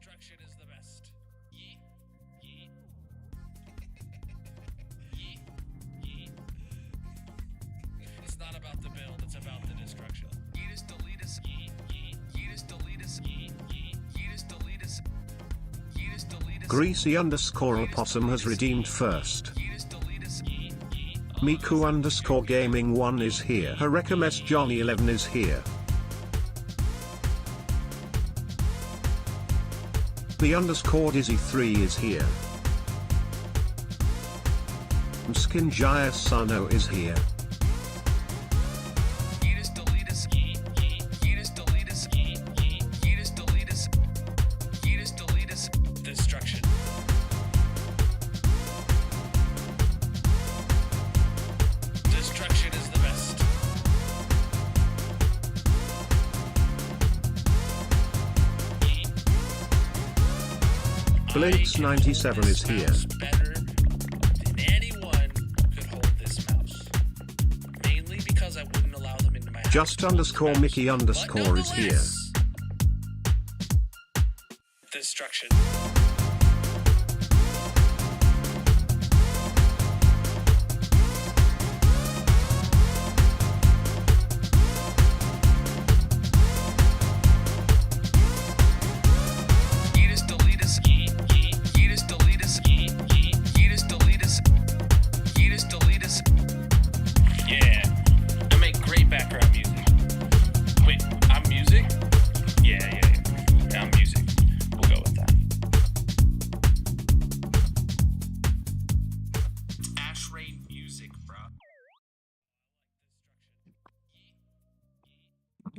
Destruction is the best. Yeet. Yeet. Yeet. Yeet. It's not about the build, it's about the destruction. Yeet is delete us. Yeet. Yeet. Yeet is delete us. Yeet. Yeet. Yeet is delete us. Yeet is delete us. Greasy_opossum has redeemed first. Miku_gaming1 is here. Harekemes Johnny 11 is here. The _ Dizzy3 is here. Skinjaya Sano is here. Destruction. Destruction is the best. Blinks97 is here. Better than anyone could hold this mouse. Mainly because I wouldn't allow them into my house. Just_Mickey_ is here. Destruction. Yeah, I make great background music. Wait, I'm music? Yeah, I'm music. We'll go with that. Ash Rain music, bro.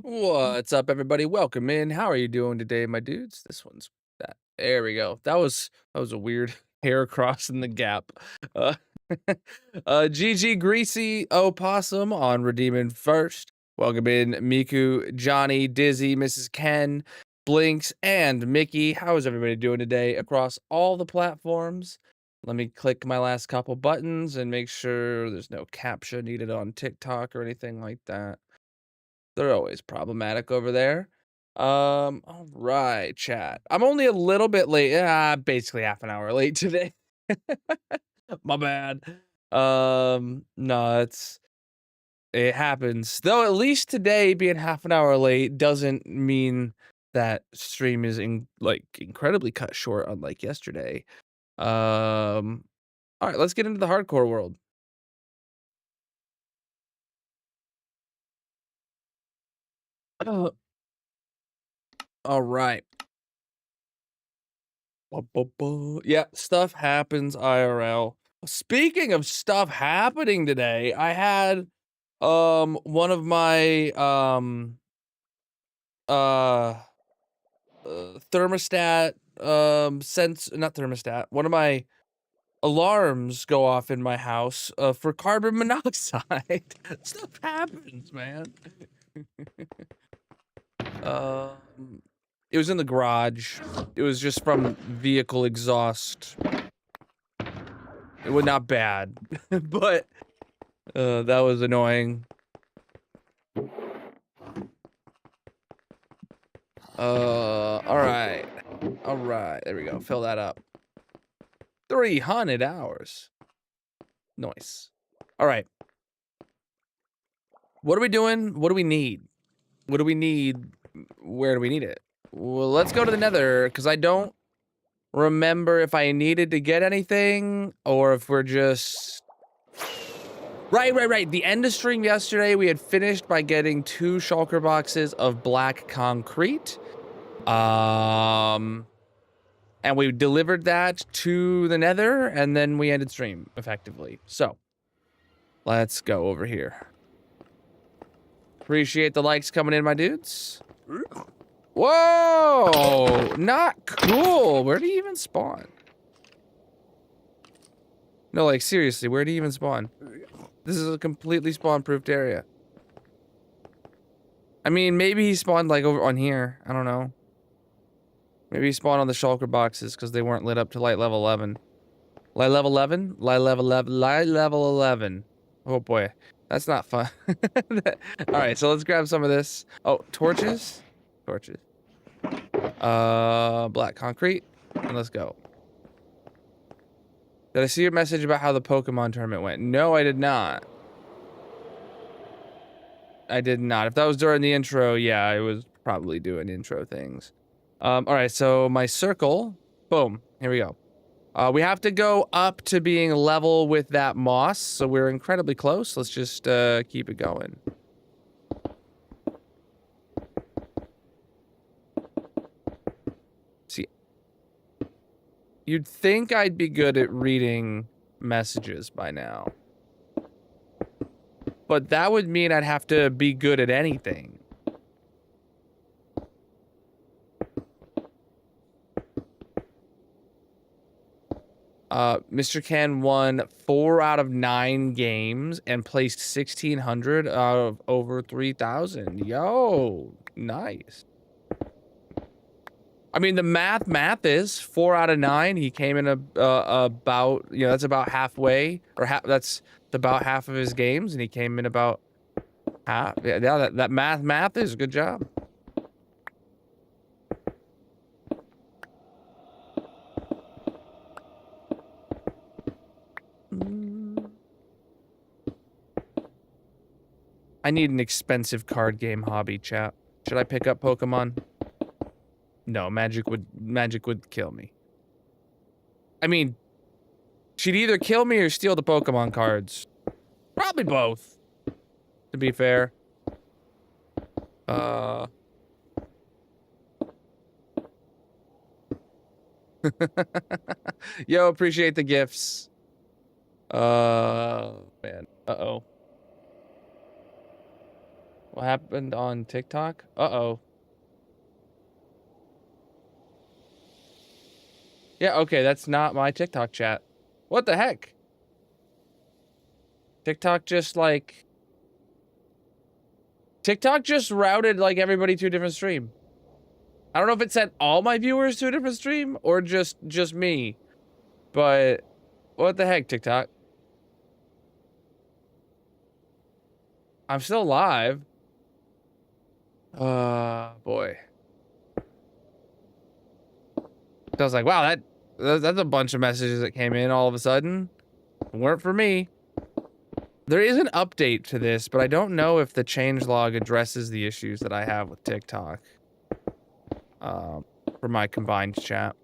What's up, everybody? Welcome in. How are you doing today, my dudes? This one's that. There we go. That was a weird hair crossing the gap. GG Greasy Opossum on redeeming first. Welcome in Miku, Johnny, Dizzy, Mrs. Ken, Blinks, and Mickey. How is everybody doing today across all the platforms? Let me click my last couple buttons and make sure there's no caption needed on TikTok or anything like that. They're always problematic over there. All right, chat. I'm only a little bit late. Basically half an hour late today. My bad. No, it happens. Though at least today being half an hour late doesn't mean that stream is incredibly cut short, unlike yesterday. All right, let's get into the hardcore world. All right. Yeah, stuff happens IRL. Speaking of stuff happening today, I had one of my thermostat not thermostat, one of my alarms go off in my house for carbon monoxide. Stuff happens, man. It was in the garage. It was just from vehicle exhaust. It was not bad, but that was annoying. All right. There we go. Fill that up. 300 hours. Nice. All right. What are we doing? What do we need? What do we need? Where do we need it? Well, let's go to the Nether, because I don't remember if I needed to get anything or if we're just... Right. The end of stream yesterday, we had finished by getting 2 shulker boxes of black concrete. And we delivered that to the Nether, and then we ended stream, effectively. So, let's go over here. Appreciate the likes coming in, my dudes. Whoa! Not cool! Where do you even spawn? No, like, seriously, where do you even spawn? This is a completely spawn-proofed area. I mean, maybe he spawned, like, over on here. I don't know. Maybe he spawned on the shulker boxes because they weren't lit up to light level 11. Light level 11? Light level 11. Light level 11. Oh, boy. That's not fun. Alright, so let's grab some of this. Oh, torches? Torches. Black concrete. And let's go. Did I see your message about how the Pokemon tournament went? No, I did not. I did not. If that was during the intro, yeah, I was probably doing intro things. All right, so my circle, boom, here we go. We have to go up to being level with that moss, so we're incredibly close. Let's just keep it going. See, you'd think I'd be good at reading messages by now. But that would mean I'd have to be good at anything. Mr. Ken won 4 out of 9 games and placed 1,600 out of over 3,000. Yo, nice. I mean, the math is 4 out of 9. He came in about, you know, that's about halfway, or that's about half of his games, and he came in about half. Yeah, that math is a good job. I need an expensive card game hobby, chat. Should I pick up Pokemon? No, Magic would kill me. I mean, she'd either kill me or steal the Pokemon cards. Probably both, to be fair. Yo, appreciate the gifts. Man. Uh-oh. What happened on TikTok? Uh-oh. Yeah, okay, that's not my TikTok chat. What the heck? TikTok just, like... TikTok just routed, like, everybody to a different stream. I don't know if it sent all my viewers to a different stream, or just me. But, what the heck, TikTok? I'm still live. Boy. I was like, wow, that's a bunch of messages that came in all of a sudden. Weren't for me. There is an update to this, but I don't know if the changelog addresses the issues that I have with TikTok. For my combined chat.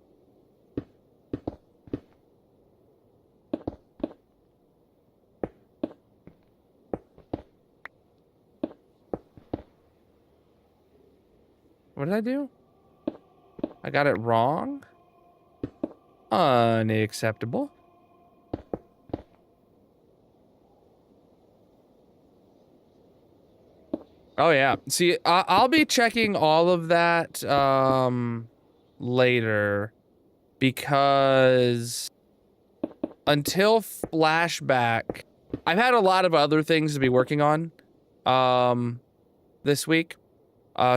What did I do? I got it wrong? Unacceptable. Oh yeah. See, I'll be checking all of that later, because until flashback, I've had a lot of other things to be working on this week.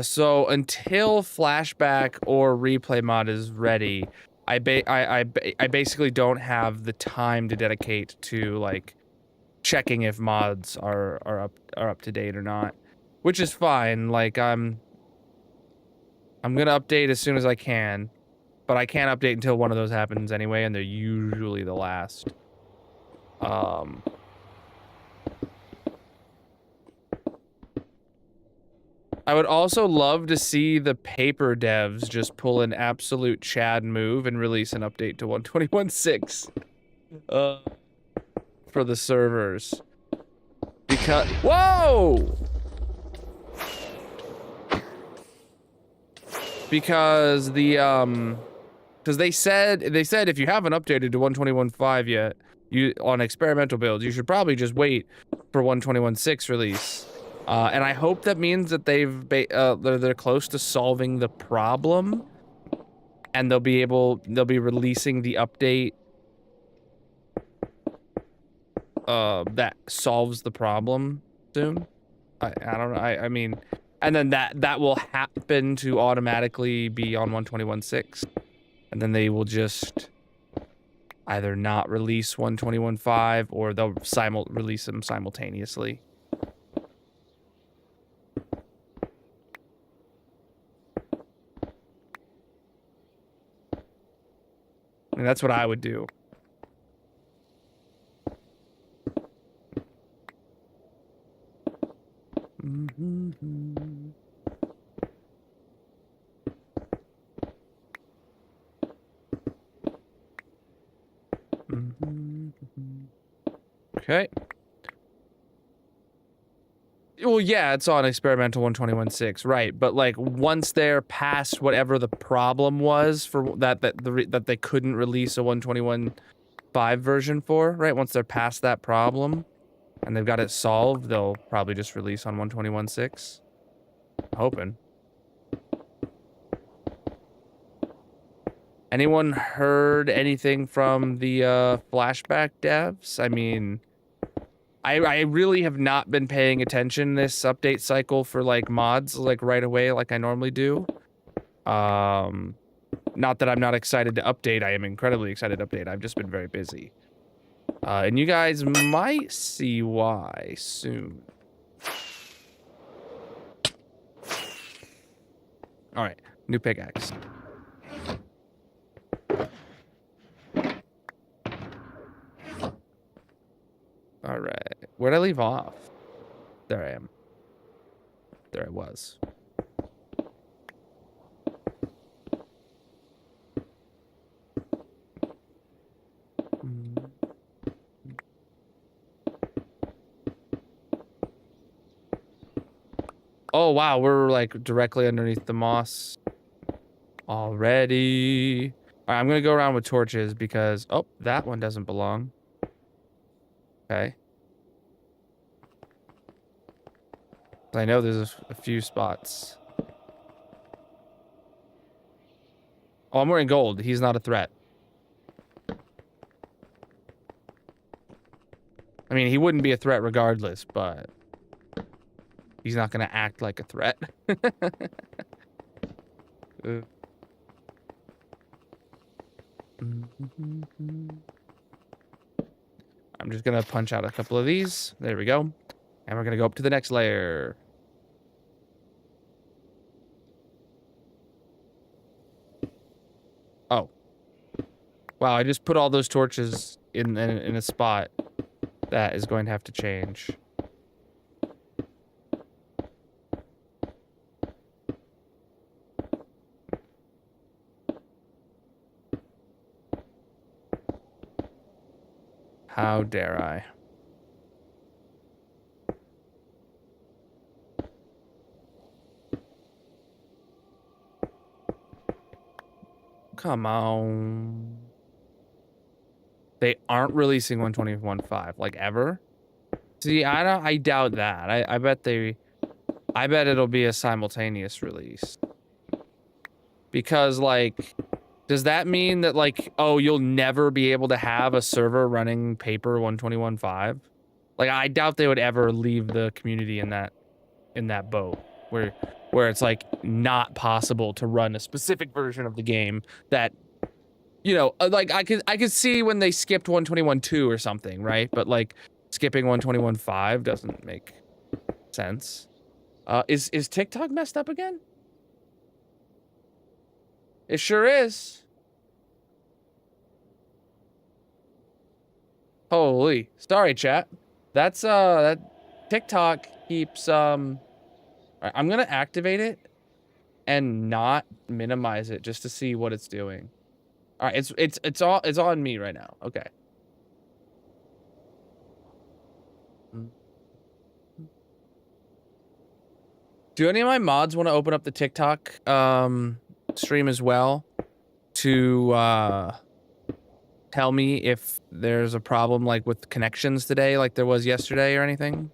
So until flashback or replay mod is ready, I basically don't have the time to dedicate to, like, checking if mods are up to date or not, which is fine. Like, I'm gonna update as soon as I can, but I can't update until one of those happens anyway, and they're usually the last. I would also love to see the paper devs just pull an absolute Chad move and release an update to 121.6 for the servers. Because whoa! Because the because they said if you haven't updated to 121.5 yet, on experimental builds, you should probably just wait for 121.6 release. And I hope that means that they're close to solving the problem, and they'll be releasing the update that solves the problem soon. I don't know. I mean, and then that will happen to automatically be on 121.6, and then they will just either not release 121.5 or they'll release them simultaneously. mean, that's what I would do. Okay. Well, yeah, it's on experimental 121.6, right? But like, once they're past whatever the problem was for that they couldn't release a 121.5 version for, right? Once they're past that problem and they've got it solved, they'll probably just release on 121.6. Hoping. Anyone heard anything from the flashback devs? I mean, I really have not been paying attention this update cycle for like mods like right away like I normally do. Not that I'm not excited to update. I am incredibly excited to update. I've just been very busy. And you guys might see why soon. All right, new pickaxe. All right, where'd I leave off? There I am. There I was. Oh, wow, we're like directly underneath the moss already. All right, I'm gonna go around with torches because, oh, that one doesn't belong. Okay. I know there's a few spots. Oh, I'm wearing gold. He's not a threat. I mean, he wouldn't be a threat regardless, but he's not gonna act like a threat. I'm just gonna punch out a couple of these. There we go. And we're gonna go up to the next layer. Oh. Wow, I just put all those torches in a spot that is going to have to change. How dare I? Come on. They aren't releasing 121.5 like ever. See, I doubt that. I bet it'll be a simultaneous release. Because like, does that mean that like, oh, you'll never be able to have a server running paper 121.5? Like, I doubt they would ever leave the community in that boat where it's like not possible to run a specific version of the game that, you know, like I could see when they skipped 121.2 or something, right? But like skipping 121.5 doesn't make sense. Is TikTok messed up again? It sure is. Holy, sorry chat. That's that TikTok keeps I'm gonna activate it and not minimize it just to see what it's doing. All right, it's on me right now. Okay. Do any of my mods want to open up the TikTok stream as well to tell me if there's a problem like with connections today like there was yesterday or anything?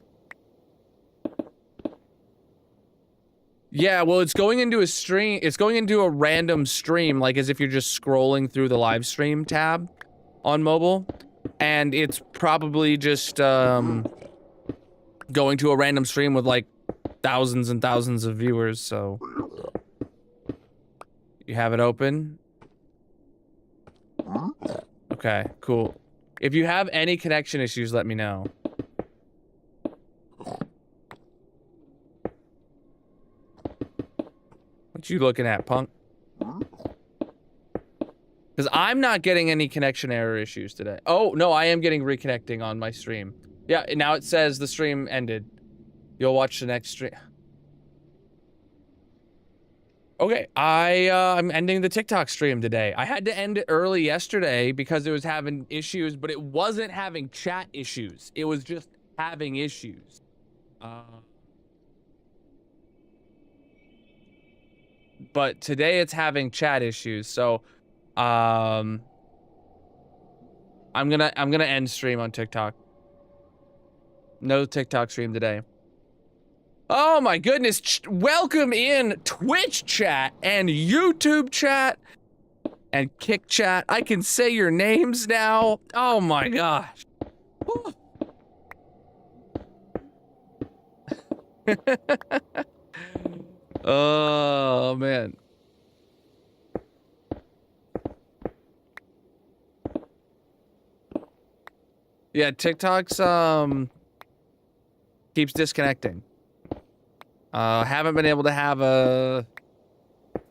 Yeah, well, it's going into a stream. It's going into a random stream, like as if you're just scrolling through the live stream tab on mobile. And it's probably just going to a random stream with like thousands and thousands of viewers, so. You have it open? Okay, cool. If you have any connection issues, let me know. What you looking at, punk? Because I'm not getting any connection error issues today. Oh, no, I am getting reconnecting on my stream. Yeah, now it says the stream ended. You'll watch the next stream. Okay, I'm ending the TikTok stream today. I had to end it early yesterday because it was having issues, but it wasn't having chat issues. It was just having issues. But today it's having chat issues, so I'm gonna end stream on TikTok. No TikTok stream today. Oh my goodness, welcome in Twitch chat and YouTube chat and Kick chat. I can say your names now. Oh my gosh. Oh man. Yeah, TikTok's keeps disconnecting. Haven't been able to have a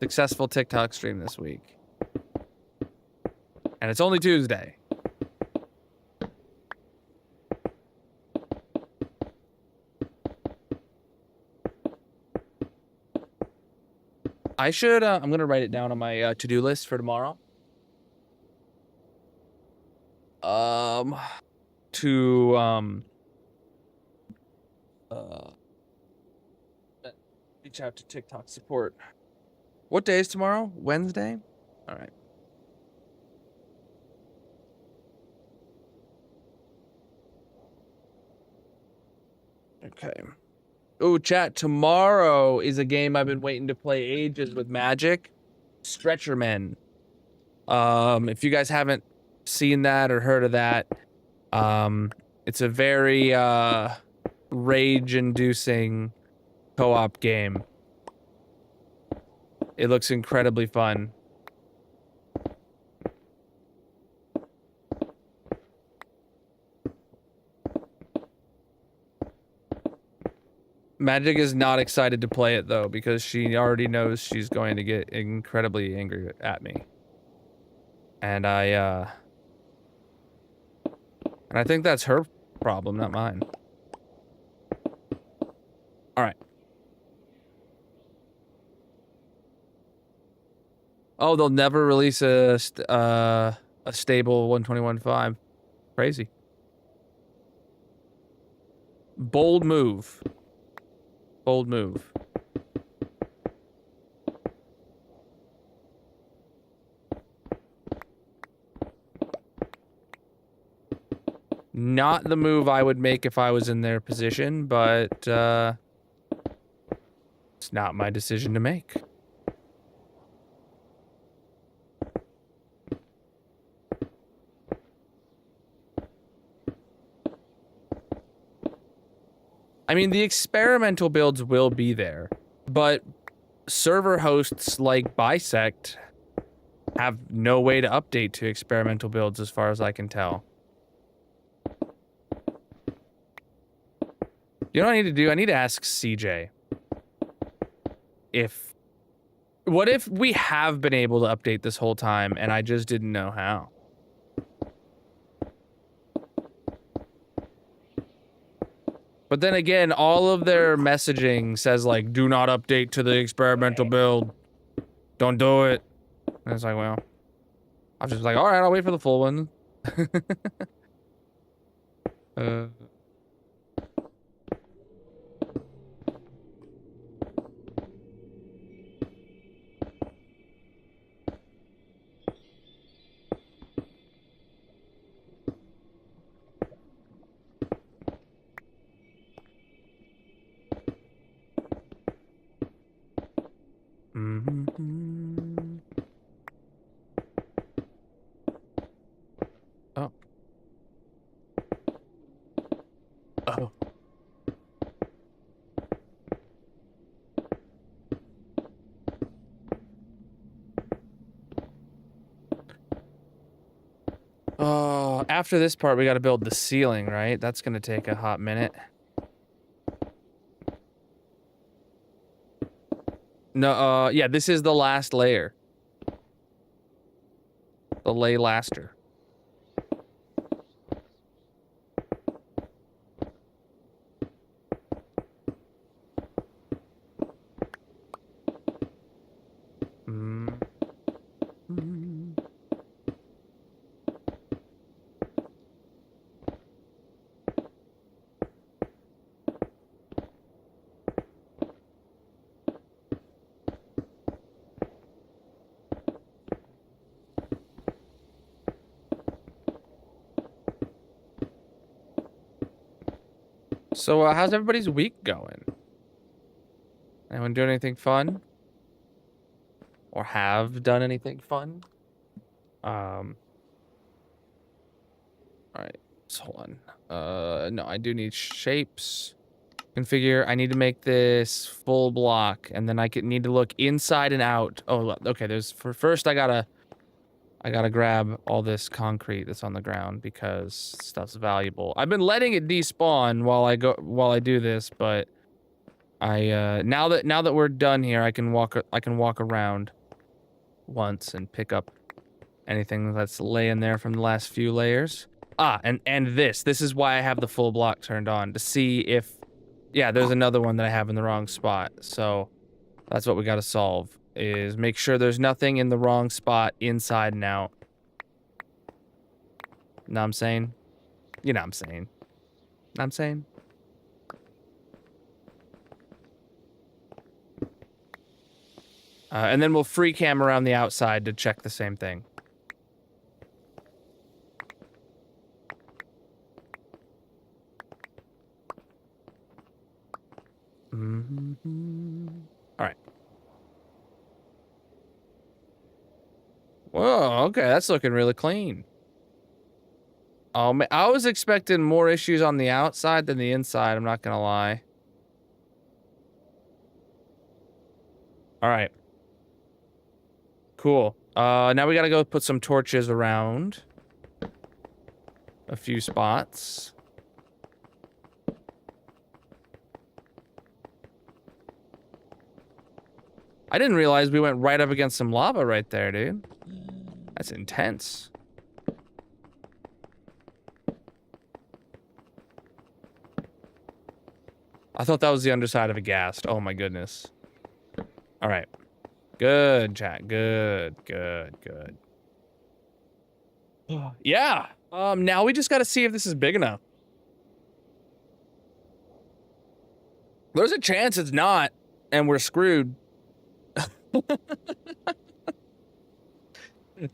successful TikTok stream this week. And it's only Tuesday. I should, I'm gonna write it down on my to-do list for tomorrow. Reach out to TikTok support. What day is tomorrow? Wednesday? All right. Okay. Oh, chat, tomorrow is a game I've been waiting to play ages with Magic. Stretcher Men. If you guys haven't seen that or heard of that, it's a very rage-inducing co-op game. It looks incredibly fun. Magic is not excited to play it though, because she already knows she's going to get incredibly angry at me. And I think that's her problem, not mine. All right. Oh, they'll never release a stable 121.5. Crazy. Bold move. Bold move. Not the move I would make if I was in their position, but it's not my decision to make. I mean, the experimental builds will be there, but server hosts like Bisect have no way to update to experimental builds as far as I can tell. You know what I need to do? I need to ask CJ what if we have been able to update this whole time and I just didn't know how? But then again, all of their messaging says like, do not update to the experimental build. Don't do it. And it's like, well, I was just like, all right, I'll wait for the full one. Oh. Oh. After this part, we got to build the ceiling, right? That's going to take a hot minute. No, yeah, this is the last layer. The lay laster. So, how's everybody's week going? Anyone doing anything fun? Or have done anything fun? Alright, so hold on. No, I do need shapes. Configure, I need to make this full block, and then I need to look inside and out. Oh, okay, first I gotta grab all this concrete that's on the ground because stuff's valuable. I've been letting it despawn while I do this, but now that we're done here, I can walk around once and pick up anything that's laying there from the last few layers. Ah, and this is why I have the full block turned on, to see if, yeah, there's another one that I have in the wrong spot. So that's what we got to solve, is make sure there's nothing in the wrong spot inside and out. Know what I'm saying? You know what I'm saying. Know what I'm saying? And then we'll free cam around the outside to check the same thing. All right. Whoa, okay, that's looking really clean. Oh, man, I was expecting more issues on the outside than the inside, I'm not gonna lie. All right. Cool. Now we gotta go put some torches around a few spots. I didn't realize we went right up against some lava right there, dude. That's intense. I thought that was the underside of a ghast. Oh my goodness. All right. Good, chat. Good. Yeah. Now we just gotta see if this is big enough. There's a chance it's not, and we're screwed.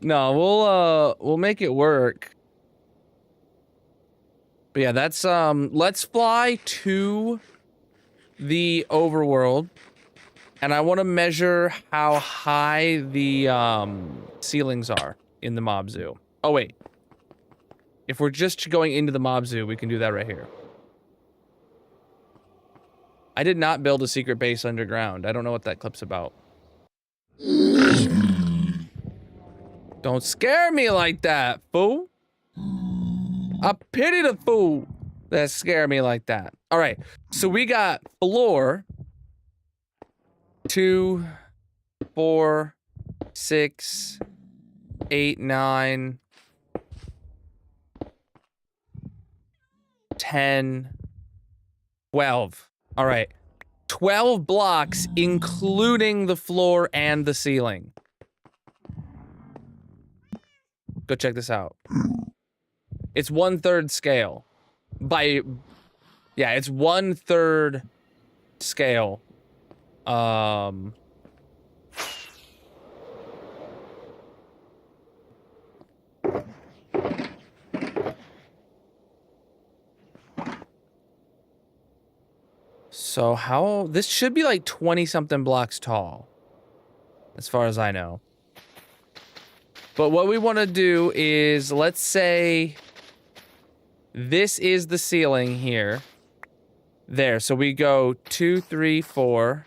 No, we'll make it work. But yeah, that's let's fly to the overworld, and I want to measure how high the ceilings are in the mob zoo. Oh wait. If we're just going into the mob zoo, we can do that right here. I did not build a secret base underground. I don't know what that clip's about. Don't scare me like that, fool. I pity the fool that scare me like that. All right, so we got floor 2, 4, 6, 8, 9, 10, 12. All right, 12 blocks, including the floor and the ceiling. Go check this out. It's 1/3 scale. Yeah, it's 1/3 scale. So this should be like 20-something blocks tall, as far as I know. But what we want to do is, let's say this is the ceiling here. There, so we go 2, 3, 4,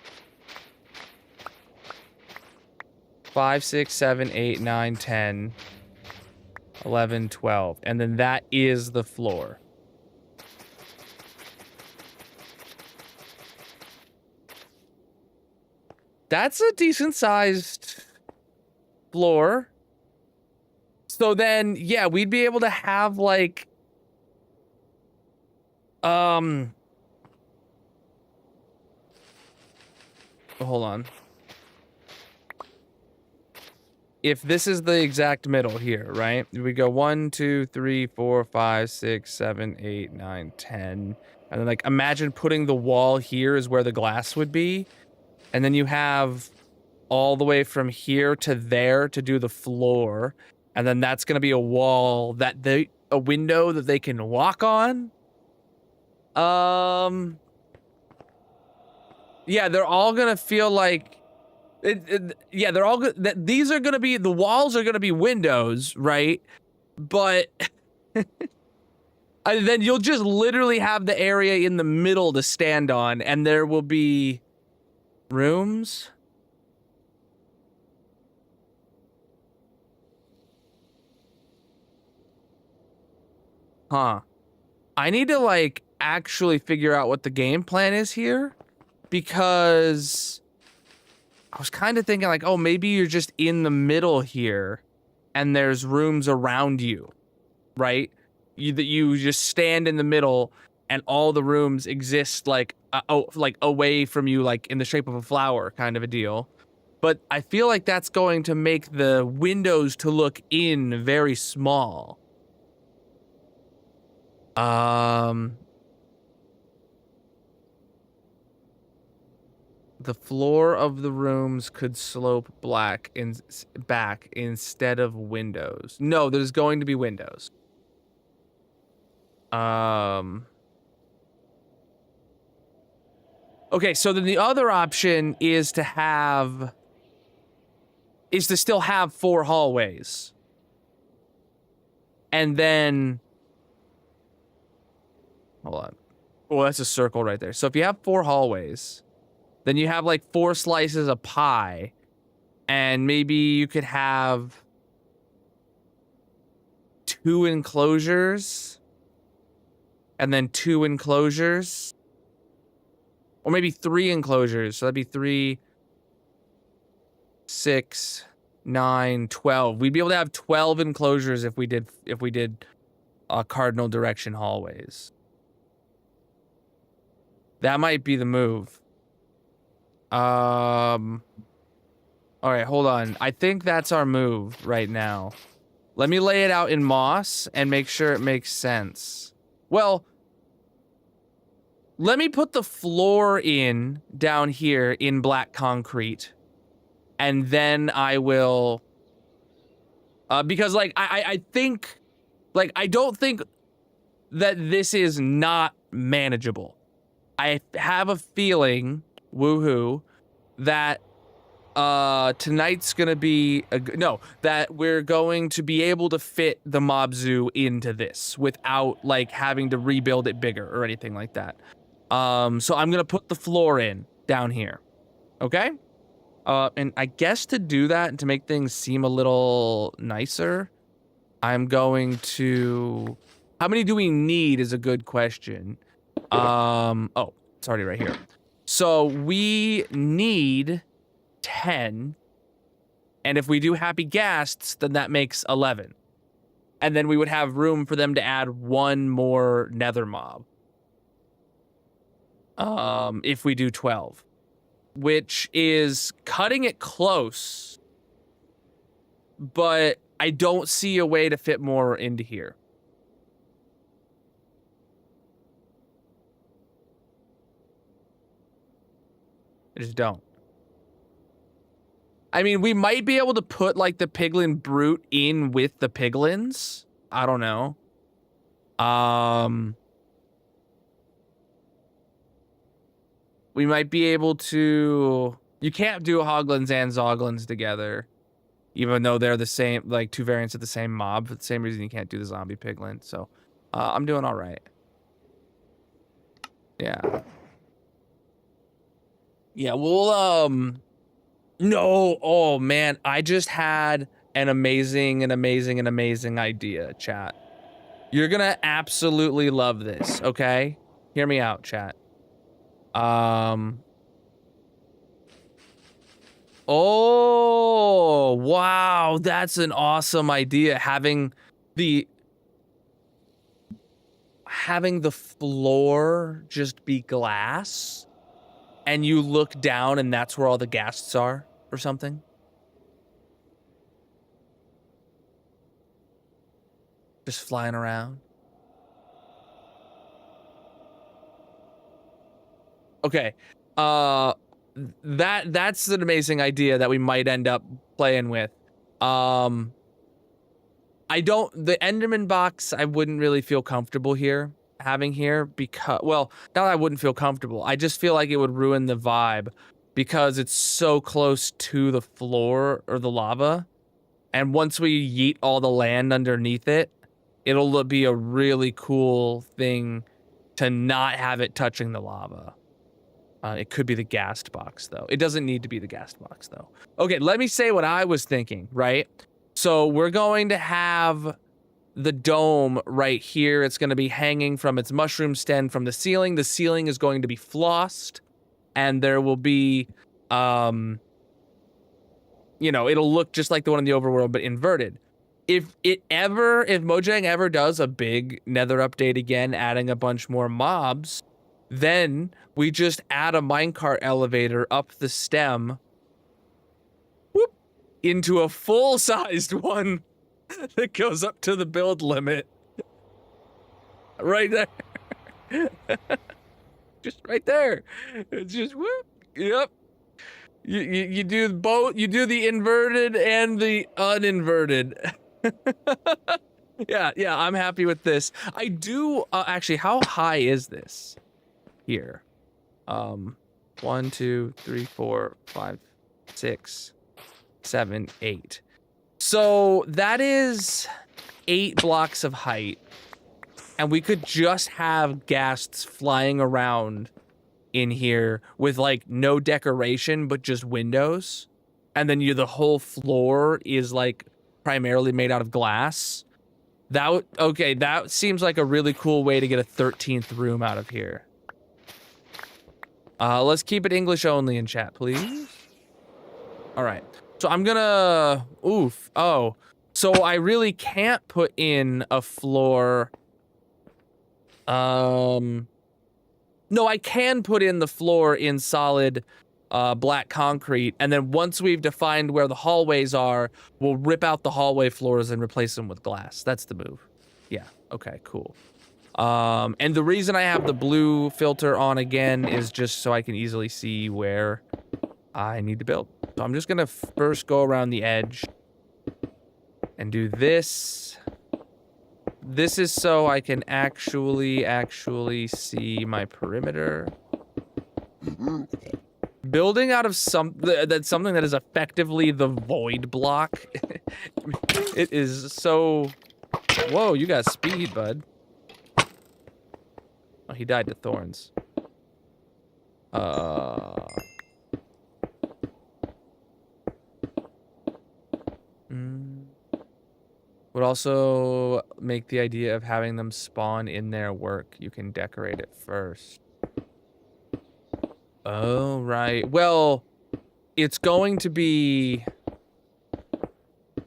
5, 6, 7, 8, 9, 10, 11, 12. And then that is the floor. That's a decent-sized floor. So then, yeah, we'd be able to have like, hold on. If this is the exact middle here, right? We go 1, 2, 3, 4, 5, 6, 7, 8, 9, 10. And then like imagine putting the wall here is where the glass would be. And then you have all the way from here to there to do the floor. And then that's gonna be a wall that a window that they can walk on. Yeah, they're all gonna feel like yeah, they're all good. These are gonna be, the walls are gonna be windows, right? But and then you'll just literally have the area in the middle to stand on, and there will be rooms. Huh. I need to like actually figure out what the game plan is here, because I was kind of thinking like, oh, maybe you're just in the middle here and there's rooms around you, right? You just stand in the middle and all the rooms exist like, like away from you, like in the shape of a flower kind of a deal. But I feel like that's going to make the windows to look in very small. The floor of the rooms could slope back instead of windows. No, there's going to be windows. Okay, so then the other option is to still have 4 hallways. And then, hold on. Oh, that's a circle right there. So if you have 4 hallways, then you have like 4 slices of pie, and maybe you could have 2 enclosures, and then 2 enclosures, or maybe 3 enclosures. So that'd be 3, 6, 9, 12. We'd be able to have 12 enclosures if we did cardinal direction hallways. That might be the move. All right, hold on. I think that's our move right now. Let me lay it out in moss and make sure it makes sense. Well, let me put the floor in down here in black concrete, and then I will, because like, I think, like, I don't think that this is not manageable. I have a feeling, woohoo, that tonight's gonna be that we're going to be able to fit the mob zoo into this without like having to rebuild it bigger or anything like that. So I'm gonna put the floor in down here, okay? And I guess to do that and to make things seem a little nicer, I'm going to, how many do we need is a good question. Oh, it's already right here. So we need 10, and if we do happy guests, then that makes 11. And then we would have room for them to add 1 more nether mob. If we do 12. Which is cutting it close, but I don't see a way to fit more into here. I just don't. I mean, we might be able to put like the piglin brute in with the piglins. I don't know. We might be able to, you can't do hoglins and zoglins together, even though they're the same, like 2 variants of the same mob, for the same reason you can't do the zombie piglin. So, I'm doing all right. Yeah. Yeah, we'll, no, oh man, I just had an amazing idea, chat. You're gonna absolutely love this, okay? Hear me out, chat. Oh, Oh, wow. That's an awesome idea. Having the floor just be glass and you look down and that's where all the ghasts are or something. Just flying around. Okay. That's an amazing idea that we might end up playing with. The Enderman box I wouldn't really feel comfortable having here because, well, not that I wouldn't feel comfortable. I just feel like it would ruin the vibe because it's so close to the floor or the lava. And once we yeet all the land underneath it, it'll be a really cool thing to not have it touching the lava. It could be the ghast box, though. It doesn't need to be the ghast box, though. Okay, let me say what I was thinking, right? So we're going to have the dome right here. It's going to be hanging from its mushroom stem from the ceiling. The ceiling is going to be flossed, and there will be, it'll look just like the one in the overworld, but inverted. If Mojang ever does a big Nether update again, adding a bunch more mobs, then we just add a minecart elevator up the stem, whoop, into a full-sized one that goes up to the build limit. Right there. Just right there. It's just whoop. Yep. You do both. You do the inverted and the uninverted. Yeah, I'm happy with this. I do actually. How high is this here? 1, 2, 3, 4, 5, 6, 7, 8. So that is 8 blocks of height, and we could just have ghasts flying around in here with like no decoration but just windows, and then the whole floor is like primarily made out of glass. That seems like a really cool way to get a 13th room out of here. Let's keep it English only in chat, please. All right. So I'm gonna, so I really can't put in a floor. No, I can put in the floor in solid black concrete, and then once we've defined where the hallways are, we'll rip out the hallway floors and replace them with glass. That's the move. Yeah, okay, cool. And the reason I have the blue filter on again is just so I can easily see where I need to build. So I'm just gonna first go around the edge and do this. This is so I can actually see my perimeter. Building out of something that is effectively the void block. It is so... Whoa, you got speed, bud. Oh, he died to thorns. Would also make the idea of having them spawn in their work. You can decorate it first. Oh, right. Well, it's going to be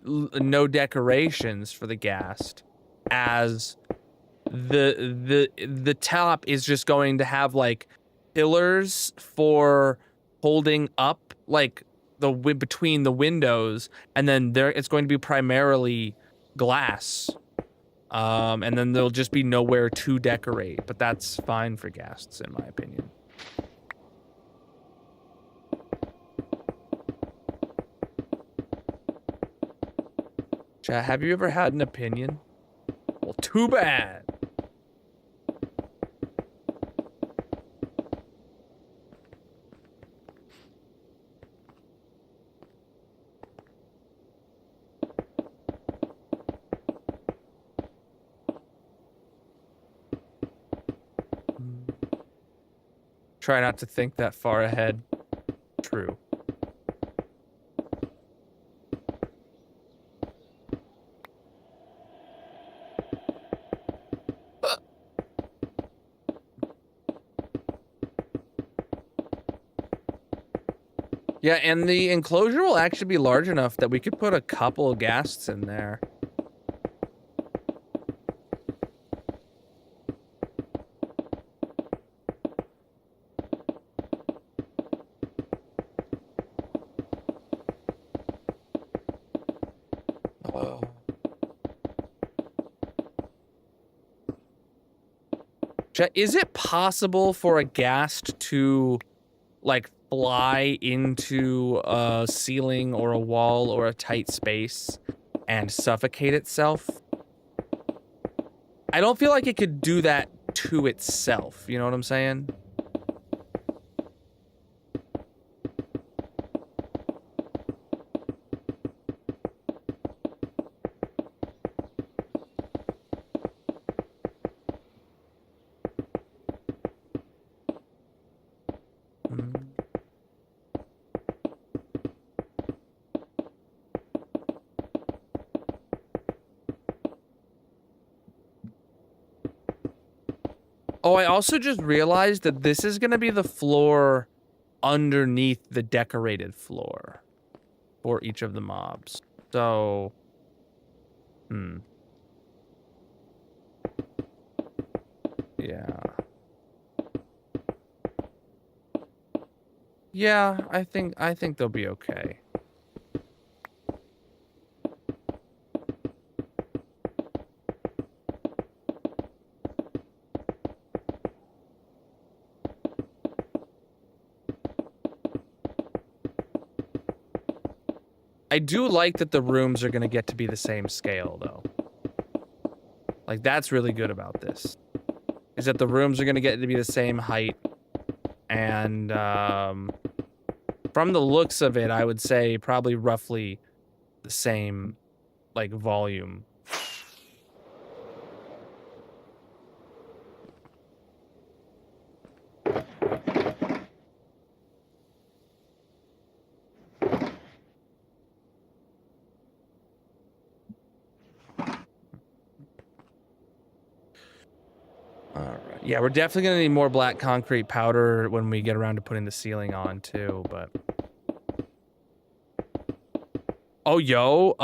no decorations for the ghast, as the top is just going to have like pillars for holding up like between the windows, and then it's going to be primarily glass, and then there'll just be nowhere to decorate. But that's fine for ghasts, in my opinion. Chat, have you ever had an opinion? Well, too bad. Try not to think that far ahead. True. Yeah, and the enclosure will actually be large enough that we could put a couple of ghasts in there. Is it possible for a ghast to, like, fly into a ceiling or a wall or a tight space and suffocate itself? I don't feel like it could do that to itself, you know what I'm saying? Oh, I also just realized that this is going to be the floor underneath the decorated floor for each of the mobs. So, yeah. Yeah, I think they'll be okay. I do like that the rooms are going to get to be the same scale, though. Like, that's really good about this. Is that the rooms are going to get to be the same height. And, from the looks of it, I would say probably roughly the same, like, volume. Alright. Yeah, we're definitely gonna need more black concrete powder when we get around to putting the ceiling on, too, but... Oh, yo,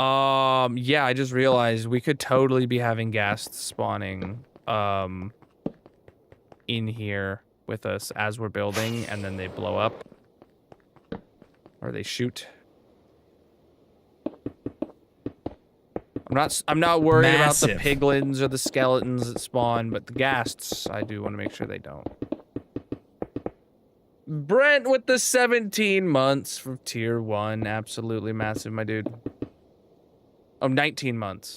yeah, I just realized we could totally be having ghasts spawning, in here with us as we're building, and then they blow up. Or they shoot. I'm not worried about the piglins or the skeletons that spawn, but the ghasts, I do want to make sure they don't. Brent with the 17 months from tier 1. Absolutely massive, my dude. Oh, 19 months.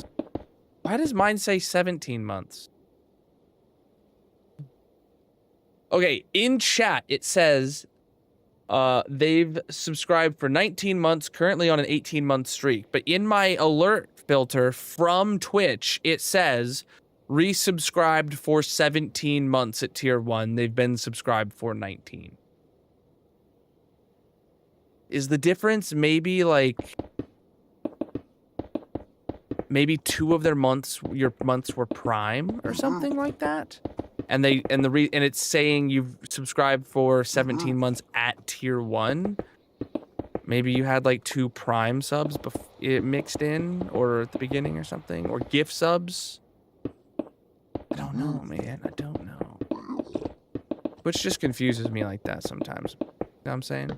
Why does mine say 17 months? Okay, in chat, it says they've subscribed for 19 months, currently on an 18-month streak. But in my alert filter from Twitch, it says resubscribed for 17 months at tier 1. They've been subscribed for 19. Is the difference maybe like... maybe 2 of their months, your months were prime or something like that? And it's saying you've subscribed for 17 months at tier 1. Maybe you had like 2 prime subs mixed in, or at the beginning or something, or gift subs. I don't know, man. I don't know. Which just confuses me like that sometimes. You know what I'm saying?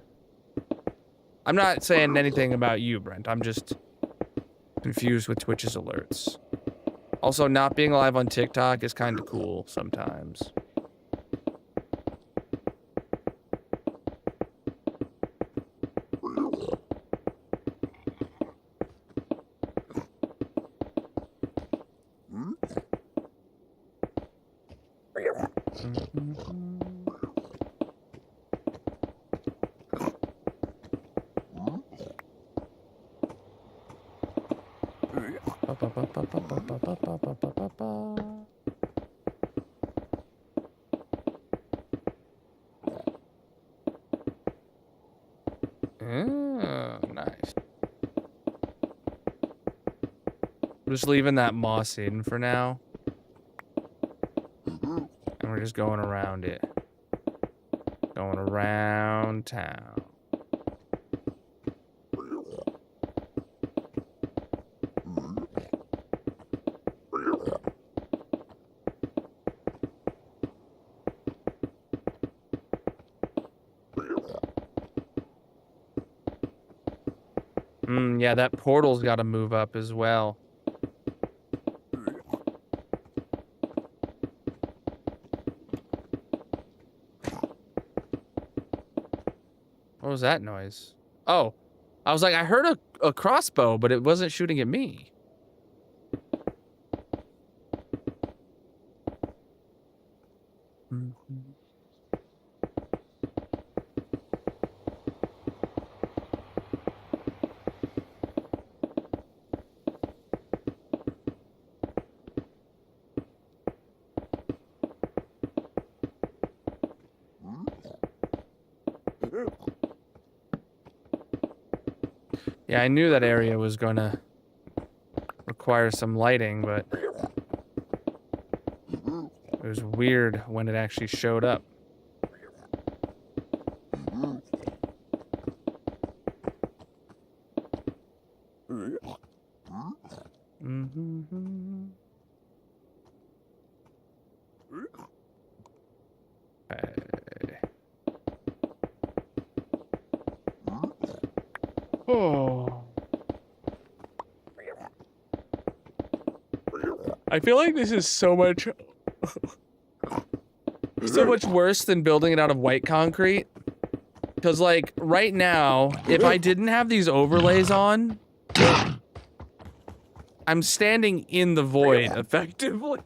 I'm not saying anything about you, Brent. I'm just confused with Twitch's alerts. Also, not being live on TikTok is kind of cool sometimes. Nice. I'm just leaving that moss in for now. And we're just going around it. Going around town. Yeah, that portal's got to move up as well. What was that noise? Oh, I was like, I heard a crossbow, but it wasn't shooting at me. Yeah, I knew that area was going to require some lighting, but it was weird when it actually showed up. Okay. Oh. I feel like this is so much worse than building it out of white concrete. Because, like, right now, if I didn't have these overlays on, I'm standing in the void, effectively.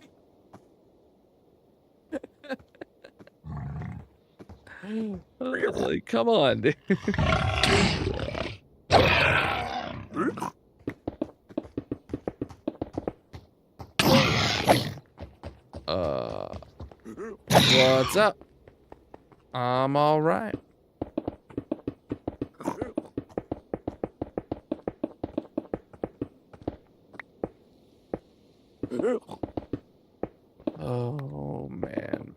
Like, come on, dude. What's up? I'm all right. Oh, man.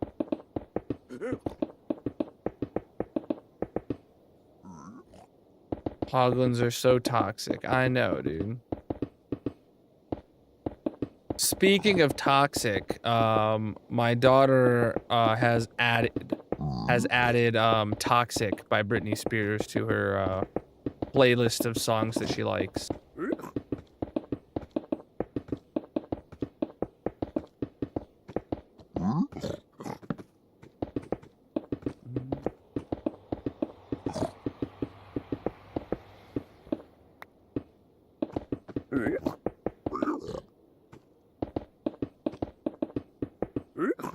Hoglins are so toxic. I know, dude. Speaking of toxic, my daughter has added Toxic by Britney Spears to her playlist of songs that she likes.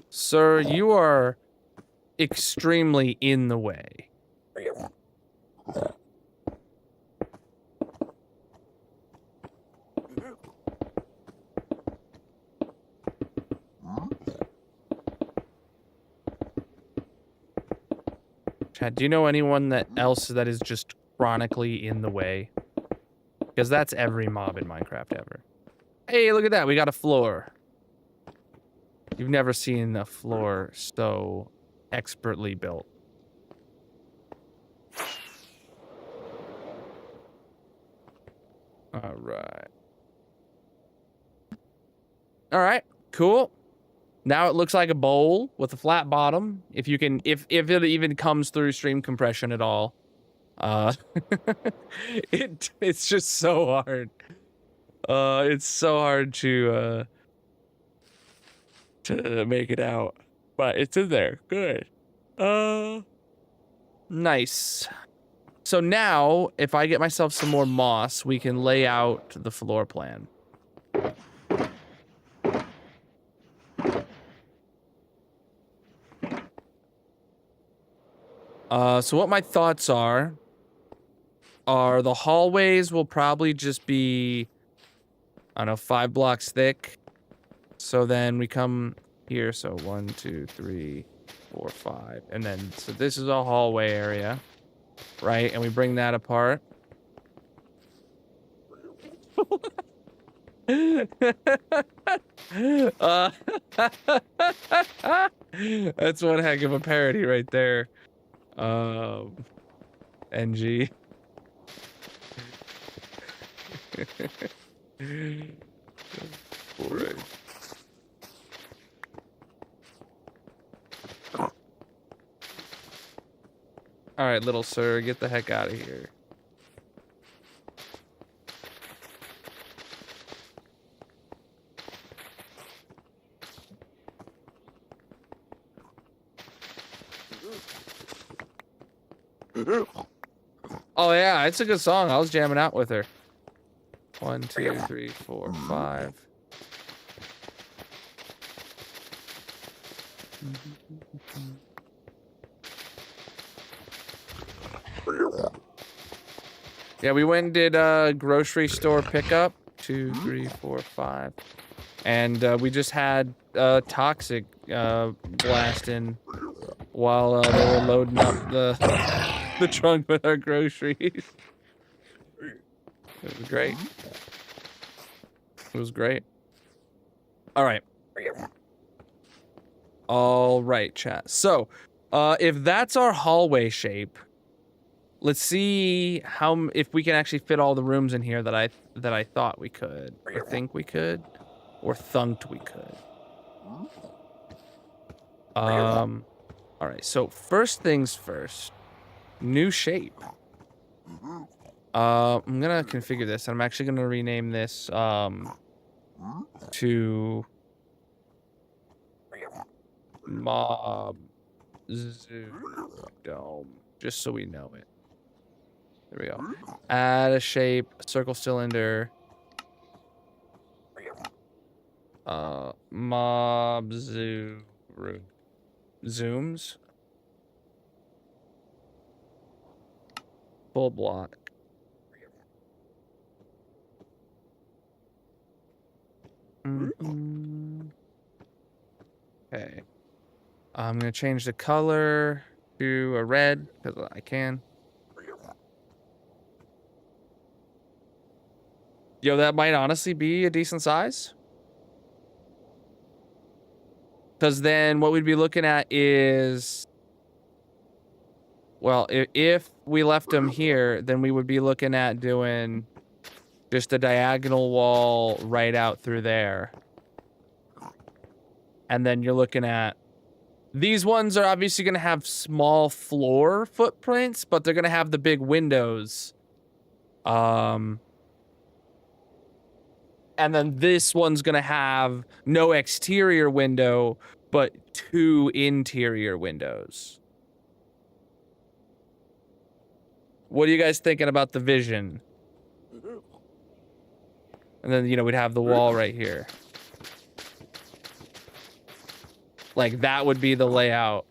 Sir, you are extremely in the way. Chad, do you know anyone else that is just chronically in the way? Because that's every mob in Minecraft ever. Hey, look at that. We got a floor. You've never seen a floor so expertly built. All right. All right, cool. Now it looks like a bowl with a flat bottom. If you can, if it even comes through stream compression at all. It's just so hard. It's so hard to make it out, but it's in there. Good. Nice. So now, if I get myself some more moss, we can lay out the floor plan. So what my thoughts are the hallways will probably just be, I don't know, 5 blocks thick. So then we come here, so 1, 2, 3, 4, 5. And then, so this is a hallway area, right? And we bring that apart. That's one heck of a parody right there. NG. Alright. Alright, little sir, get the heck out of here. Oh yeah, it's a good song. I was jamming out with her. 1, 2, 3, 4, 5. Yeah, we went and did a grocery store pickup. 2, 3, 4, 5. And we just had Toxic blasting while they were loading up the trunk with our groceries. It was great. It was great. All right. All right, chat. So, if that's our hallway shape, let's see if we can actually fit all the rooms in here that I thought we could, or think we could, or thunked we could. All right. So first things first, new shape. I'm gonna configure this, and I'm actually gonna rename this to Mob Zoo Dome, just so we know it. There we go. Add a shape, circle cylinder. Mob Zoo Zooms. Full block. Okay. I'm gonna change the color to a red because I can. Yo, that might honestly be a decent size. Because then what we'd be looking at is, well, if we left them here, then we would be looking at doing just a diagonal wall right out through there. And then you're looking at, these ones are obviously going to have small floor footprints, but they're going to have the big windows. And then this one's going to have no exterior window, but 2 interior windows. What are you guys thinking about the vision? And then, you know, we'd have the wall right here. Like, that would be the layout.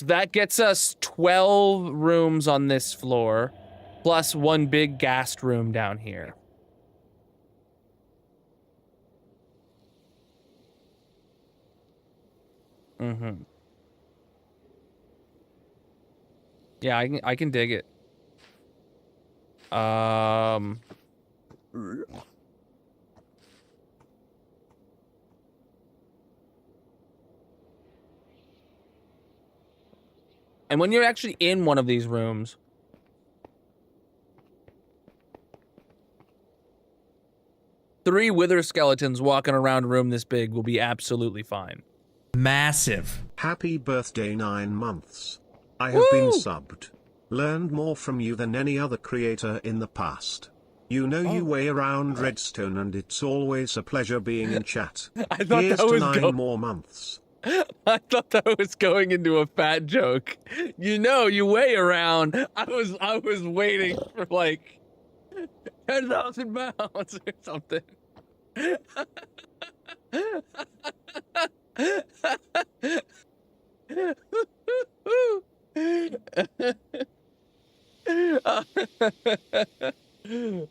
That gets us 12 rooms on this floor, plus 1 big guest room down here. Mm-hmm. Yeah, I can dig it. And when you're actually in one of these rooms, three wither skeletons walking around a room this big will be absolutely fine. Massive. Happy birthday 9 months. I have been subbed. Learned more from you than any other creator in the past. You know you weigh around redstone and it's always a pleasure being in chat. I thought Here's that to was 9 more months. I thought that was going into a fat joke. You know, you weigh around. I was waiting for like 10,000 pounds or something.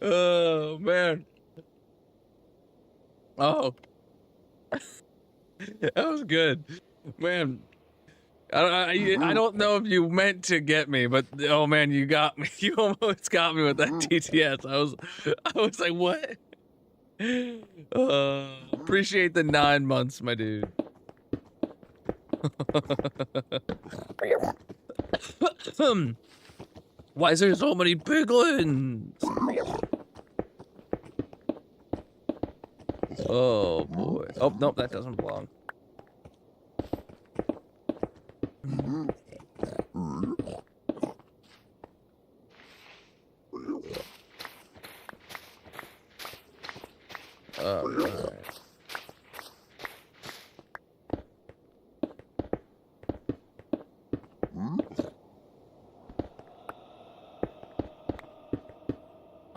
Oh man. Oh. That was good, man. I don't know if you meant to get me, but oh man, you got me. You almost got me with that TTS. I was like, what? Appreciate the 9 months, my dude. Why is there so many piglins? Oh boy. Oh nope, that doesn't belong. All right.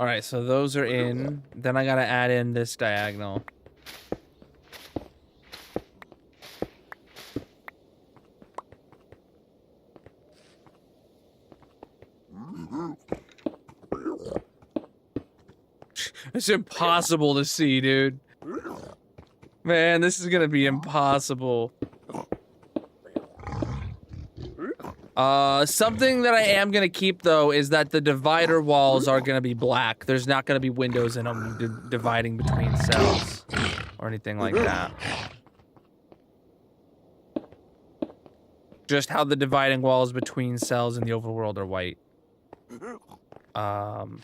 right, so those are in. Then I gotta add in this diagonal. It's impossible to see, dude. Man, this is gonna be impossible. Something that I am gonna keep though is that the divider walls are gonna be black. There's not gonna be windows in them dividing between cells or anything like that. Just how the dividing walls between cells in the overworld are white. So.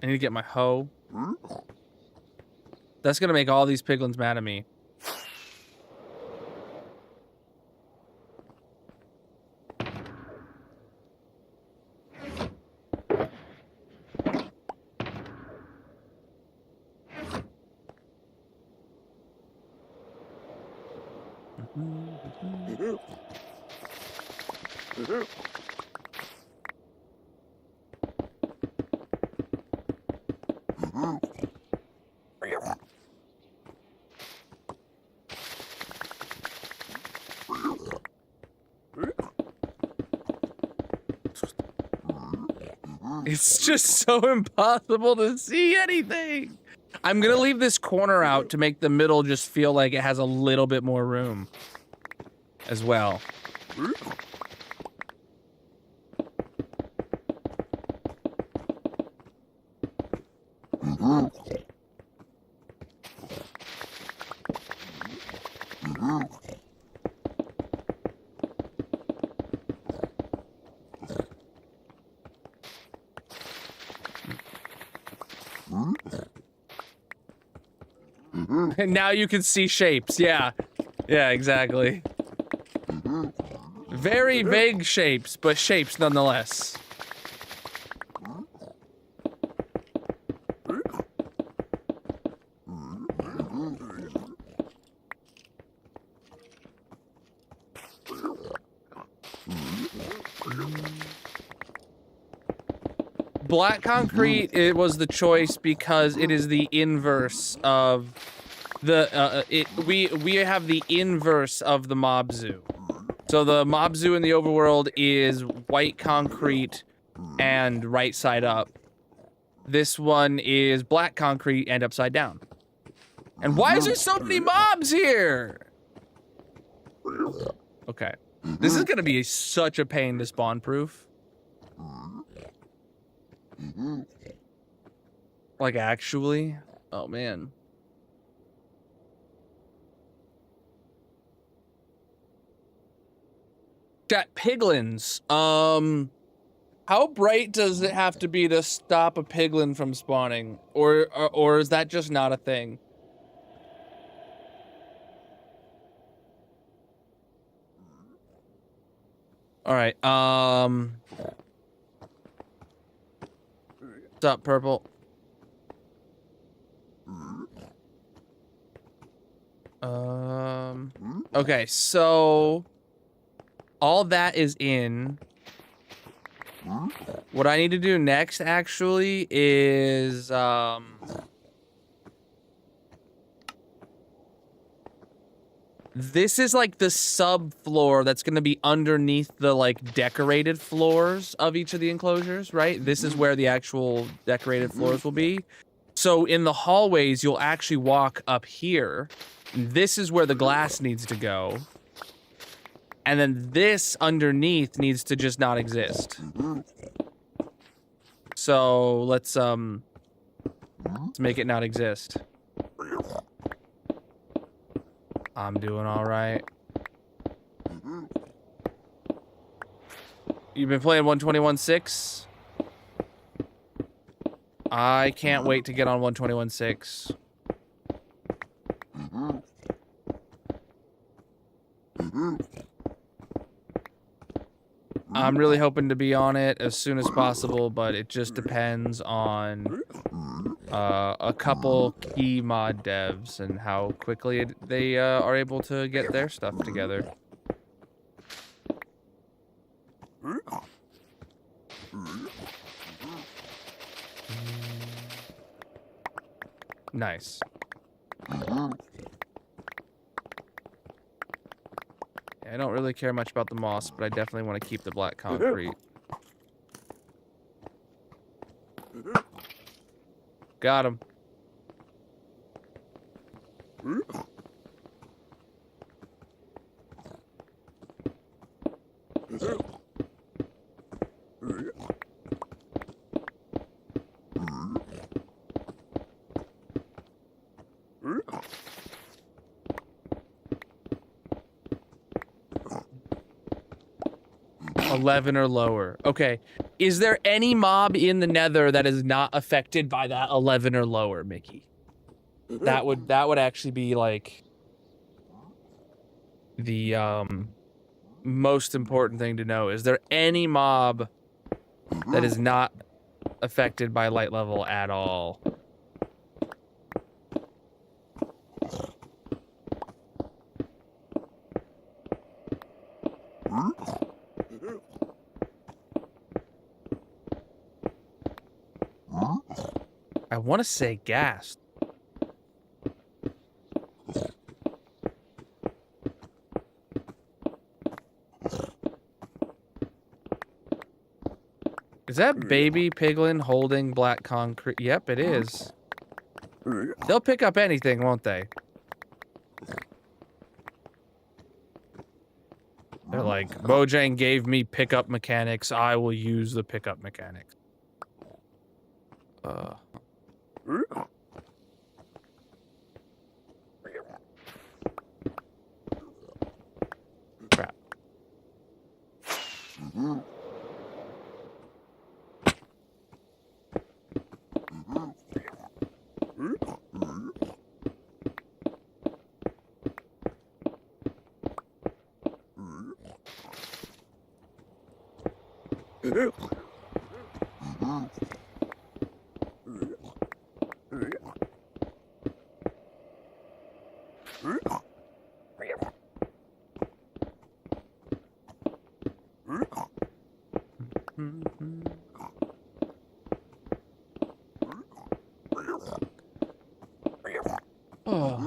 I need to get my hoe. That's gonna make all these piglins mad at me. It's just so impossible to see anything. I'm gonna leave this corner out to make the middle just feel like it has a little bit more room as well. And now you can see shapes. Yeah. Yeah, exactly. Very vague shapes, but shapes nonetheless. Black concrete, it was the choice because it is the inverse of the we have the inverse of the mob zoo. So the mob zoo in the overworld is white concrete and right side up. This one is black concrete and upside down. And why is there so many mobs here? Okay. This is gonna be such a pain to spawn proof. Like actually? Oh man. Chat piglins. How bright does it have to be to stop a piglin from spawning? Or is that just not a thing? All right. What's up, purple? Okay, so all that is in. What I need to do next actually is this is like the subfloor that's going to be underneath the like decorated floors of each of the enclosures, right? This is where the actual decorated floors will be. So in the hallways, you'll actually walk up here. This is where the glass needs to go. And then this underneath needs to just not exist. So let's make it not exist. I'm doing all right. You've been playing 121.6? I can't wait to get on 121.6. I'm really hoping to be on it as soon as possible, but it just depends on a couple key mod devs and how quickly they are able to get their stuff together. Nice. I don't really care much about the moss, but I definitely want to keep the black concrete. Got him. $11 or lower. Okay. Is there any mob in the Nether that is not affected by that 11 or lower, Mickey? That would actually be like the most important thing to know. Is there any mob that is not affected by light level at all? I want to say gas. Is that baby piglin holding black concrete? Yep, it is. They'll pick up anything, won't they? They're like, Mojang gave me pickup mechanics. I will use the pickup mechanics. Crap. Oh.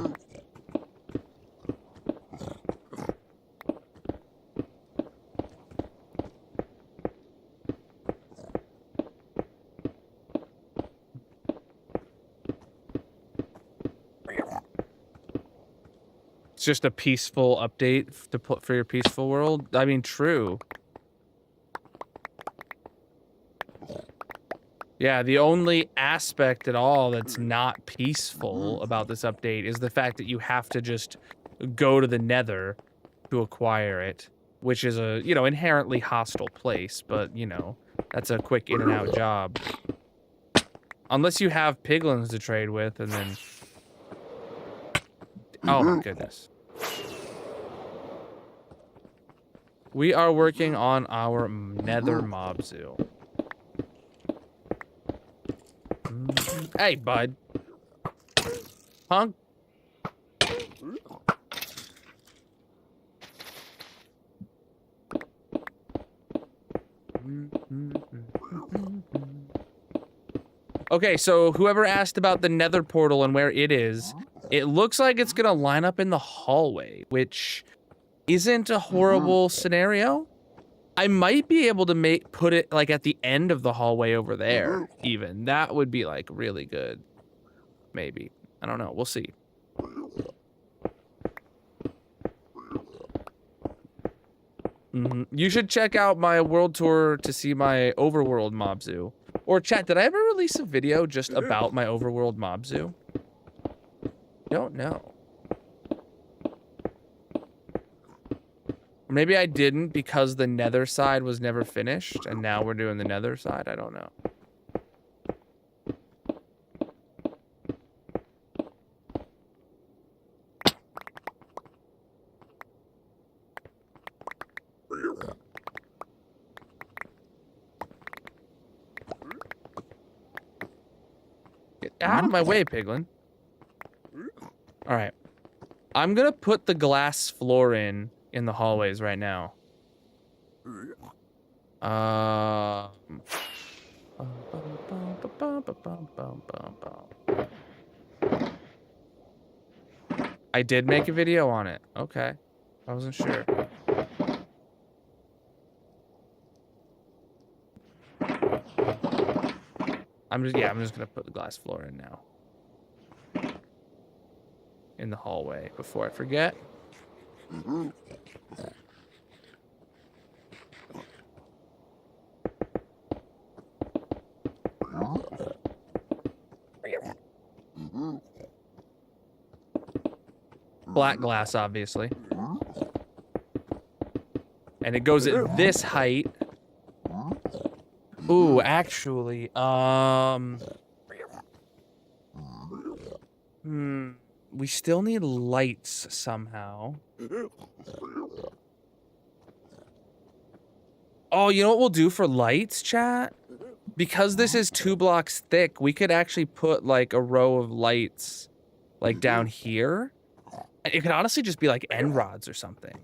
It's just a peaceful update to put for your peaceful world. I mean, true. Yeah, the only aspect at all that's not peaceful about this update is the fact that you have to just go to the Nether to acquire it, which is a, you know, inherently hostile place, but, you know, that's a quick in and out job. Unless you have piglins to trade with, and then... Oh my goodness. We are working on our Nether mob zoo. Hey, bud. Punk. Okay, so whoever asked about the Nether portal and where it is, it looks like it's gonna line up in the hallway, which isn't a horrible scenario. I might be able to put it like at the end of the hallway over there, even. That would be like really good. Maybe. I don't know. We'll see. You should check out my world tour to see my overworld mob zoo. Or chat, did I ever release a video just about my overworld mob zoo? Don't know. Maybe I didn't because the Nether side was never finished, and now we're doing the Nether side. I don't know. Get out of my way, piglin. All right. I'm gonna put the glass floor in the hallways right now. Bum, bum, bum, bum, bum, bum. I did make a video on it. Okay. I wasn't sure. I'm just gonna put the glass floor in now. In the hallway before I forget. Black glass, obviously. And it goes at this height. Ooh, actually, we still need lights somehow. Oh, you know what we'll do for lights, chat? Because this is 2 blocks thick, we could actually put like a row of lights like down here. It could honestly just be like end rods or something.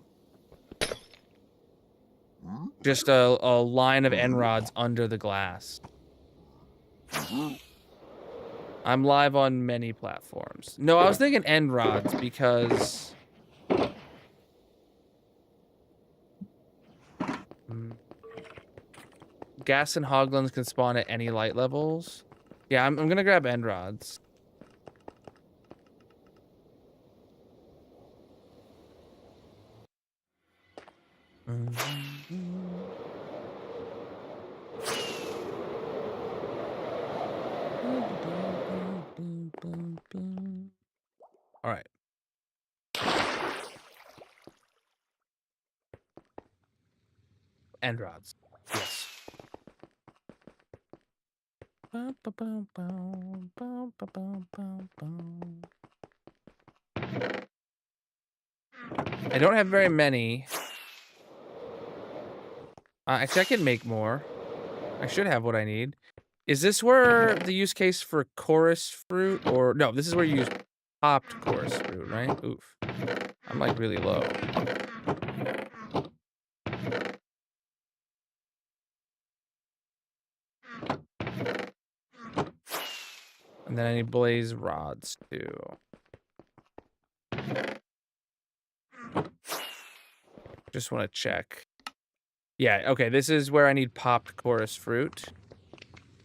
Just a line of end rods under the glass. I'm live on many platforms. No, I was thinking end rods because... Gas and hoglins can spawn at any light levels. Yeah, I'm gonna grab end rods. All right. End rods. Yes. I don't have very many. Actually, I can make more. I should have what I need. Is this where the use case for chorus fruit? Or no, this is where you use popped chorus fruit, right? Oof. I'm like really low. And then I need blaze rods too. Just want to check. Yeah, okay, this is where I need popped chorus fruit.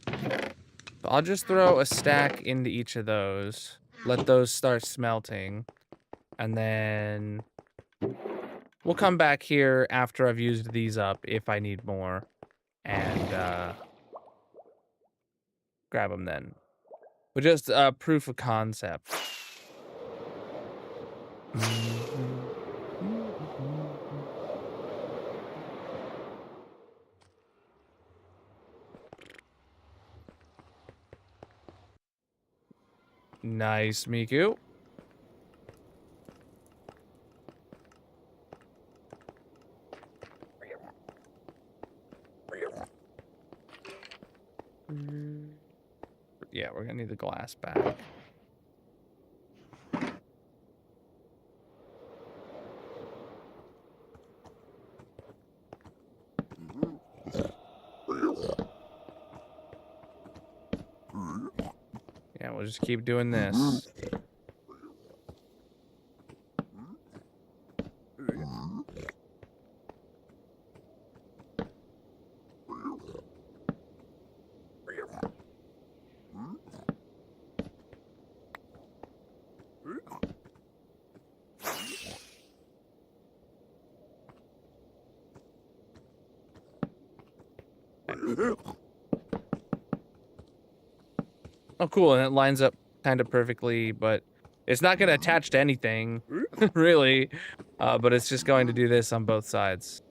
So I'll just throw a stack into each of those. Let those start smelting. And then we'll come back here after I've used these up if I need more. And grab them then. But just proof of concept. Nice, Miku. Yeah, we're gonna need the glass back. Yeah, we'll just keep doing this. Oh, cool, and it lines up kind of perfectly, but it's not going to attach to anything, really. But it's just going to do this on both sides.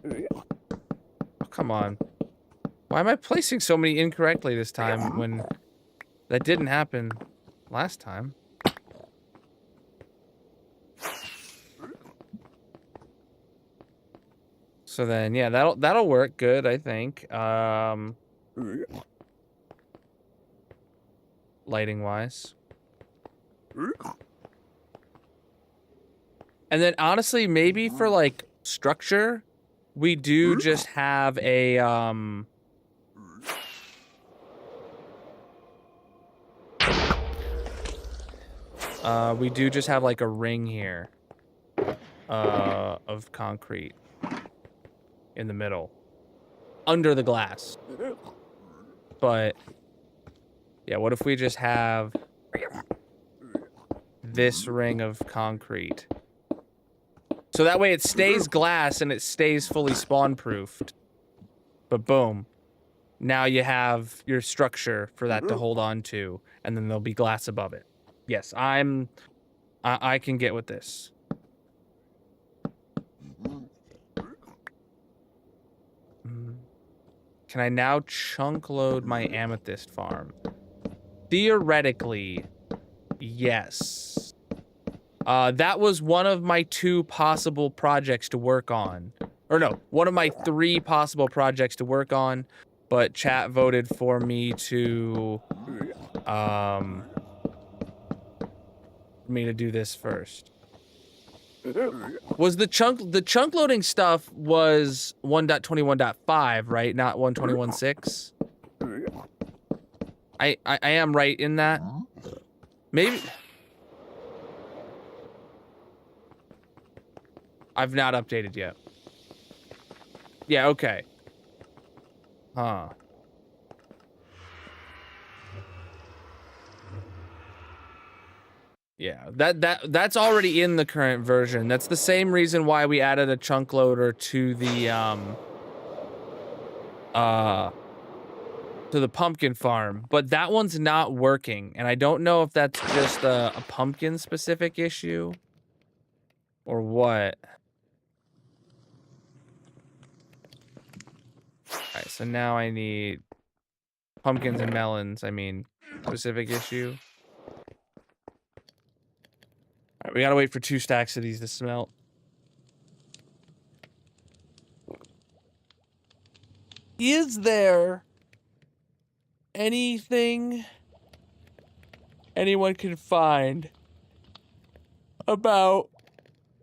Oh, come on. Why am I placing so many incorrectly this time when that didn't happen last time? So then, yeah, that'll work good, I think. Lighting wise. And then honestly, maybe for like structure, we do just have a we do just have like a ring here of concrete in the middle under the glass. But yeah, what if we just have this ring of concrete? So that way it stays glass and it stays fully spawn-proofed. But boom. Now you have your structure for that to hold on to, and then there'll be glass above it. Yes, I can get with this. Can I now chunk load my amethyst farm? Theoretically, yes. That was one of my 2 possible projects to work on. Or no, one of my 3 possible projects to work on, but chat voted for me to do this first. Was the chunk loading stuff was 1.21.5, right? Not 121.6? I am right in that. Maybe I've not updated yet. Yeah, okay. Huh. Yeah, that's already in the current version. That's the same reason why we added a chunk loader to the pumpkin farm, but that one's not working, and I don't know if that's just a pumpkin specific issue or what. Alright, so now I need pumpkins and melons, I mean, specific issue. Alright, we gotta wait for 2 stacks of these to smelt. Is there anything anyone can find about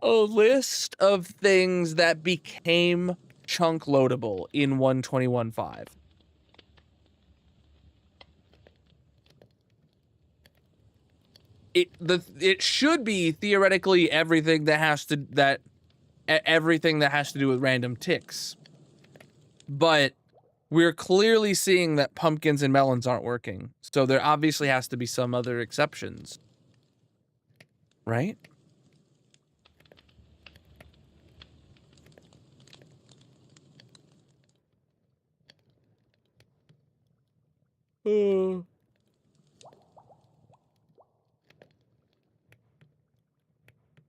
a list of things that became chunk loadable in 121.5? It should be theoretically everything that has to do with random ticks. But we're clearly seeing that pumpkins and melons aren't working. So there obviously has to be some other exceptions. Right?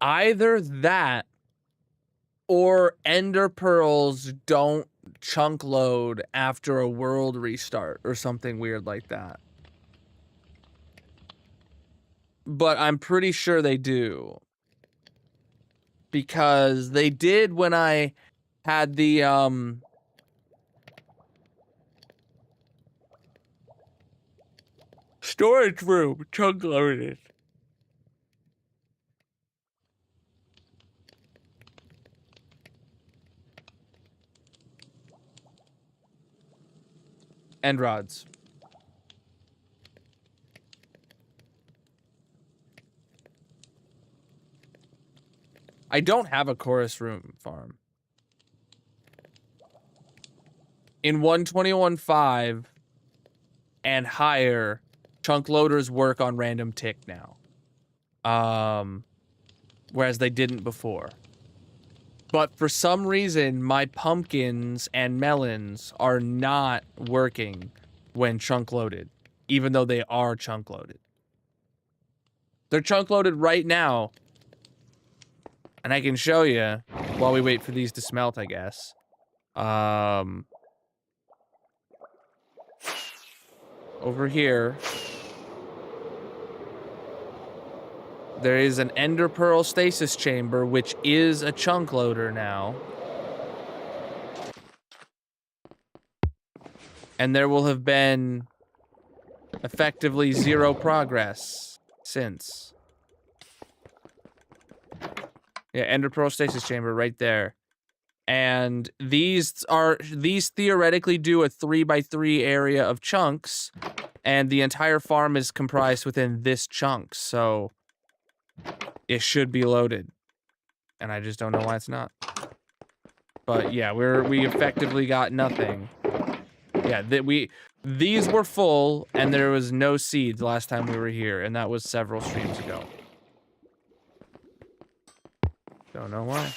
Either that or ender pearls don't chunk load after a world restart or something weird like that. But I'm pretty sure they do. Because they did when I had the storage room chunk loaded. End rods. I don't have a chorus room farm. In 121.5 and higher, chunk loaders work on random tick now. Whereas they didn't before. But for some reason, my pumpkins and melons are not working when chunk loaded, even though they are chunk loaded. They're chunk loaded right now. And I can show you while we wait for these to smelt, I guess. Over here, there is an ender pearl stasis chamber, which is a chunk loader now. And there will have been effectively 0 progress since. Yeah, Ender Pearl Stasis Chamber right there. And these theoretically do a 3x3 area of chunks, and the entire farm is comprised within this chunk, so it should be loaded. And I just don't know why it's not. But yeah, we effectively got nothing. Yeah, these were full, and there was no seeds last time we were here, and that was several streams ago. Don't know why.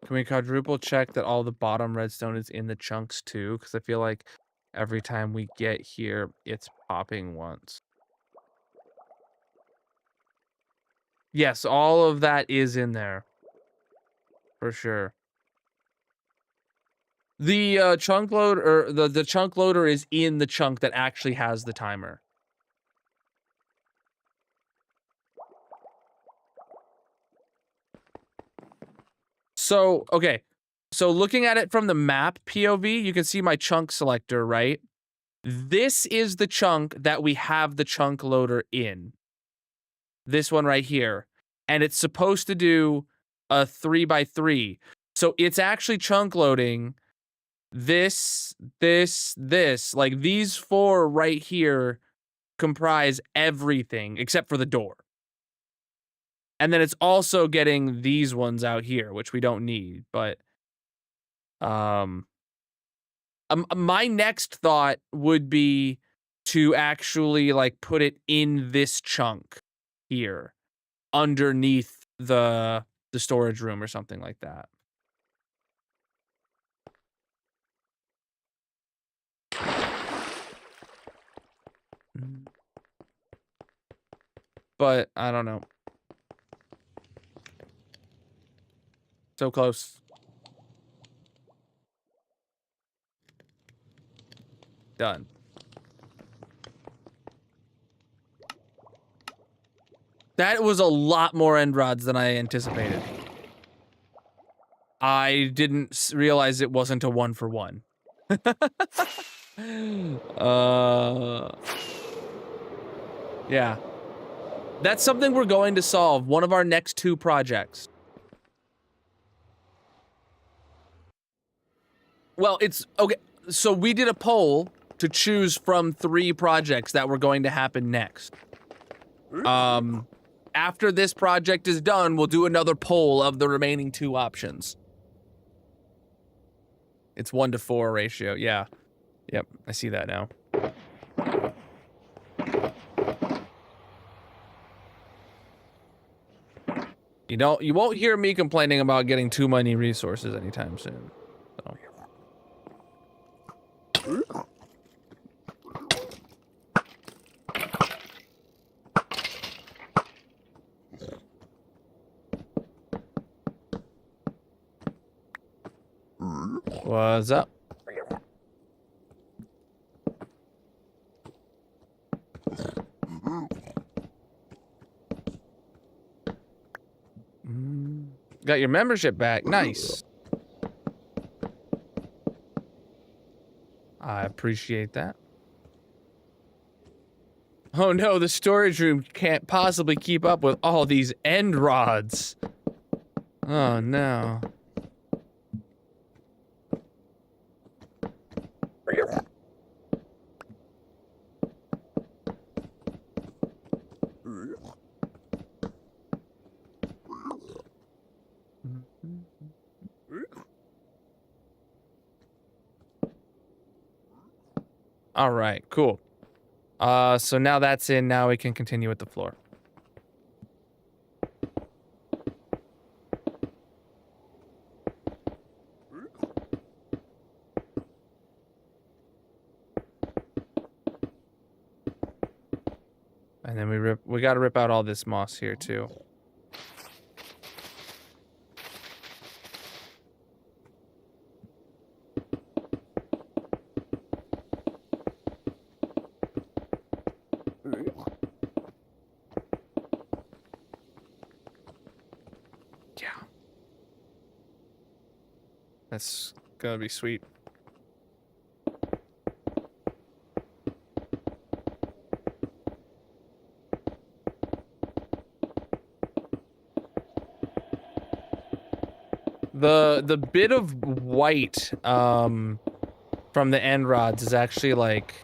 Can we quadruple check that all the bottom redstone is in the chunks too? Because I feel like every time we get here, it's popping once. Yes, all of that is in there. For sure. The chunk loader, or the chunk loader is in the chunk that actually has the timer. So, okay. So looking at it from the map POV, you can see my chunk selector, right? This is the chunk that we have the chunk loader in. This one right here. And it's supposed to do a 3x3. So it's actually chunk loading this. Like these four right here comprise everything except for the door. And then it's also getting these ones out here, which we don't need, but my next thought would be to actually like put it in this chunk here underneath the storage room or something like that. But I don't know. So close. Done. That was a lot more end rods than I anticipated. I didn't realize it wasn't a 1-for-1. Yeah. That's something we're going to solve. One of our next 2 projects. Well, it's okay. So we did a poll to choose from 3 projects that were going to happen next. After this project is done, we'll do another poll of the remaining 2 options. It's 1-to-4 ratio. Yeah. Yep. I see that now. You won't hear me complaining about getting too many resources anytime soon. So. What's up? Got your membership back. Nice. I appreciate that. Oh no, the storage room can't possibly keep up with all these end rods. Oh no. All right, cool. So now that's in, now we can continue with the floor. And then we gotta rip out all this moss here too. That's gonna be sweet. The bit of white from the end rods is actually like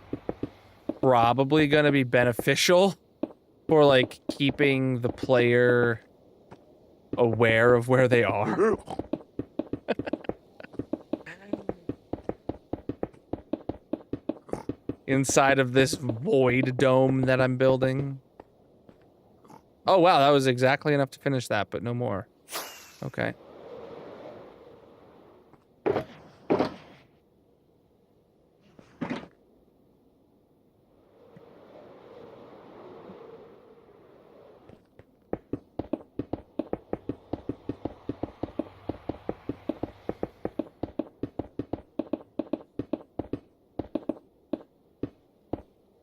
probably gonna be beneficial for like keeping the player aware of where they are. Inside of this void dome that I'm building. Oh wow, that was exactly enough to finish that, but no more. Okay.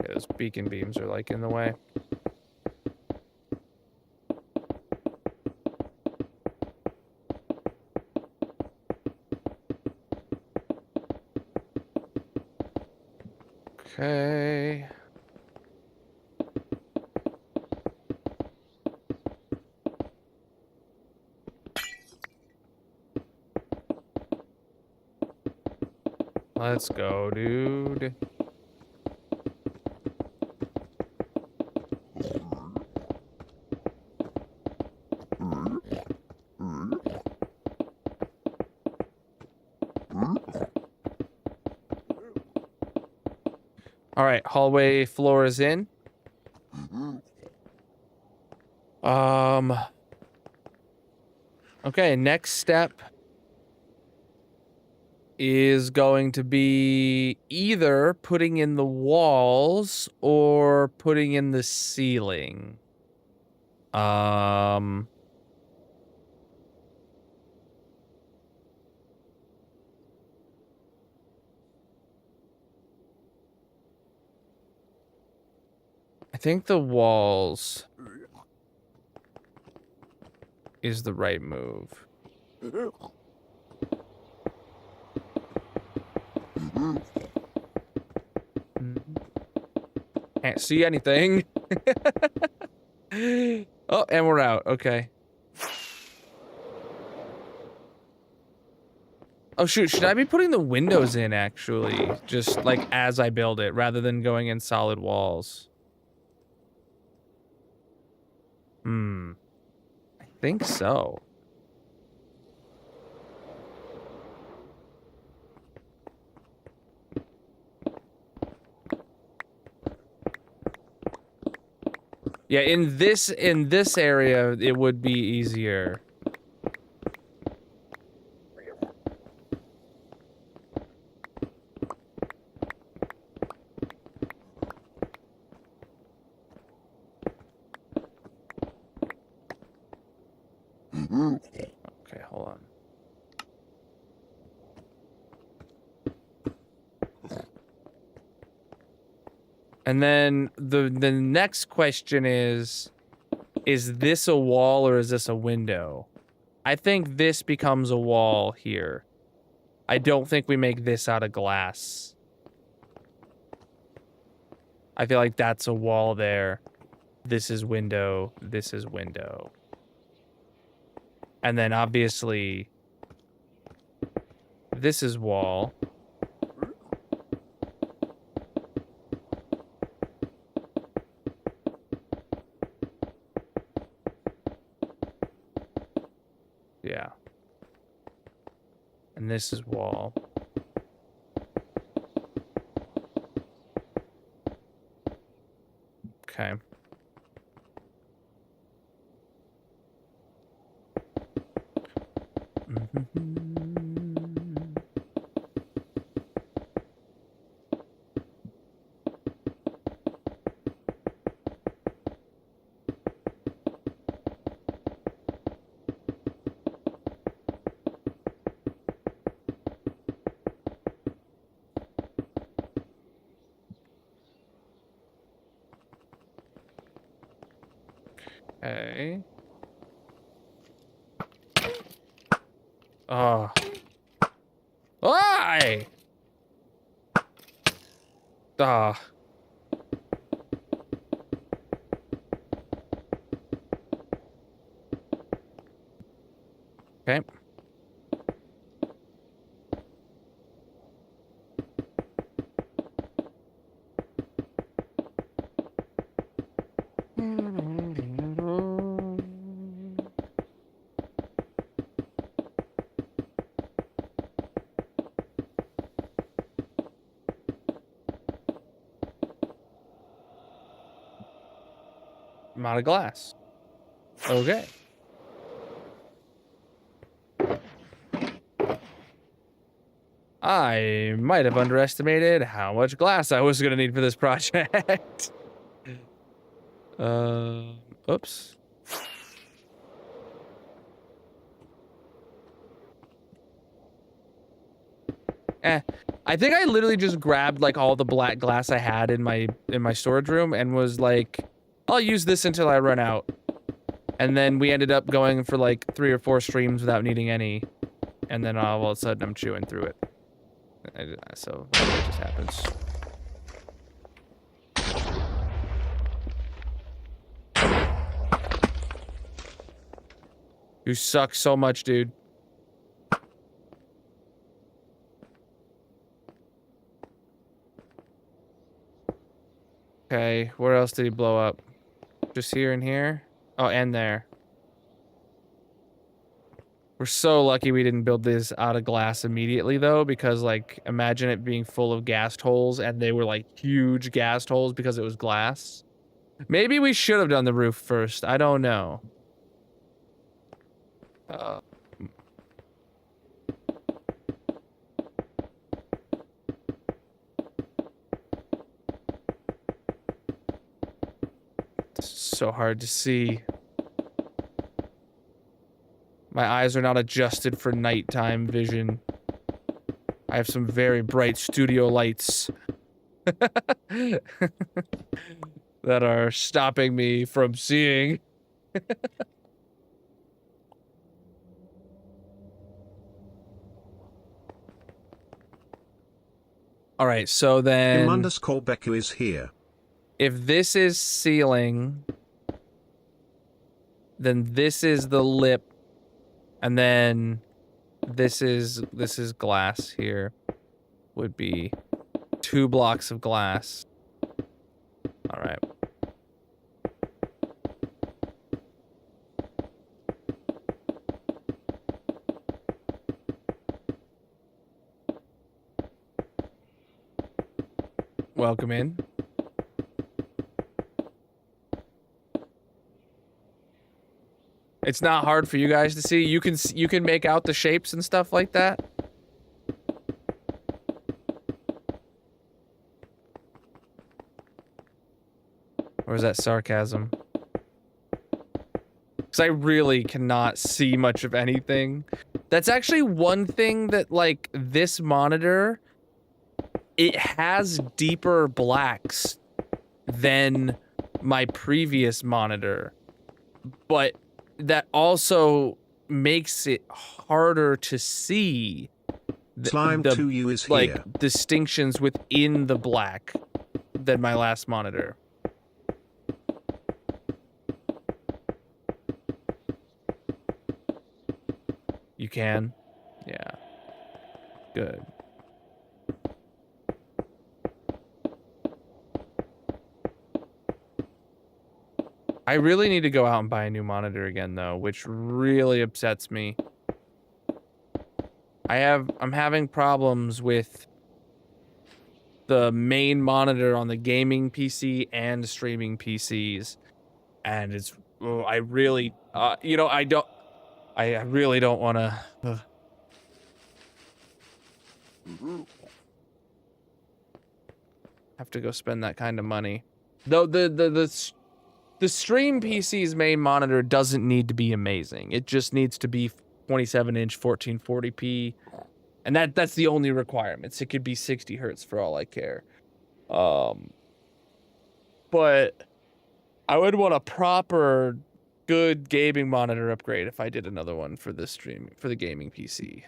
Yeah, those beacon beams are like in the way. Okay. Let's go, dude. All right, hallway floor is in. Okay, next step is going to be either putting in the walls or putting in the ceiling. I think the walls is the right move. Can't see anything. Oh, and we're out. Okay. Oh shoot, should I be putting the windows in actually? Just like as I build it rather than going in solid walls. I think so. Yeah, in this area it would be easier. Okay, hold on. And then the next question is this a wall or is this a window? I think this becomes a wall here. I don't think we make this out of glass. I feel like that's a wall there. This is window. This is window. And then obviously this is wall. Yeah. And this is wall. Okay. Okay. Oh. Why? Ah. Okay. I'm out of glass. Okay. I might have underestimated how much glass I was gonna need for this project. Oops. I think I literally just grabbed like all the black glass I had in my storage room and was like, I'll use this until I run out. And then we ended up going for like 3 or 4 streams without needing any. And then all of a sudden I'm chewing through it. So that just happens. You suck so much, dude. Okay, where else did he blow up? Just here and here? Oh, and there. We're so lucky we didn't build this out of glass immediately, though, because, like, imagine it being full of ghast holes, and they were, like, huge ghast holes because it was glass. Maybe we should have done the roof first. I don't know. It's so hard to see. My eyes are not adjusted for nighttime vision. I have some very bright studio lights that are stopping me from seeing. All right, so then Im_Beku is here. If this is ceiling, then this is the lip, and then this is glass here. Would be 2 blocks of glass. All right. Welcome in. It's not hard for you guys to see. You can make out the shapes and stuff like that. Or is that sarcasm? Because I really cannot see much of anything. That's actually one thing that, like, this monitor, it has deeper blacks than my previous monitor. But that also makes it harder to see Slime 2U is like here. distinctions within the black than my last monitor. You can? Yeah. Good. I really need to go out and buy a new monitor again, though, which really upsets me. I'm having problems with the main monitor on the gaming PC and streaming PCs, and it's I really you know, I really don't want to have to go spend that kind of money. Though the stream PC's main monitor doesn't need to be amazing. It just needs to be 27-inch 1440p. And that's the only requirements. It could be 60 hertz for all I care. But I would want a proper good gaming monitor upgrade if I did another one for the stream, for the gaming PC.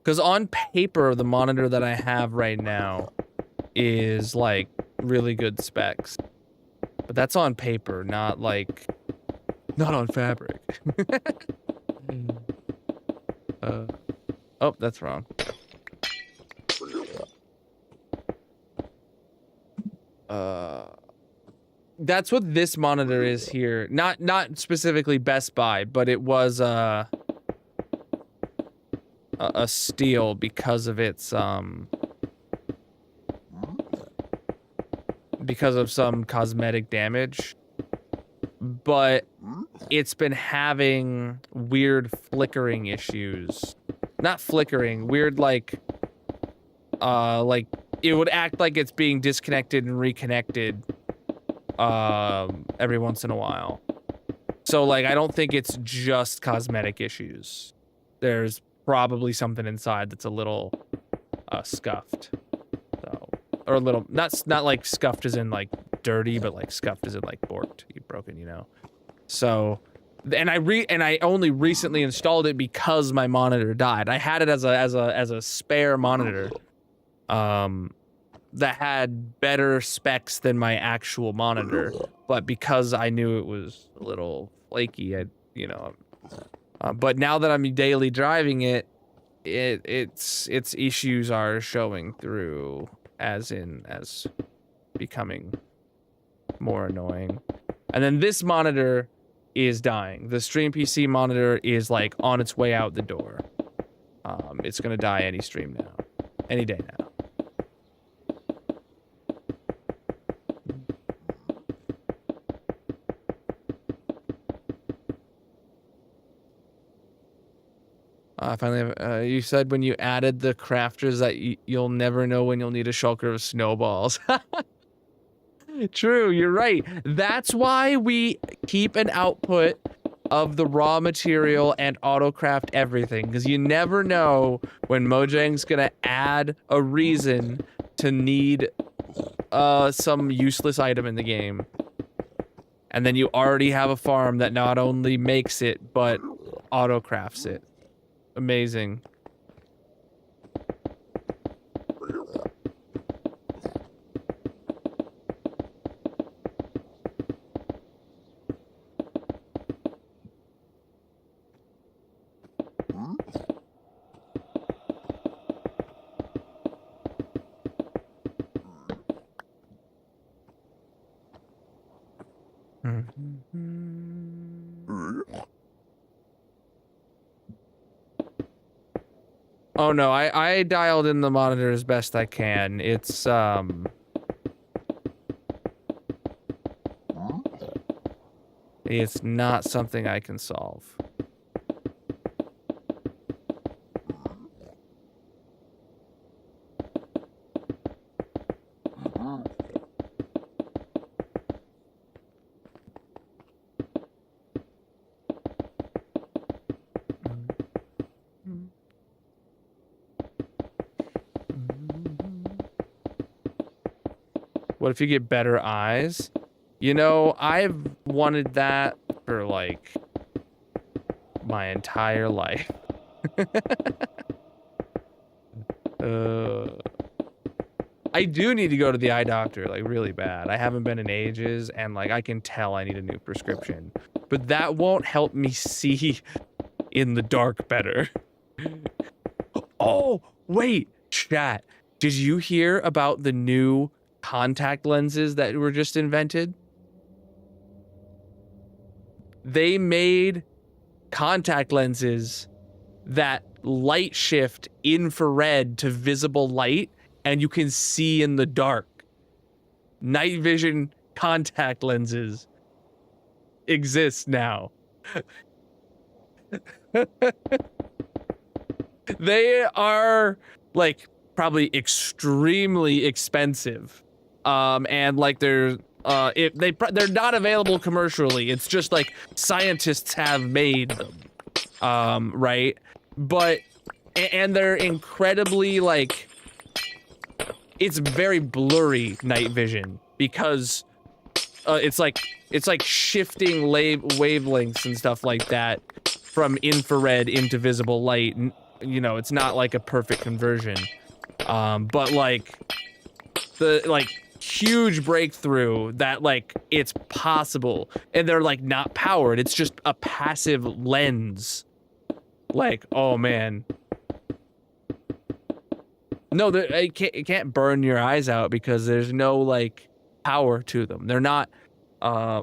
Because on paper, the monitor that I have right now is like really good specs. But that's on paper, not like, not on fabric. Oh, that's wrong. That's what this monitor is here. Not specifically Best Buy, but it was a steal because of its because of some cosmetic damage. But it's been having weird flickering issues. Not flickering, weird like it would act like it's being disconnected and reconnected every once in a while. So like I don't think it's just cosmetic issues. There's probably something inside that's a little scuffed. So, or a little not like scuffed as in like dirty, but like scuffed as in like borked, broken, you know. So and I only recently installed it because my monitor died. I had it as a spare monitor that had better specs than my actual monitor, but because I knew it was a little flaky, but now that I'm daily driving it, its issues are showing through as becoming more annoying. And then this monitor is dying. The stream PC monitor is like on its way out the door. It's gonna die any stream now, any day now. Finally, you said when you added the crafters that you'll never know when you'll need a shulker of snowballs. True, you're right. That's why we keep an output of the raw material and autocraft everything, because you never know when Mojang's gonna add a reason to need some useless item in the game. And then you already have a farm that not only makes it, but autocrafts it. Amazing. Oh no, I dialed in the monitor as best I can. It's not something I can solve. What if you get better eyes? You know, I've wanted that for like my entire life. I do need to go to the eye doctor, like really bad. I haven't been in ages, and like I can tell I need a new prescription. But that won't help me see in the dark better. Oh, wait, chat. Did you hear about the new contact lenses that were just invented? They made contact lenses that light shift infrared to visible light, and you can see in the dark. Night vision contact lenses exist now. They are like probably extremely expensive. And like they're not available commercially. It's just like scientists have made them. Right? But and they're incredibly like, it's very blurry night vision because it's like wavelengths and stuff like that from infrared into visible light. you know, it's not like a perfect conversion. But like the huge breakthrough that like it's possible, and they're like not powered. It's just a passive lens. Like, oh man. No, it can't burn your eyes out because there's no like power to them. They're not, yeah,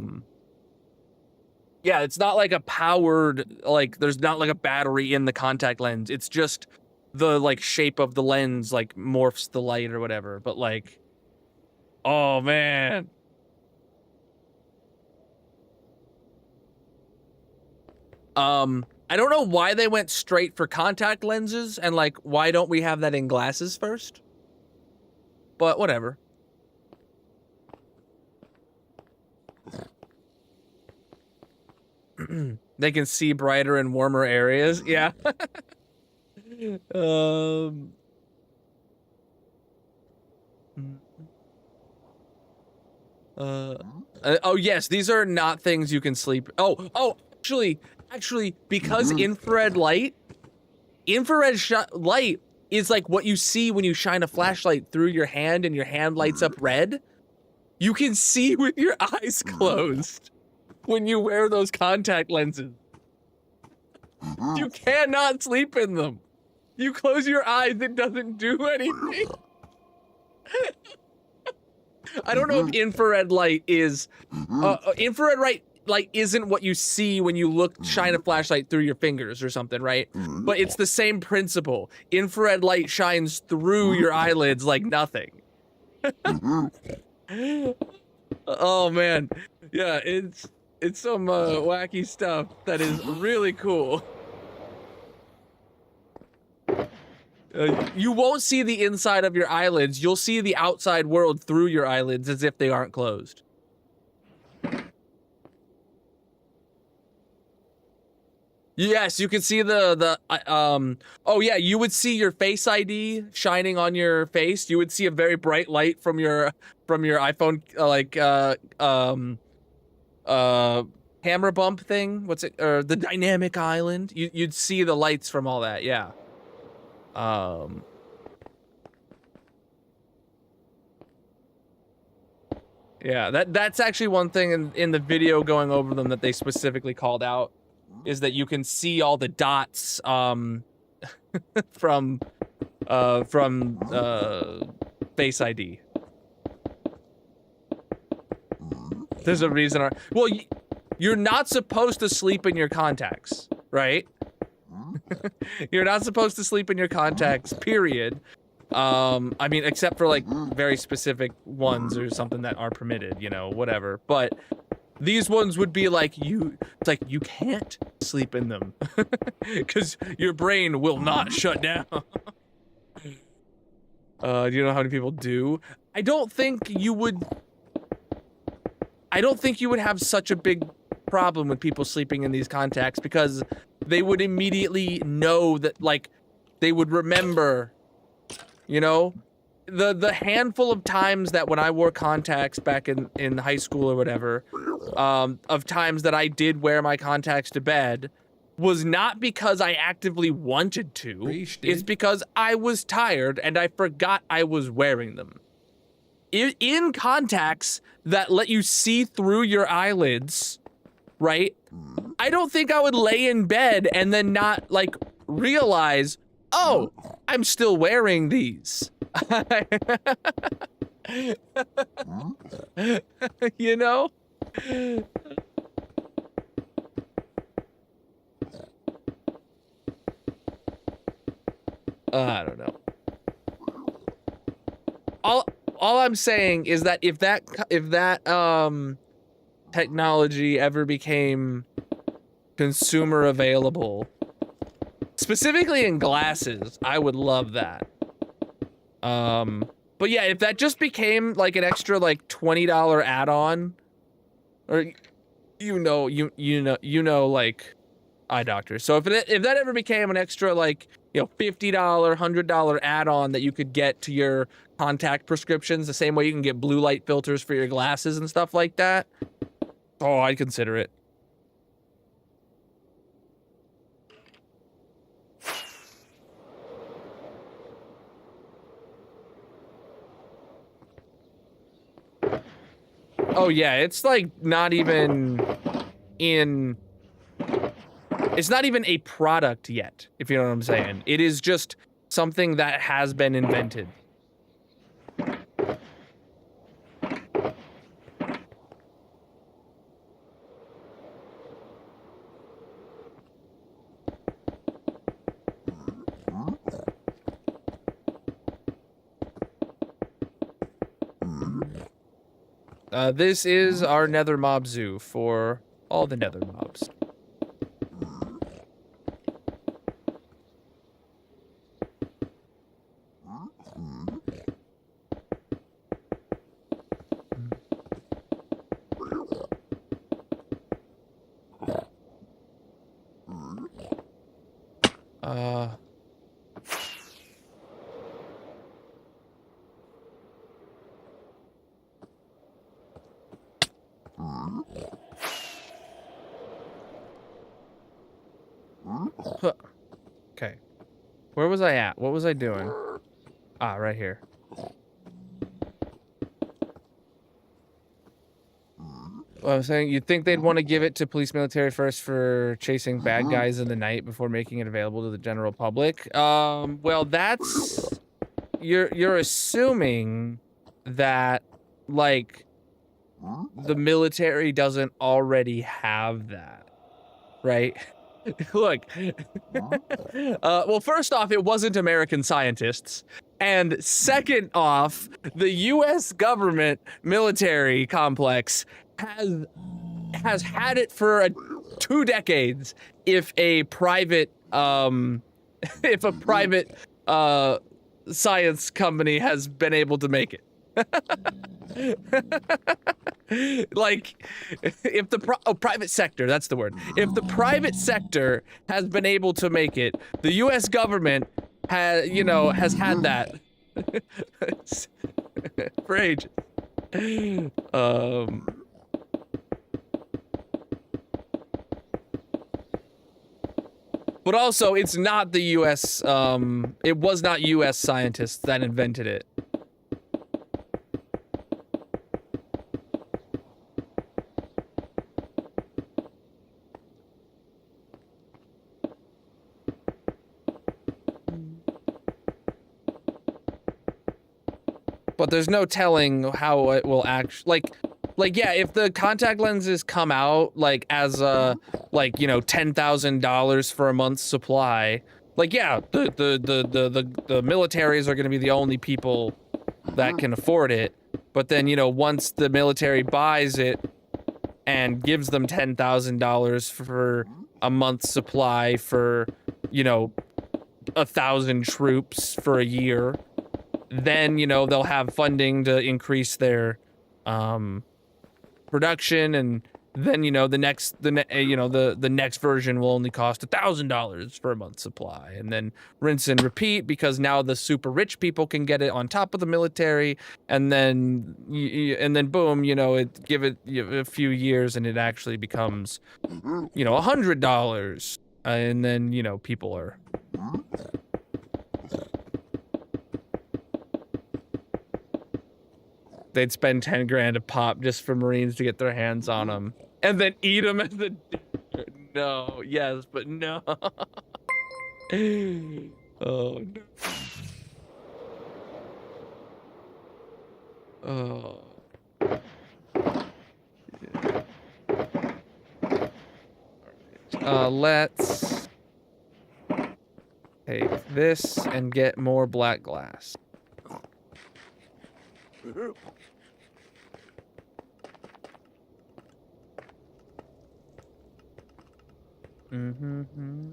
it's not like a powered, like there's not like a battery in the contact lens. It's just the like shape of the lens like morphs the light or whatever. But like, oh man. I don't know why they went straight for contact lenses and like, why don't we have that in glasses first? But whatever. They can see brighter and warmer areas. Yeah. Oh yes, these are not things you can sleep. Oh, actually, because infrared light is like what you see when you shine a flashlight through your hand and your hand lights up red. You can see with your eyes closed when you wear those contact lenses. You cannot sleep in them. You close your eyes, it doesn't do anything. I don't know if infrared light is infrared light isn't what you see when you shine a flashlight through your fingers or something, right? But it's the same principle. Infrared light shines through your eyelids like nothing. Oh man, yeah, it's some wacky stuff that is really cool. You won't see the inside of your eyelids. You'll see the outside world through your eyelids as if they aren't closed. Yes, you can see oh yeah, you would see your Face ID shining on your face. You would see a very bright light from your iPhone camera bump thing. What's it? Or the dynamic island. You'd see the lights from all that. Yeah. Yeah, that's actually one thing in the video going over them that they specifically called out, is that you can see all the dots from Face ID. There's a reason. Well, you're not supposed to sleep in your contacts, right? You're not supposed to sleep in your contacts, period. I mean, except for like very specific ones or something that are permitted, you know, whatever. But these ones would be like it's like you can't sleep in them because your brain will not shut down. Do you know how many people do? I don't think you would have such a big problem with people sleeping in these contacts because they would immediately know that, like, they would remember, you know, the handful of times that when I wore contacts back in high school or whatever, of times that I did wear my contacts to bed was not because I actively wanted to. It's because I was tired and I forgot I was wearing them. In contacts that let you see through your eyelids, right? I don't think I would lay in bed and then not, like, realize, oh, I'm still wearing these. You know? I don't know. All I'm saying is that if that technology ever became consumer available, specifically in glasses, I would love that. But yeah, if that just became like an extra like $20 add-on, or you know like eye doctors. So if that ever became an extra like, you know, $50, $100 add-on that you could get to your contact prescriptions, the same way you can get blue light filters for your glasses and stuff like that, oh, I'd consider it. Oh yeah, it's like not even in. It's not even a product yet, if you know what I'm saying. It is just something that has been invented. This is our Nether mob zoo for all the Nether mobs. Okay. Where was I at? What was I doing? Ah, right here. Well, I was saying, you'd think they'd want to give it to police military first for chasing bad guys in the night before making it available to the general public. Well, that's... You're assuming that, like, the military doesn't already have that, right? Look, well, first off, it wasn't American scientists. And second off, the US government military complex has had it for 2 decades if a private, if a private, science company has been able to make it. Like, if the private sector, that's the word. If the private sector has been able to make it, the US government has, you know, has had that for ages. But also, it's not the US, it was not US scientists that invented it. But there's no telling how it will actually, like, yeah, if the contact lenses come out, like, as a, like, you know, $10,000 for a month's supply, like, yeah, the militaries are gonna be the only people that can afford it. But then, you know, once the military buys it and gives them $10,000 for a month's supply for, you know, 1,000 troops for a year, then, you know, they'll have funding to increase their production, and then, you know, the next version will only cost $1,000 for a month's supply, and then rinse and repeat, because now the super rich people can get it on top of the military, and then boom, you know, give it a few years and it actually becomes, you know, $100, and then, you know, people are they'd spend 10 grand a pop just for Marines to get their hands on them, and then eat them as the no, yes, but no. Oh no. Oh. Let's take this and get more black glass. Mm-hmm.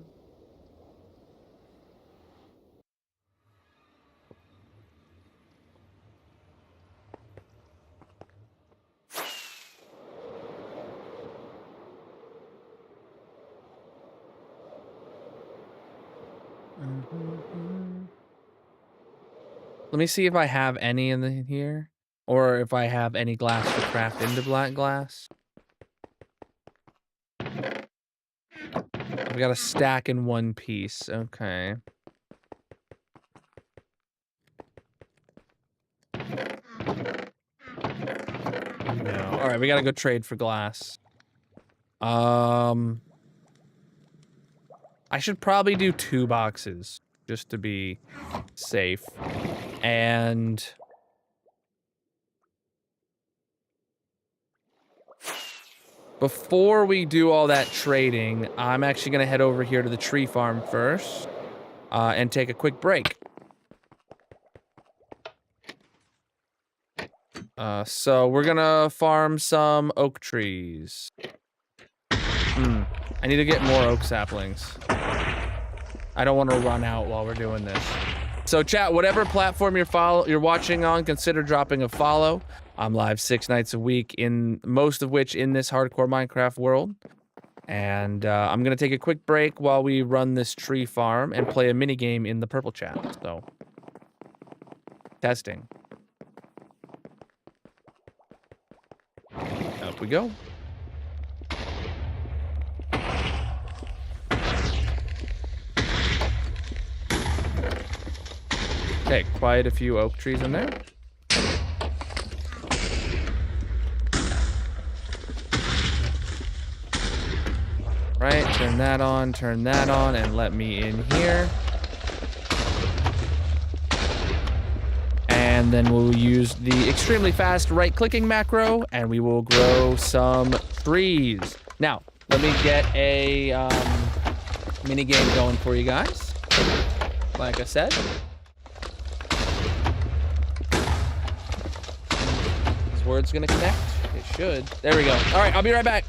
Let me see if I have any in here, or if I have any glass to craft into black glass. I've got a stack in one piece. Okay. No. All right, we gotta go trade for glass. I should probably do 2 boxes just to be safe. And before we do all that trading, I'm actually gonna head over here to the tree farm first, and take a quick break. So we're gonna farm some oak trees. I need to get more oak saplings. I don't want to run out while we're doing this. So chat, whatever platform you're watching on, consider dropping a follow. I'm live 6 nights a week, in most of which in this hardcore Minecraft world. And I'm gonna take a quick break while we run this tree farm and play a mini game in the purple chat. So testing. Up we go. Okay, quite a few oak trees in there. Right, turn that on, and let me in here. And then we'll use the extremely fast right-clicking macro, and we will grow some trees. Now, let me get a mini game going for you guys. Like I said. This word's gonna connect. It should. There we go. All right, I'll be right back.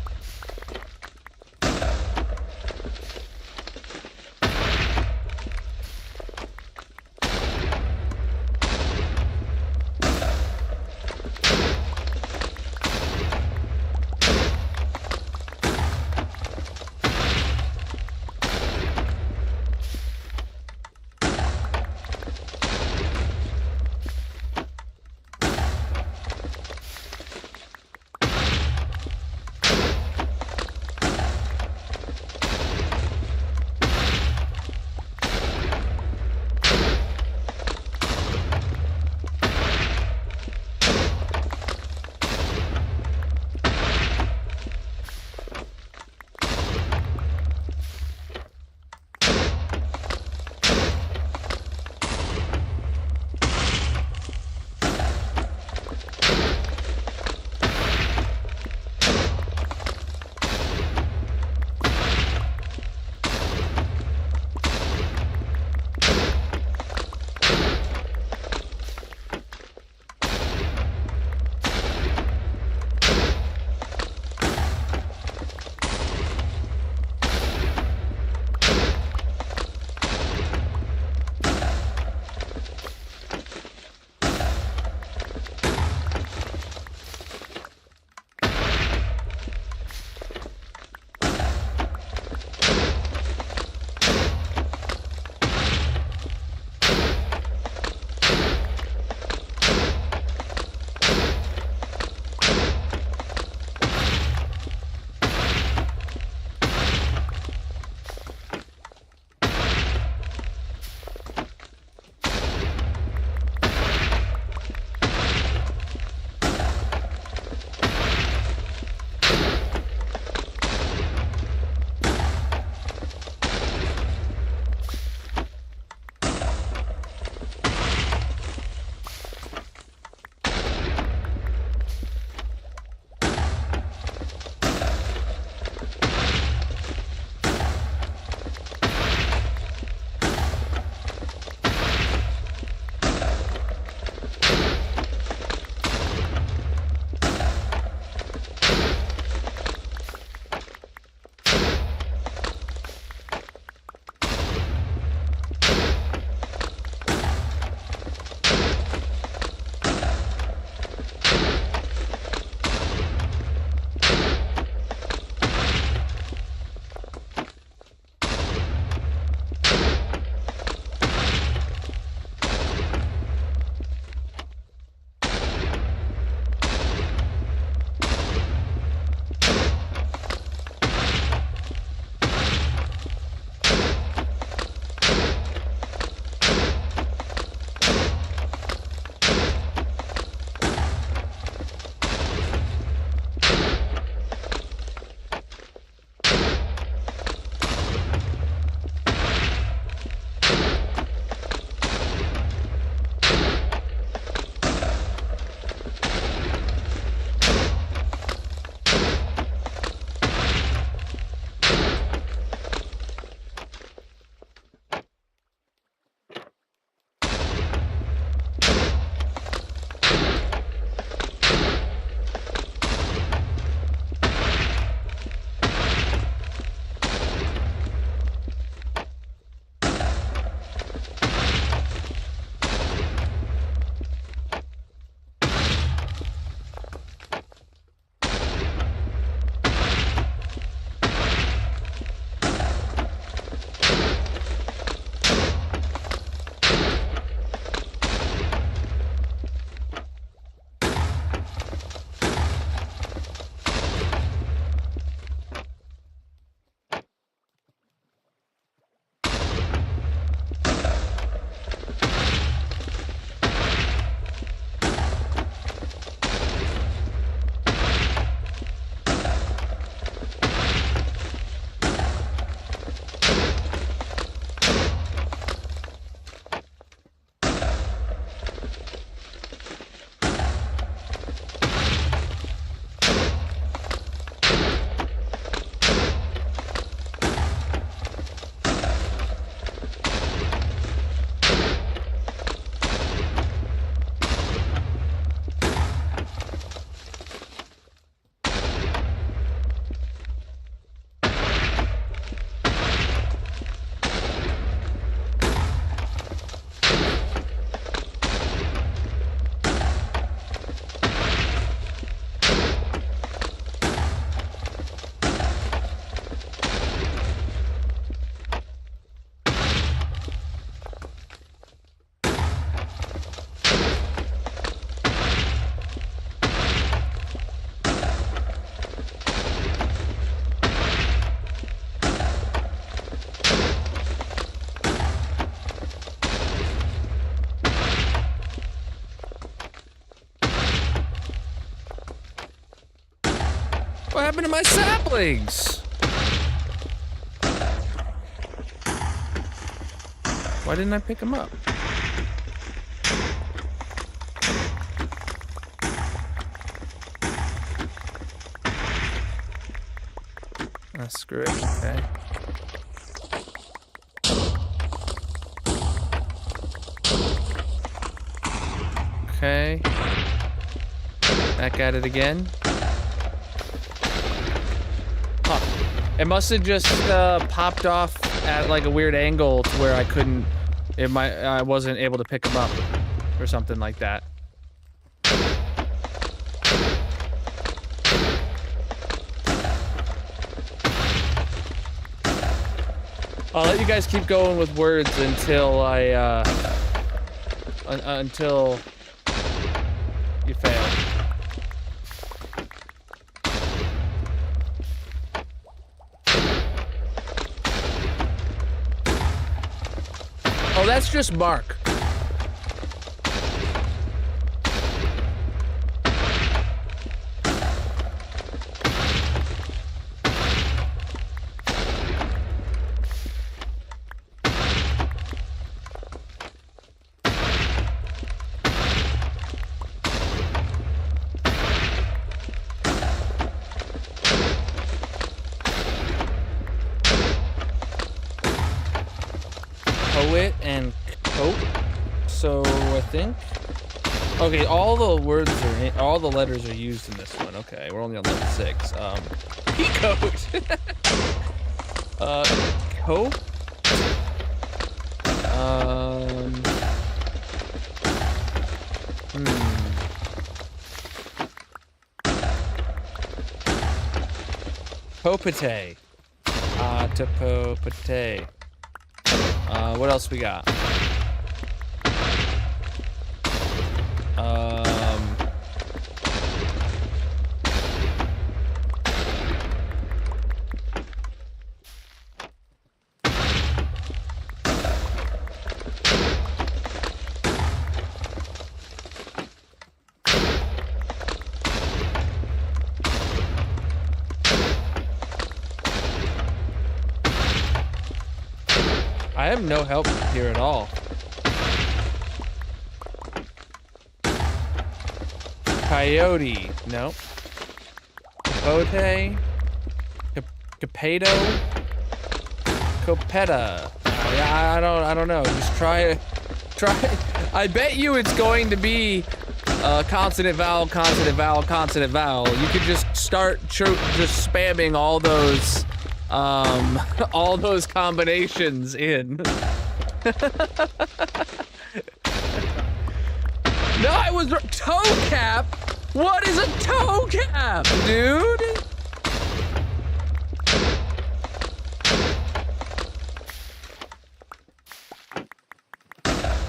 happened to my saplings? Why didn't I pick them up? Screw it, okay. Okay. Back at it again. Huh. It must have just popped off at like a weird angle to where I couldn't, I wasn't able to pick them up or something like that. I'll let you guys keep going with words until until you fail. Oh, that's just Mark. Poet and cope. So I think. Okay, all the words are, all the letters are used in this one. Okay, we're only on level 6. Peacoat. Cope. Popate. Popate. What else we got? I have no help here at all. Coyote, no. Capote, Capeto, Copetta. Yeah, I don't know. Just try it. I bet you it's going to be consonant, vowel, consonant, vowel, consonant, vowel. You could just start just spamming all those combinations in. No, I was toe cap. What is a toe cap, dude?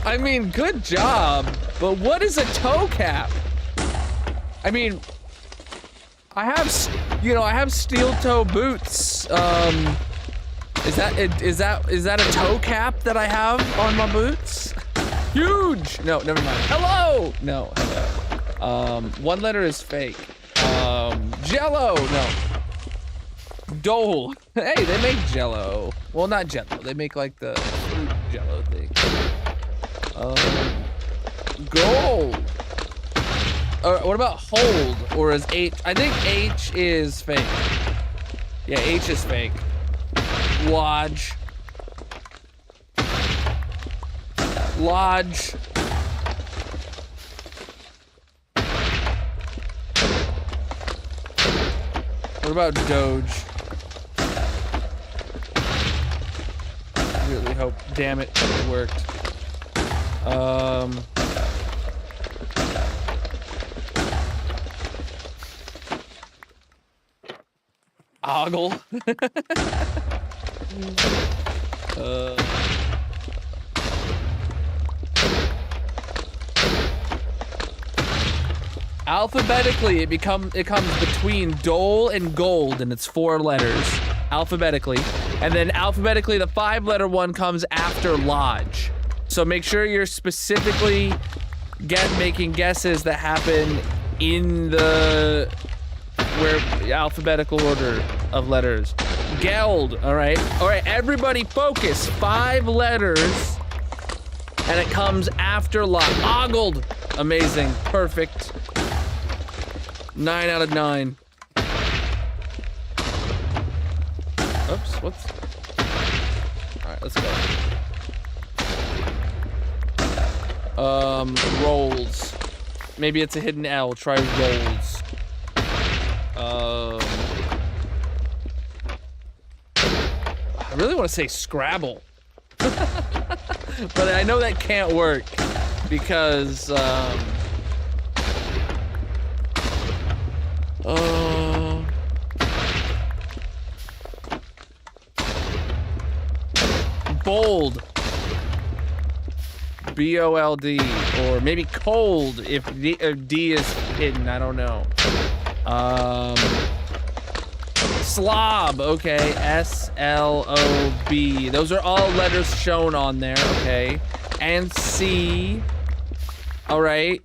I mean, good job, but what is a toe cap? I mean, I have steel toe boots. Is that a toe cap that I have on my boots? Huge. No, never mind. Hello. No, hello. One letter is fake. Jello. No. Dole. Hey, they make Jello. Well, not Jello. They make like the fruit Jello thing. Gold. What about hold? Or is H? I think H is fake. Yeah, H is fake. Lodge. Lodge. What about Doge? Really hope, damn it, it worked. Ogle. Alphabetically, it comes between dole and gold, and it's 4 letters alphabetically, and then alphabetically the 5-letter one comes after lodge. So make sure you're specifically making guesses that happen in the where alphabetical order of letters. Geld, all right? All right, everybody focus. 5 letters, and it comes after lock. Ogled, amazing, perfect. 9 out of 9. Oops, what's... All right, let's go. Rolls. Maybe it's a hidden L. Try rolls. I really want to say Scrabble. But I know that can't work because, bold. B-O-L-D, or maybe cold if D is hidden, I don't know. Slob, okay, S-L-O-B. Those are all letters shown on there, okay. And C, all right.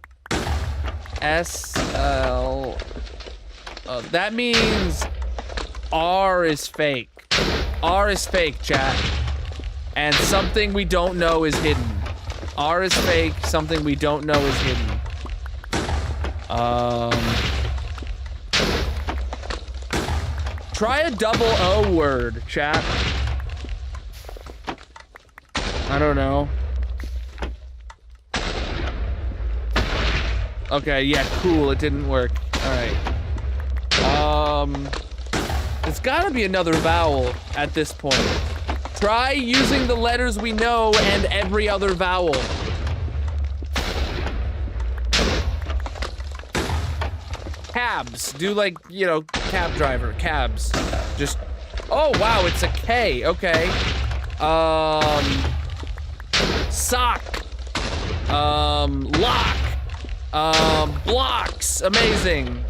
S-L, that means R is fake. R is fake, chat. And something we don't know is hidden. R is fake, something we don't know is hidden. Try a double O word, chat. I don't know. Okay, yeah, cool, it didn't work. Alright. It's gotta be another vowel at this point. Try using the letters we know and every other vowel. Cabs. Do like, you know, cab driver. Cabs. Just... Oh, wow, it's a K. Okay. Sock. Lock. Blocks. Amazing.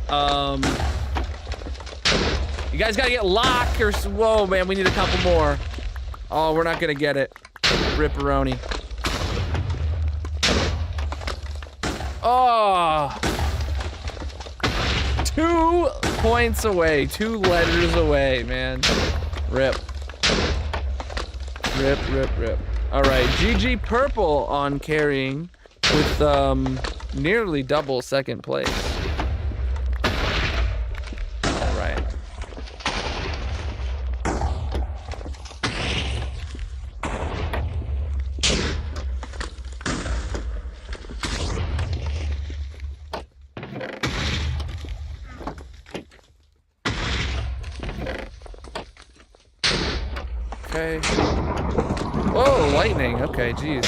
You guys gotta get lock or... Whoa, man, we need a couple more. Oh, we're not gonna get it. Ripperoni. Oh. 2 points away. 2 letters away, man. Rip. Rip, rip, rip. Alright, GG Purple on carrying with nearly double second place. Alright. Okay. Whoa, lightning. Okay, geez.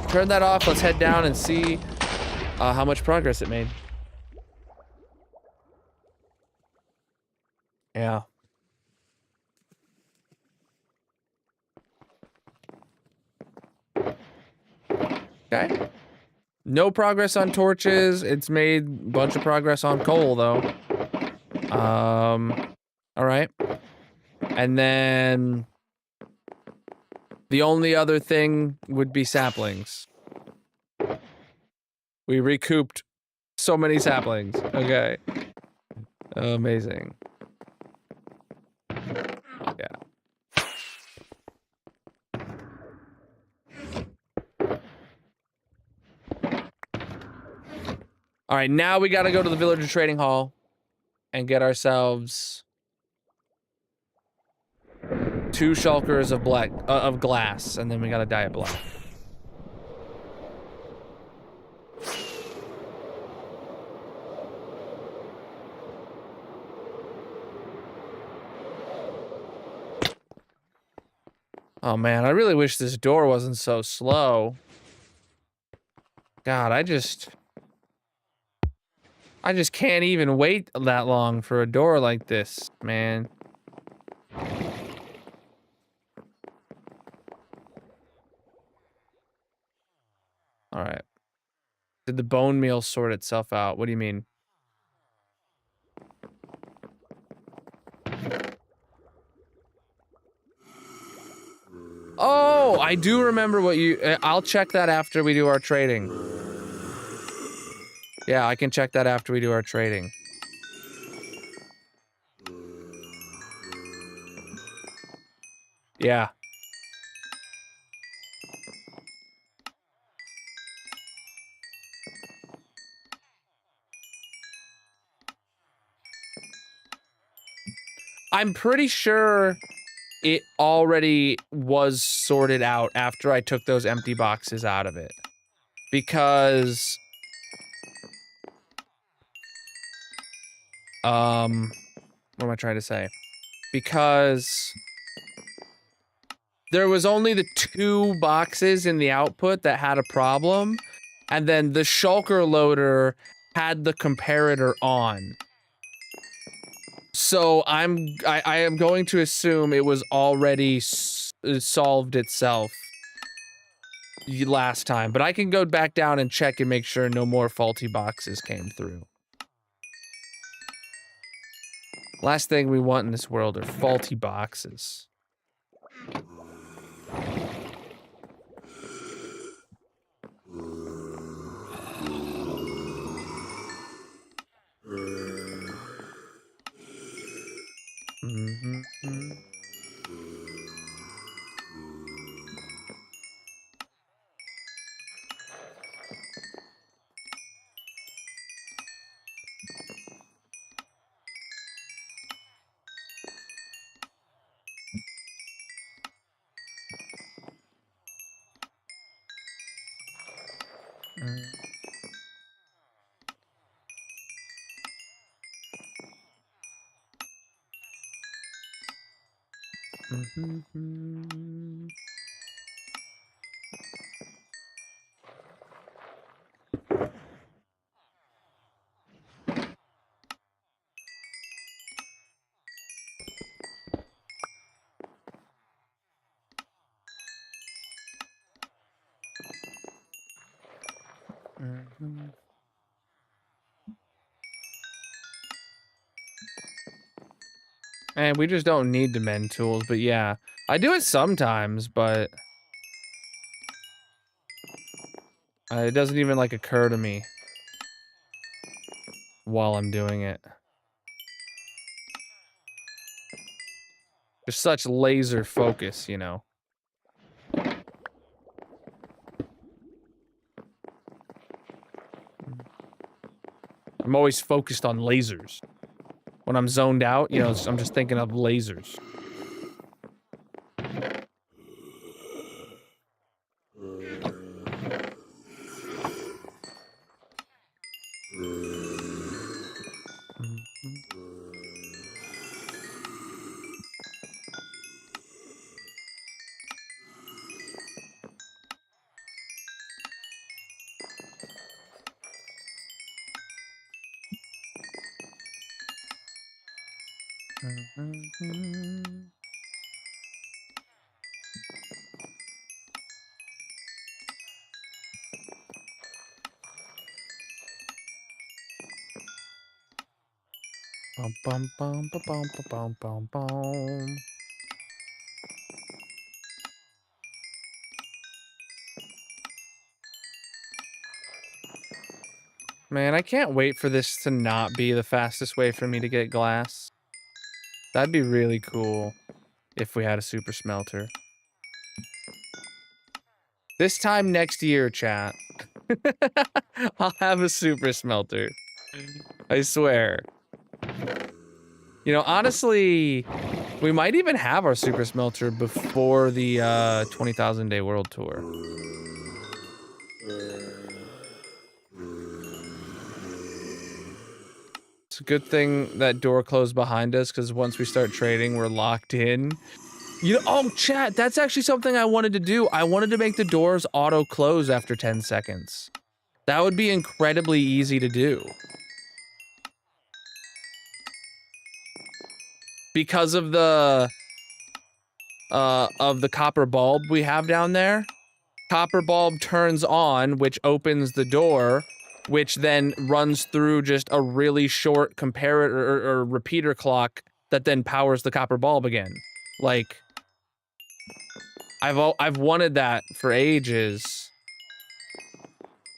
Turn that off. Let's head down and see how much progress it made. Yeah. Okay. No progress on torches. It's made a bunch of progress on coal, though. All right. And then the only other thing would be saplings. We recouped so many saplings. Okay. Amazing. Yeah. All right, now we gotta go to the villager trading hall and get ourselves 2 shulkers of of glass, and then we gotta dye it black. Oh man, I really wish this door wasn't so slow. God, I just can't even wait that long for a door like this, man. All right. Did the bone meal sort itself out? What do you mean? Oh, I do remember what you... I'll check that after we do our trading. Yeah, I can check that after we do our trading. Yeah. I'm pretty sure it already was sorted out after I took those empty boxes out of it. Because... what am I trying to say? Because... there was only the 2 boxes in the output that had a problem, and then the shulker loader had the comparator on. So I am going to assume it was already solved itself last time, but I can go back down and check and make sure no more faulty boxes came through. Last thing we want in this world are faulty boxes. Mm-hmm. Mm-hmm. Mm-hmm. And we just don't need to mend tools, but yeah. I do it sometimes, but... it doesn't even, like, occur to me while I'm doing it. There's such laser focus, you know. I'm always focused on lasers. When I'm zoned out, you know, I'm just thinking of lasers. Bum bum bum ba bum ba bum bum bum. Man, I can't wait for this to not be the fastest way for me to get glass. That'd be really cool if we had a super smelter. This time next year, chat. I'll have a super smelter. I swear. You know, honestly, we might even have our super smelter before the 20,000 day world tour. It's a good thing that door closed behind us, because once we start trading, we're locked in. You know, oh, chat, that's actually something I wanted to do. I wanted to make the doors auto-close after 10 seconds. That would be incredibly easy to do. Because of the copper bulb we have down there. Copper bulb turns on, which opens the door, which then runs through just a really short comparator or repeater clock that then powers the copper bulb again. Like, I've wanted that for ages.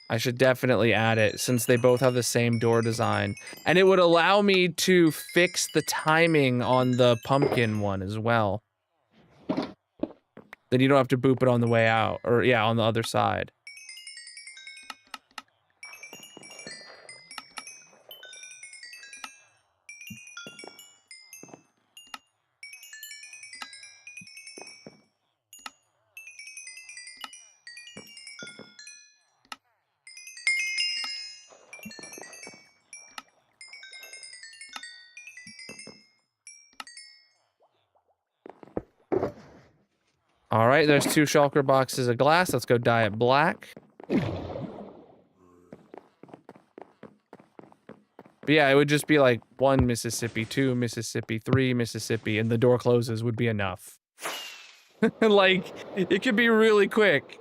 I should definitely add it, since they both have the same door design. And it would allow me to fix the timing on the pumpkin one as well. Then you don't have to boop it on the way out. Or, yeah, on the other side. All right, there's 2 shulker boxes of glass. Let's go dye it black. But yeah, it would just be like 1 Mississippi, 2 Mississippi, 3 Mississippi, and the door closes would be enough. Like, it could be really quick.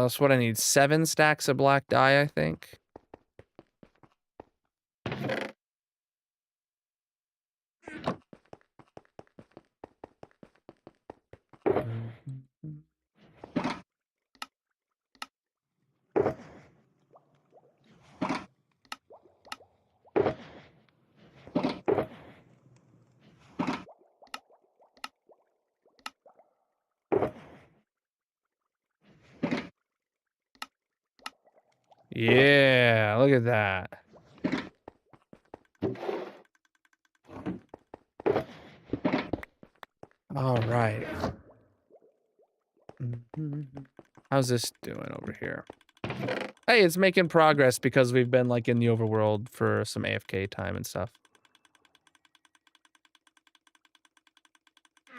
That's what I need. 7 stacks of black dye, I think. Yeah, look at that. All right. How's this doing over here? Hey, it's making progress because we've been like in the overworld for some AFK time and stuff.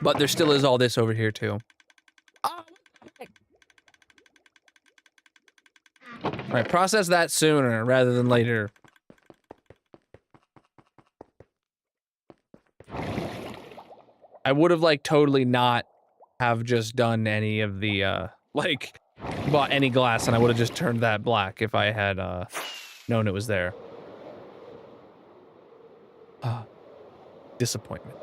But there still is all this over here too. All right, process that sooner rather than later. I would have like totally not have just done any of the like bought any glass, and I would have just turned that black if I had known it was there. Disappointment.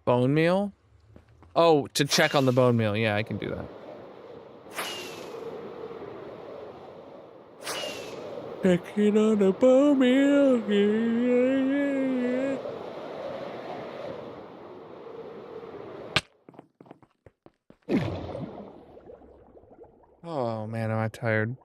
Bone meal? Oh, to check on the bone meal. Yeah, I can do that. Checking on the bone meal. Yeah. Oh man, am I tired?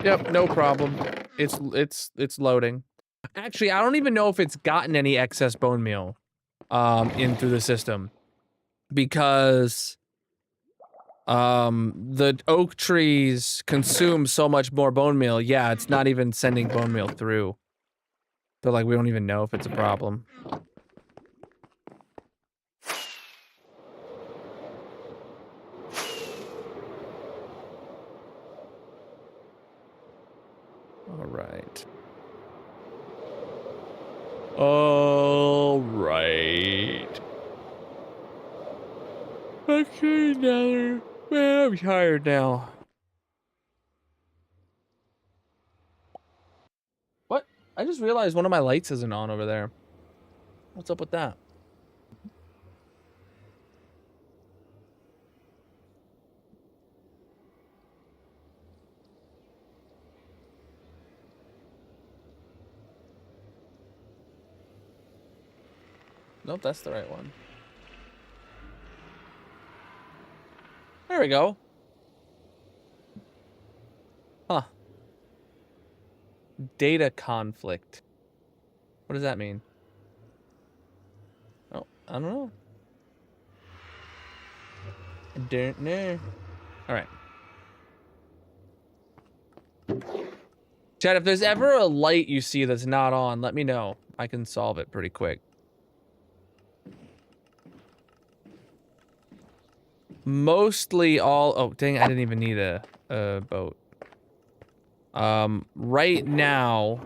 Yep, no problem. It's loading. Actually, I don't even know if it's gotten any excess bone meal in through the system, because the oak trees consume so much more bone meal. Yeah, it's not even sending bone meal through. They're like, we don't even know if it's a problem. All right. All right. Okay, Nether. Man, I'm tired now. What? I just realized one of my lights isn't on over there. What's up with that? Nope, that's the right one. There we go. Huh. Data conflict. What does that mean? Oh, I don't know. I don't know. All right. Chad, if there's ever a light you see that's not on, let me know. I can solve it pretty quick. Mostly all... Oh, dang, I didn't even need a boat. Right now,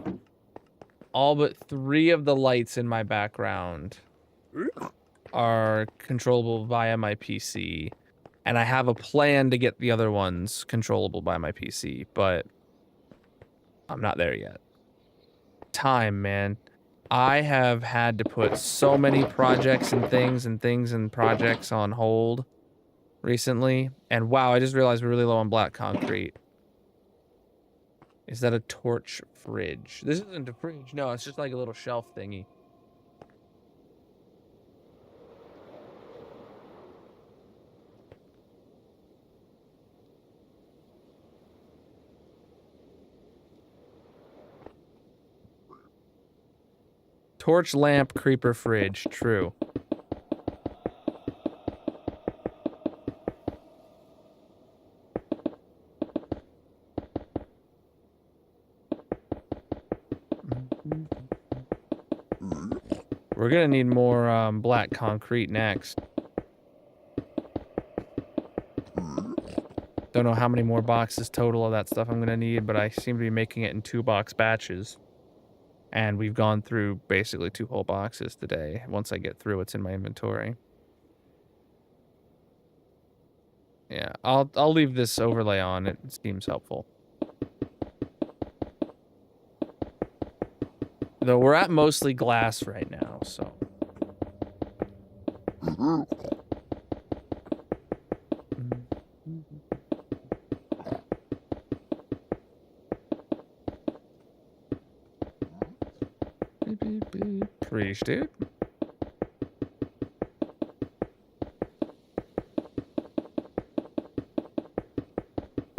all but 3 of the lights in my background are controllable via my PC, and I have a plan to get the other ones controllable by my PC, but I'm not there yet. Time, man. I have had to put so many projects and projects on hold recently, and wow, I just realized we're really low on black concrete. Is that a torch fridge? This isn't a fridge. No, it's just like a little shelf thingy. Torch lamp creeper fridge. True. We're gonna need more black concrete next. Don't know how many more boxes total of that stuff I'm gonna need, but I seem to be making it in 2-box batches. And we've gone through basically 2 whole boxes today. Once I get through what's in my inventory. Yeah, I'll leave this overlay on. It seems helpful. Though we're at mostly glass right now, so. Preach, dude.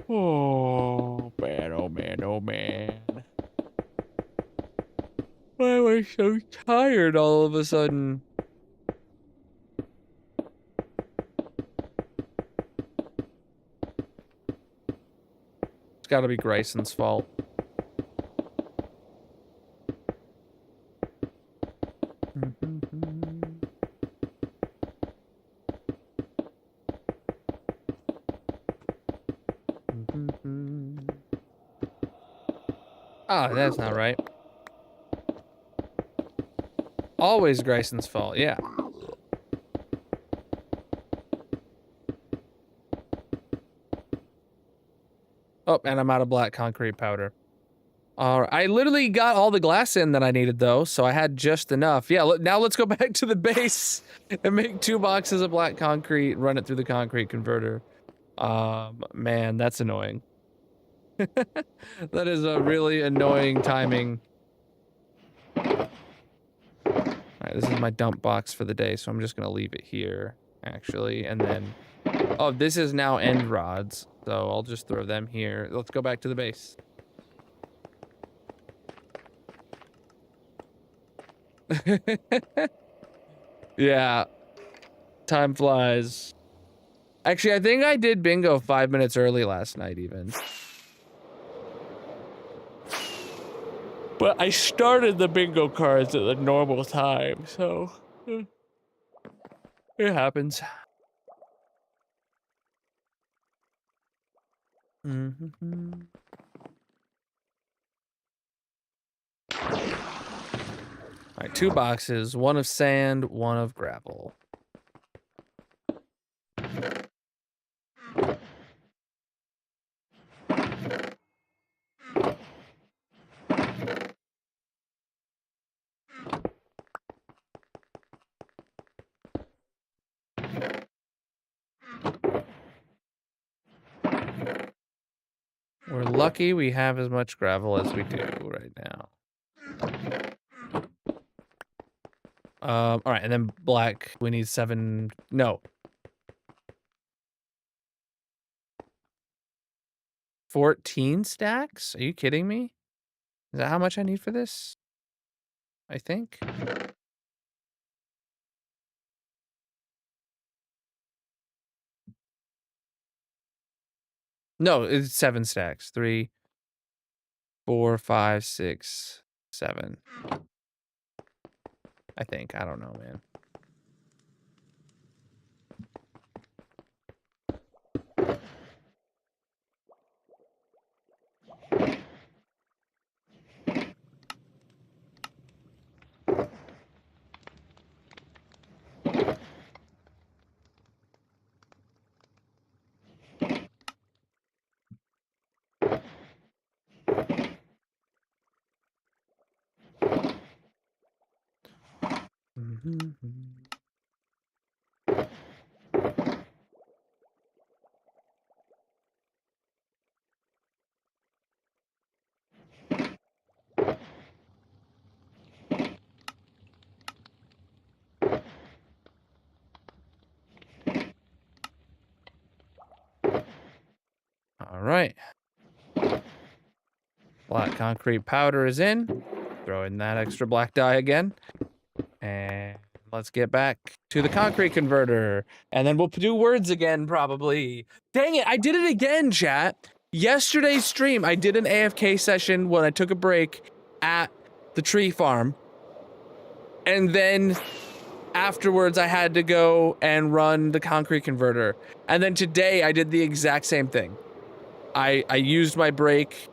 Oh man, oh man, oh man. Why am I so tired all of a sudden? It's gotta be Grayson's fault. Ah, that's not right. Always Grayson's fault, yeah. Oh, and I'm out of black concrete powder. Alright, I literally got all the glass in that I needed though, so I had just enough. Yeah, now let's go back to the base and make 2 boxes of black concrete, run it through the concrete converter. Man, that's annoying. That is a really annoying timing. Alright, this is my dump box for the day, so I'm just gonna leave it here, actually, and then... Oh, this is now end rods, so I'll just throw them here. Let's go back to the base. Yeah. Time flies. Actually, I think I did bingo 5 minutes early last night, even. But I started the bingo cards at the normal time, so... It happens. Alright, 2 boxes, 1 of sand, 1 of gravel. We're lucky we have as much gravel as we do right now. Alright, and then black, we need 7, no. 14 stacks? Are you kidding me? Is that how much I need for this? I think. No, it's 7 stacks. 3, 4, 5, 6, 7. I think. I don't know, man. All right. Black concrete powder is in. Throw in that extra black dye again. And let's get back to the concrete converter. And then we'll do words again, probably. Dang it, I did it again, chat. Yesterday's stream, I did an AFK session when I took a break at the tree farm. And then afterwards, I had to go and run the concrete converter. And then today, I did the exact same thing. I used my break.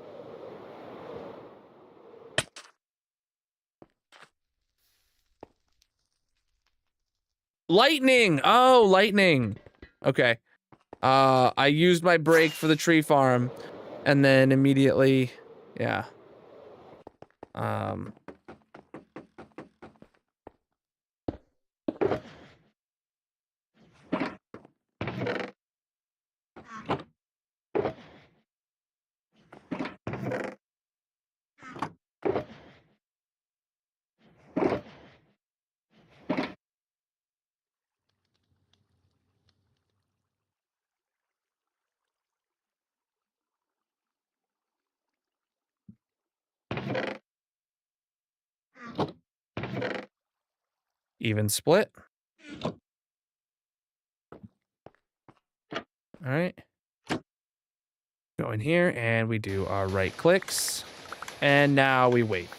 Lightning! Oh, lightning. Okay. I used my break for the tree farm, and then immediately, yeah. Even split. All right. Go in here and we do our right clicks. And now we wait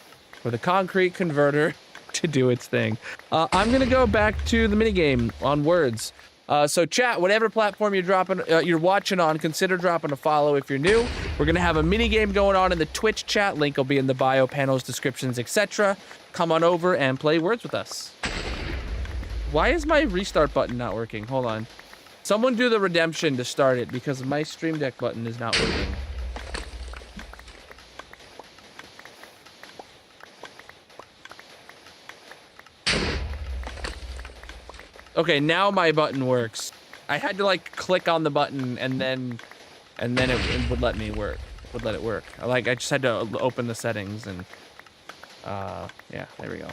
for the concrete converter to do its thing. I'm gonna go back to the minigame on words. So chat, whatever platform you're watching on, consider dropping a follow if you're new. We're gonna have a minigame going on in the Twitch chat. Link will be in the bio, panels, descriptions, etc. Come on over and play words with us. Why is my restart button not working? Hold on. Someone do the redemption to start it because my Stream Deck button is not working. Okay, now my button works. I had to like click on the button and then it would let me work. Would let it work. I just had to open the settings and yeah, there we go.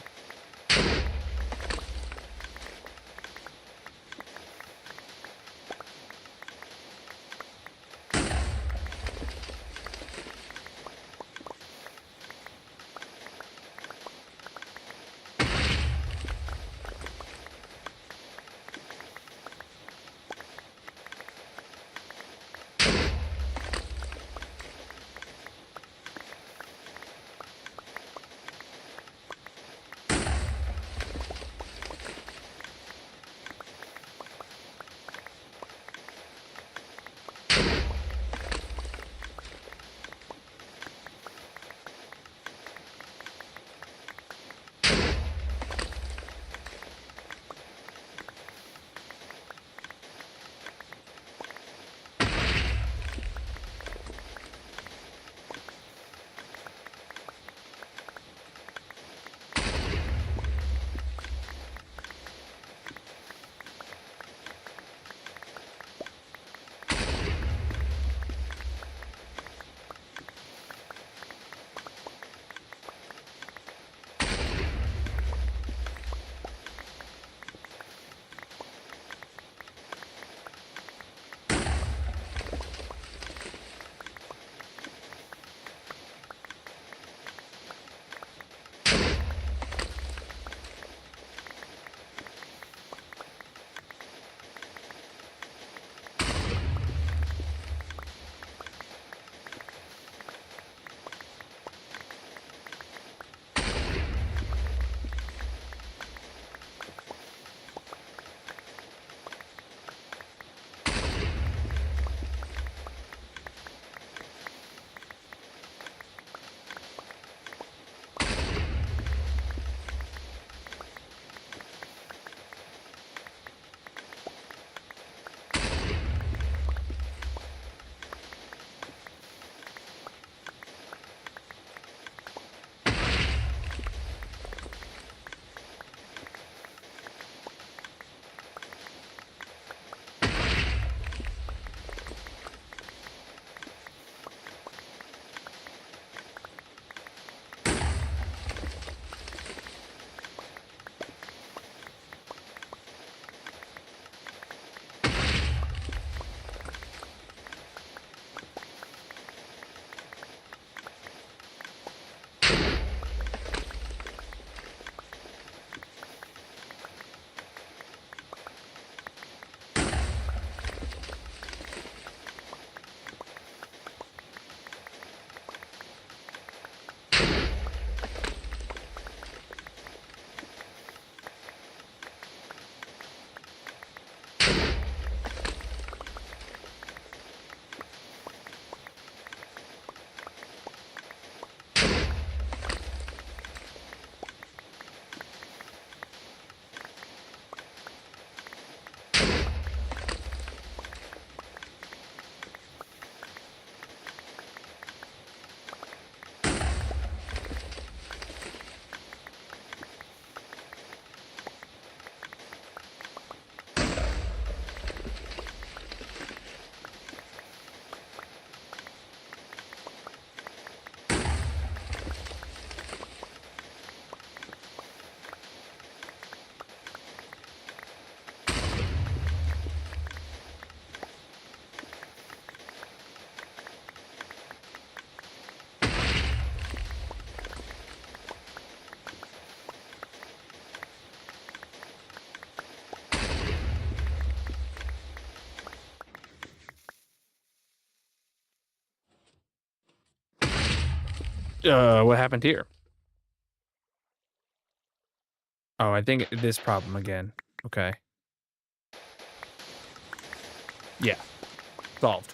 What happened here? Oh, I think this problem again. Okay. Yeah. Solved.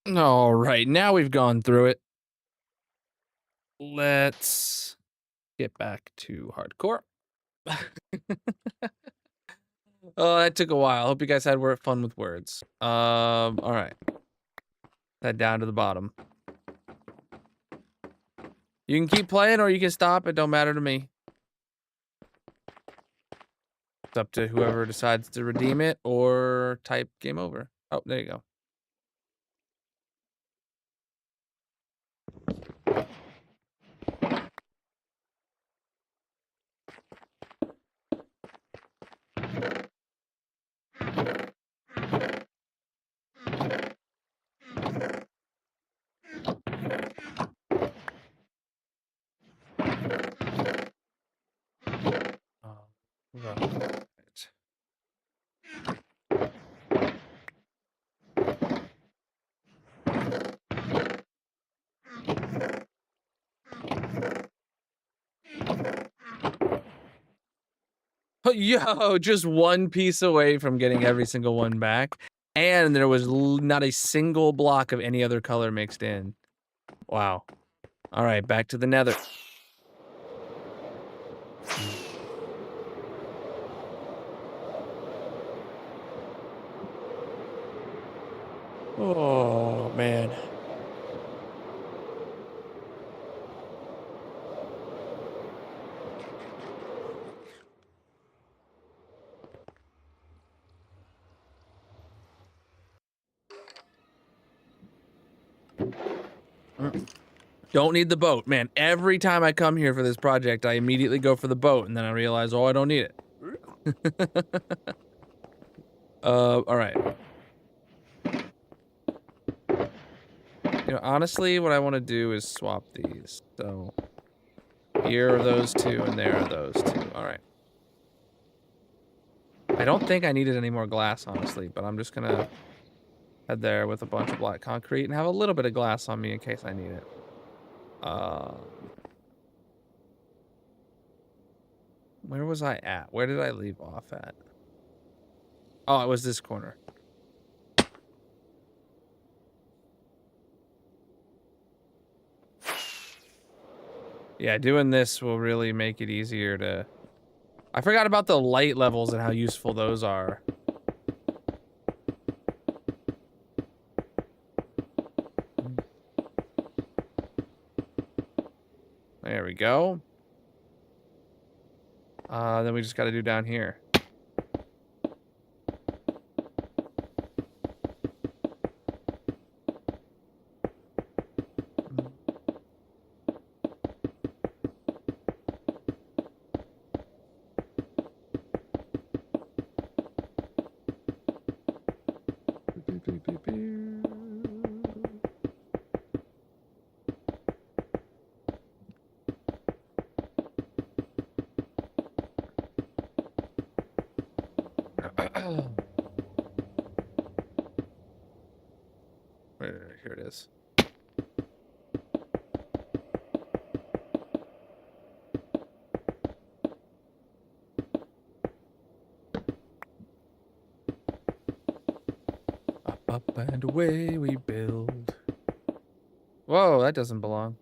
All right, now we've gone through it. Let's get back to hardcore. Oh, that took a while. Hope you guys had fun with words. All right. Head down to the bottom. You can keep playing or you can stop. It don't matter to me. It's up to whoever decides to redeem it or type game over. Oh, there you go. Right. Yo, just one piece away from getting every single one back. And there was not a single block of any other color mixed in. Wow. All right, back to the Nether. Oh, man. Don't need the boat, man. Every time I come here for this project, I immediately go for the boat, and then I realize, oh, I don't need it. All right. You know, honestly, what I want to do is swap these. So here are those two, and there are those two. All right. I don't think I needed any more glass, honestly, but I'm just gonna head there with a bunch of black concrete and have a little bit of glass on me in case I need it. Where was I at? Where did I leave off at? Oh, it was this corner. Yeah, doing this will really make it easier to... I forgot about the light levels and how useful those are. There we go. Then we just got to do down here. Here it is. Up and away we build. Whoa, that doesn't belong.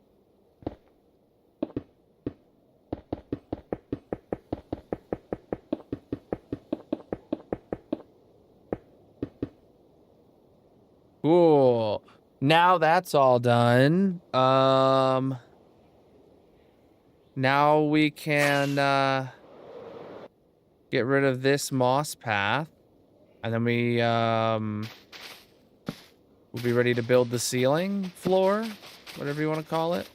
Cool. Now that's all done. Now we can get rid of this moss path. And then we'll be ready to build the ceiling floor, whatever you want to call it.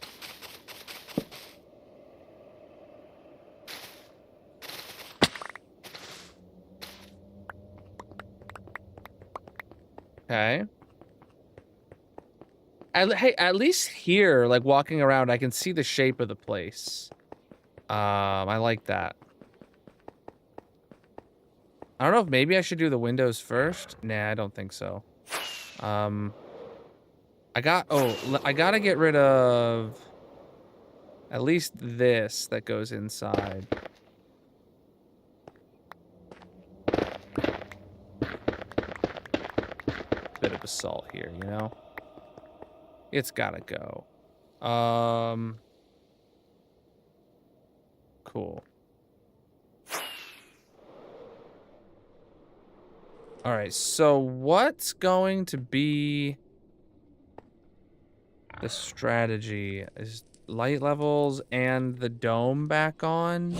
Okay. Hey, at least here, like walking around, I can see the shape of the place. I like that. I don't know if maybe I should do the windows first. Nah, I don't think so. I gotta get rid of at least this that goes inside. Bit of basalt here, you know? It's gotta go. Cool. All right, so what's going to be the strategy? Is light levels and the dome back on?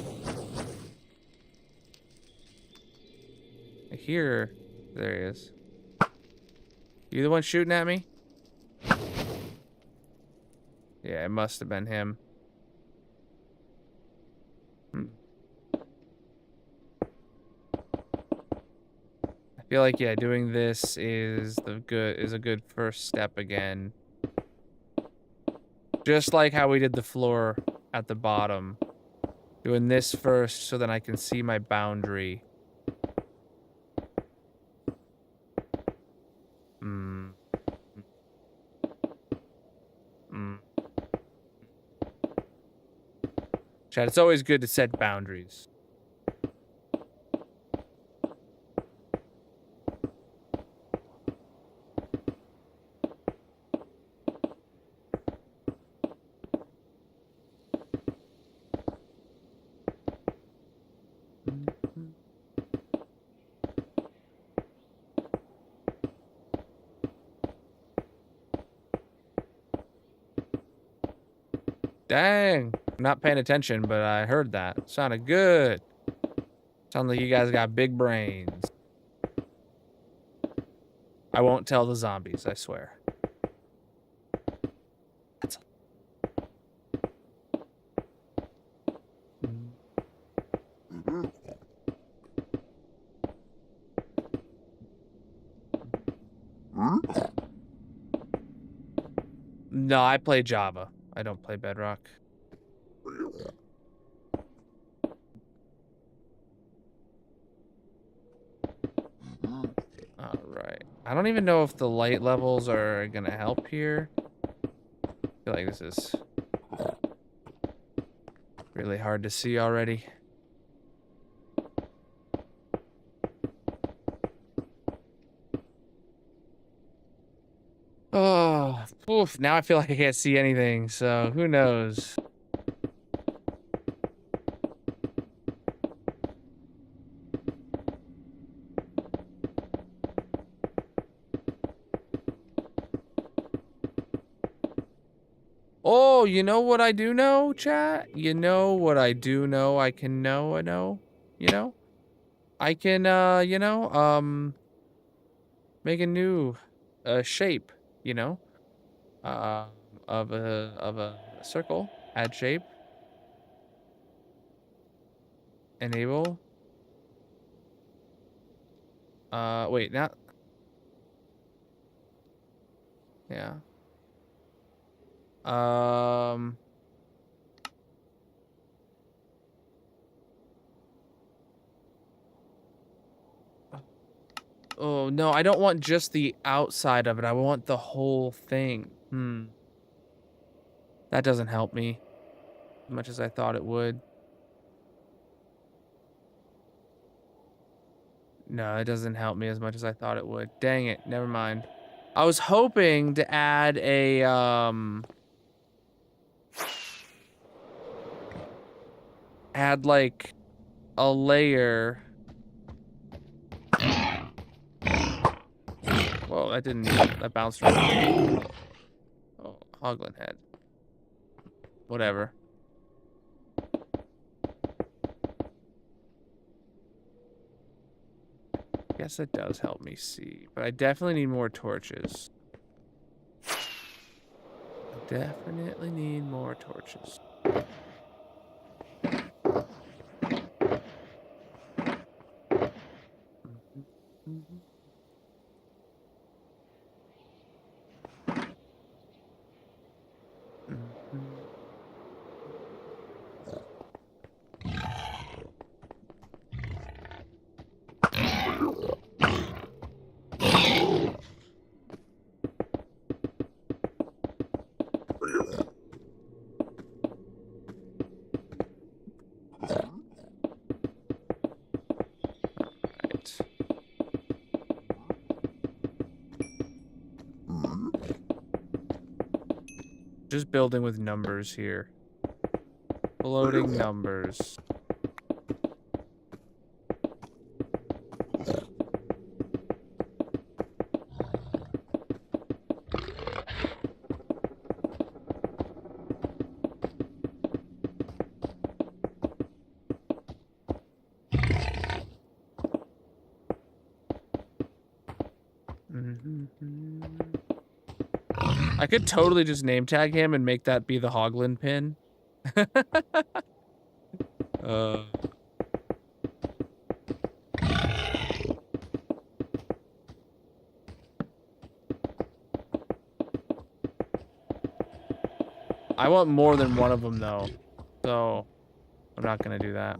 Here, there he is. You the one shooting at me? Yeah, it must have been him. I feel like, yeah, doing this is a good first step again. Just like how we did the floor at the bottom. Doing this first so then I can see my boundary. Chad, it's always good to set boundaries. Dang. I'm not paying attention, but I heard that. Sounded good. Sounds like you guys got big brains. I won't tell the zombies, I swear. That's No, I play Java. I don't play Bedrock. Alright. I don't even know if the light levels are gonna help here. I feel like this is really hard to see already. Oh, oof, now I feel like I can't see anything, so who knows? Oh, you know what I do know, chat? You know what I do know? I can know, you know? I can, make a new, shape, you know? Of a circle. Add shape. Enable. Wait, not. Yeah. Oh, no, I don't want just the outside of it. I want the whole thing. That doesn't help me as much as I thought it would. No, it doesn't help me as much as I thought it would. Dang it, never mind. I was hoping to add a, add, like, a layer. Whoa, that didn't, that bounced right. Oh, Hoglin head. Whatever. Guess it does help me see, but I definitely need more torches. I definitely need more torches. just building with numbers here. Floating numbers. I could totally just name tag him and make that be the Hoglin pin. I want more than one of them though, so I'm not gonna do that.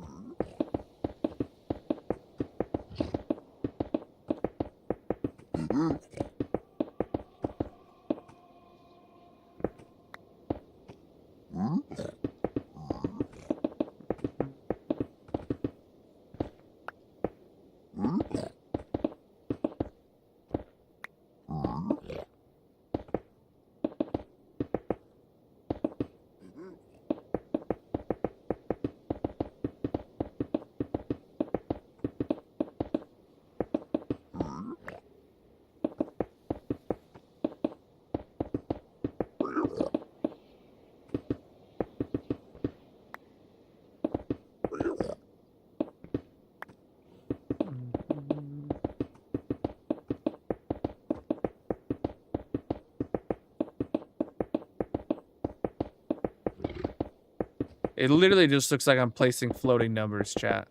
It literally just looks like I'm placing floating numbers, chat.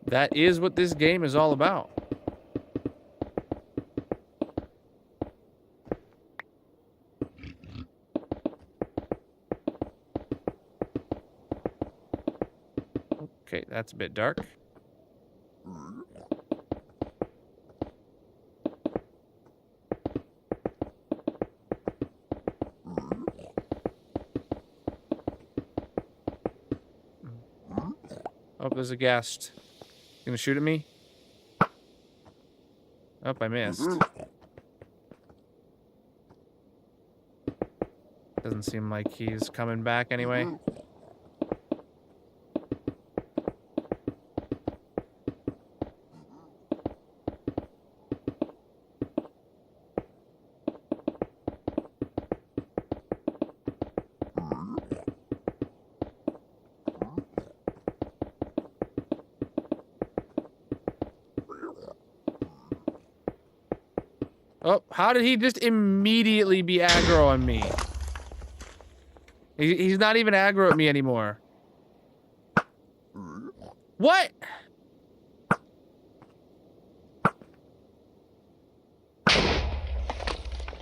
That is what this game is all about. Okay, that's a bit dark. Oh, there's a ghast. Gonna shoot at me? Oh, I missed. Doesn't seem like he's coming back anyway. Oh, how did he just immediately be aggro on me? He's not even aggro at me anymore. What?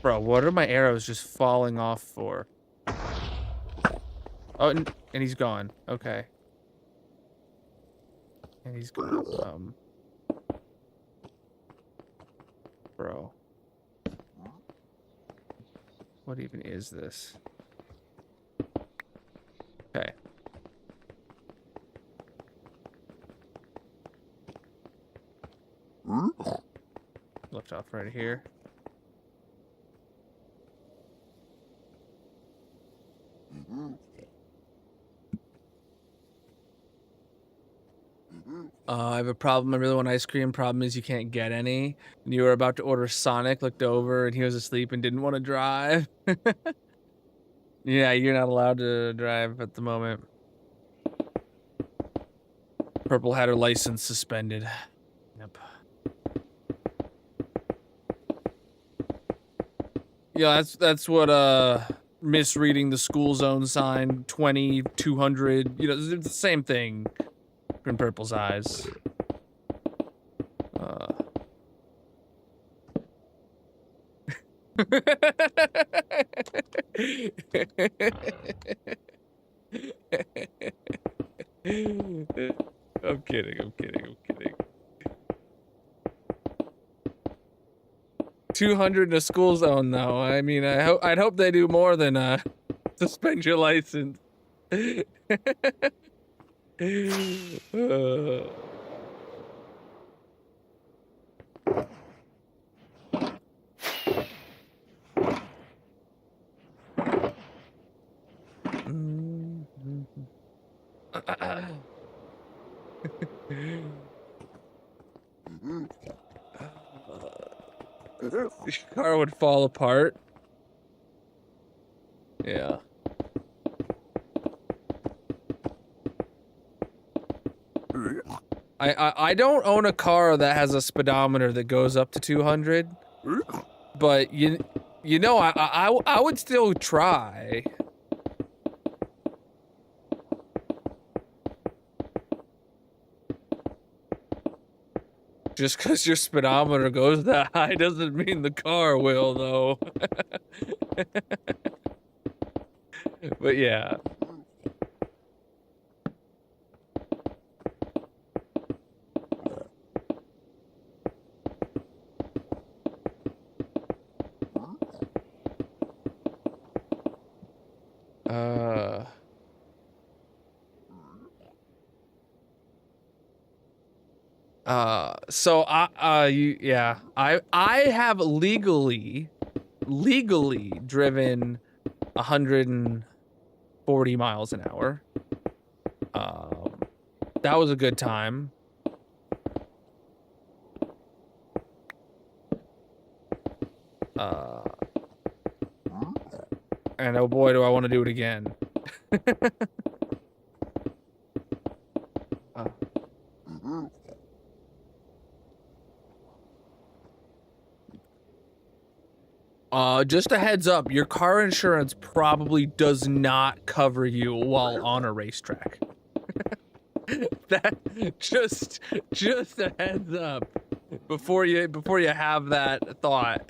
Bro, what are my arrows just falling off for? Oh, and he's gone. Okay. And he's gone. Bro. What even is this? Okay. Left off right here. I have a problem. I really want ice cream. Problem is you can't get any. And you were about to order Sonic, looked over, and he was asleep and didn't want to drive. Yeah, you're not allowed to drive at the moment. Purple had her license suspended. Yep. Yeah, that's what misreading the school zone sign 2200. You know, it's the same thing in Purple's eyes. I'm kidding. 200 in a school zone, though. I mean, I'd hope they do more than suspend your license. Your car would fall apart. Yeah. I don't own a car that has a speedometer that goes up to 200, but you know I would still try. Just because your speedometer goes that high doesn't mean the car will, though. But yeah. So I have legally driven 140 miles an hour. That was a good time. And oh boy, do I want to do it again. Just a heads up, your car insurance probably does not cover you while on a racetrack. That just a heads up before you have that thought.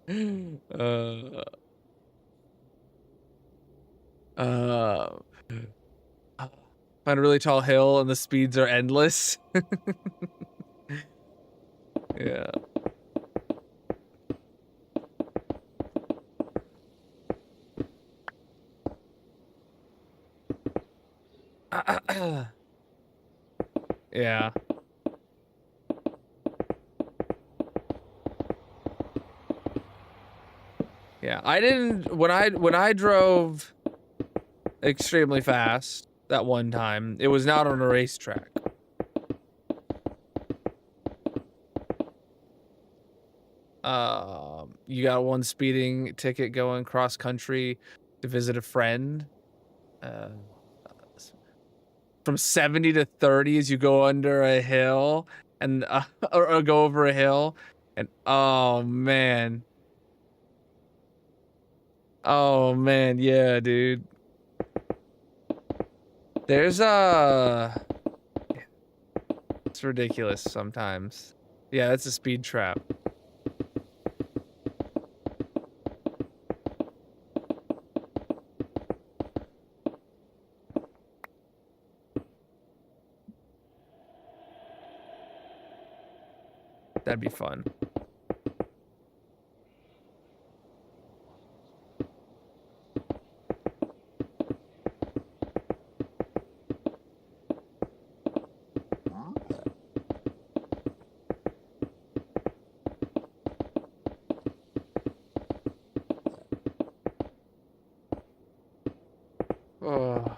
Find a really tall hill and the speeds are endless. Yeah. Yeah. Yeah, I didn't when I drove extremely fast that one time. It was not on a racetrack. You got one speeding ticket going cross country to visit a friend. From 70 to 30 as you go under a hill and or go over a hill, and oh man, yeah, dude. There's it's ridiculous sometimes. Yeah, that's a speed trap. That'd be fun. Oh.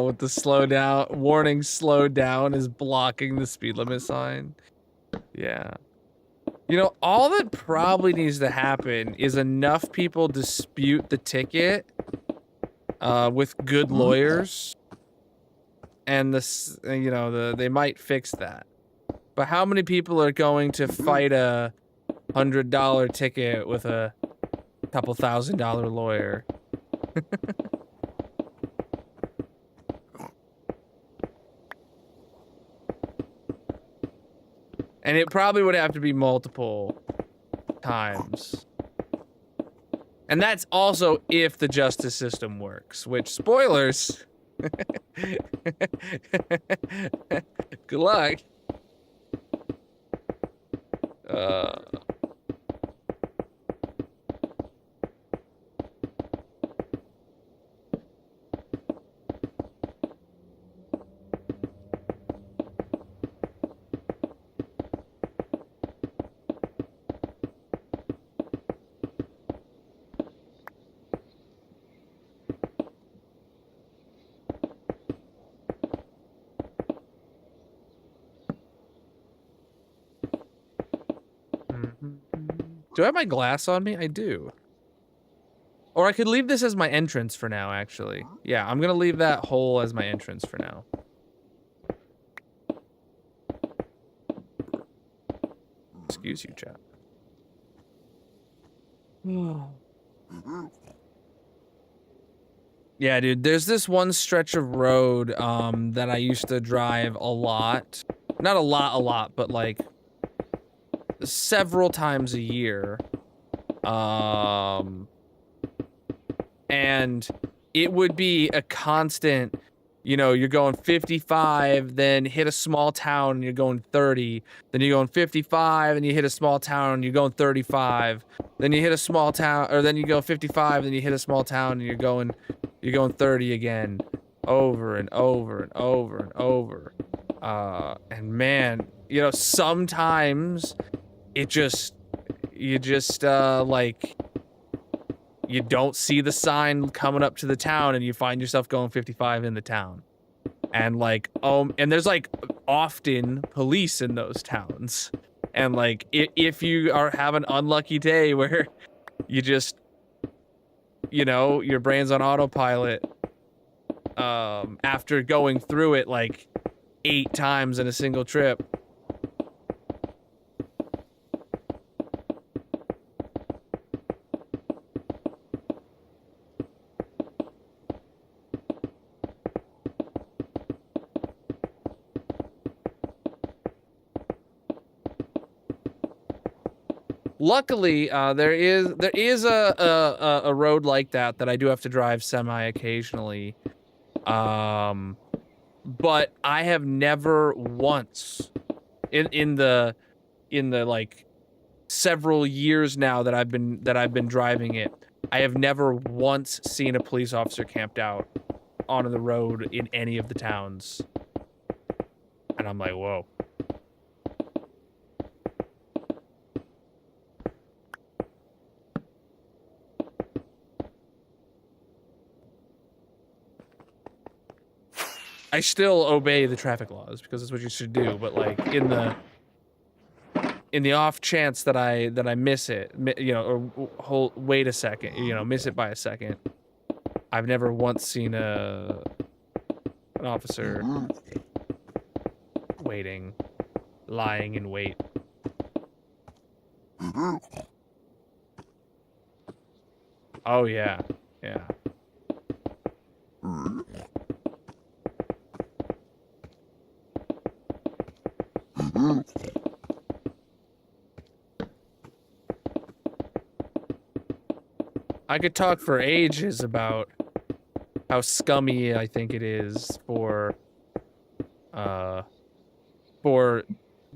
With the slow down warning, slow down is blocking the speed limit sign. Yeah. You know, all that probably needs to happen is enough people dispute the ticket with good lawyers, and this, you know, they might fix that. But how many people are going to fight a $100 ticket with a couple $1,000 lawyer? And it probably would have to be multiple times. And that's also if the justice system works, which, spoilers. Good luck. Do I have my glass on me? I do. Or I could leave this as my entrance for now, actually. Yeah, I'm gonna leave that hole as my entrance for now. Excuse you, chat. Yeah, dude, there's this one stretch of road that I used to drive a lot. Not a lot, but like several times a year. And it would be a constant, you know, you're going 55, then hit a small town and you're going 30, then you're going 55 and you hit a small town and you're going 35, then you hit a small town, or then you go 55, then you hit a small town and you're going 30 again, over and over and over and over. And man, you know, sometimes it just, like, you don't see the sign coming up to the town and you find yourself going 55 in the town. And like, and there's like often police in those towns. And like, if you have an unlucky day where you just, you know, your brain's on autopilot, after going through it like 8 times in a single trip, luckily, there is a road like that I do have to drive semi-occasionally, but I have never once in the like several years now that I've been driving it, I have never once seen a police officer camped out on the road in any of the towns, and I'm like, whoa. I still obey the traffic laws because that's what you should do, but like in the off chance that I miss it, you know, or wait a second, you know, miss it by a second, I've never once seen an officer waiting, lying in wait. Oh yeah, yeah. I could talk for ages about how scummy I think it is for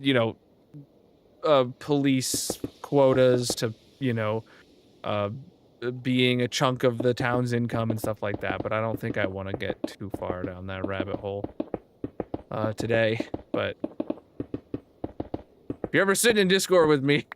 you know, police quotas to, you know, being a chunk of the town's income and stuff like that, but I don't think I want to get too far down that rabbit hole today. But if you're ever sitting in Discord with me,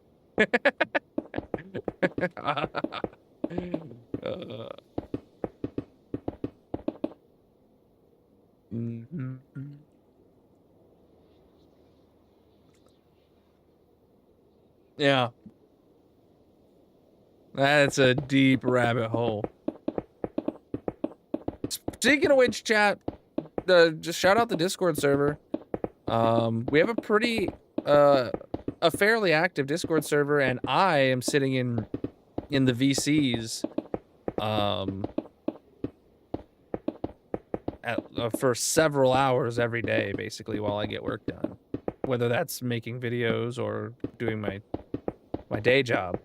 yeah, that's a deep rabbit hole. Speaking of which, chat, just shout out the Discord server. We have a pretty a fairly active Discord server, and I am sitting in the VCs for several hours every day, basically, while I get work done, whether that's making videos or doing my day job.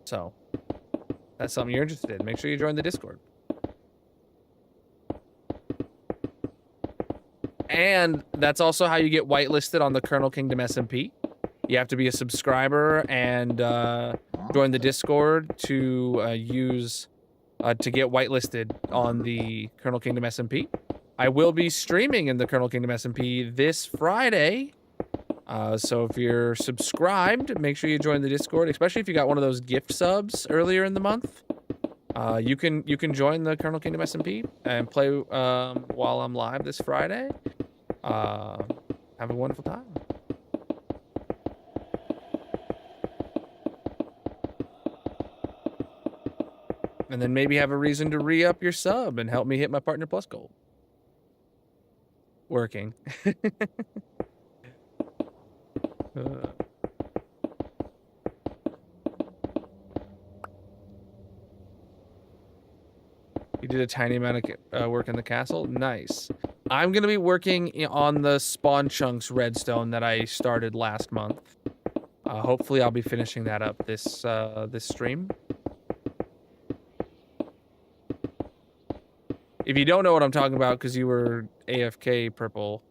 So that's something you're interested in. Make sure you join the Discord. And that's also how you get whitelisted on the Colonel Kingdom SMP. You have to be a subscriber and join the Discord to to get whitelisted on the Colonel Kingdom SMP. I will be streaming in the Colonel Kingdom SMP this Friday. So if you're subscribed, make sure you join the Discord, especially if you got one of those gift subs earlier in the month. You can join the Colonel Kingdom SMP and play while I'm live this Friday. Have a wonderful time. And then maybe have a reason to re-up your sub and help me hit my Partner Plus goal. Working. You did a tiny amount of work in the castle? Nice. I'm going to be working on the spawn chunks redstone that I started last month. Hopefully I'll be finishing that up this stream. If you don't know what I'm talking about because you were AFK Purple,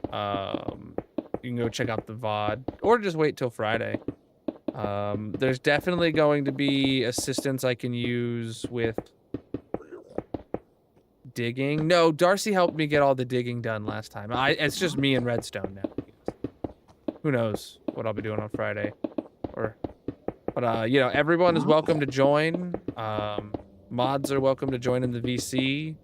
you can go check out the VOD or just wait till Friday. There's definitely going to be assistance I can use with digging. No, Darcy helped me get all the digging done last time. It's just me and redstone now. Who knows what I'll be doing on Friday. But you know, everyone is welcome to join. Mods are welcome to join in the VC.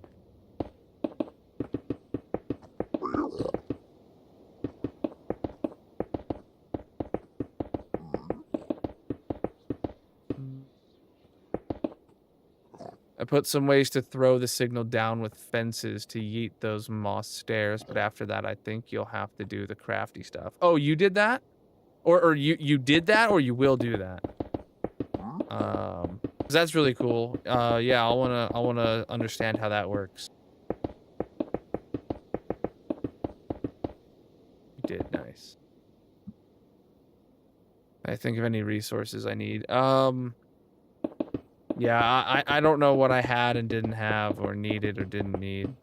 I put some ways to throw the signal down with fences to yeet those moss stairs, but after that, I think you'll have to do the crafty stuff. Oh, you did that? Or you did that, or you will do that? 'Cause that's really cool. Yeah, I wanna understand how that works. You did, nice. I think of any resources I need. Yeah, I don't know what I had and didn't have, or needed or didn't need.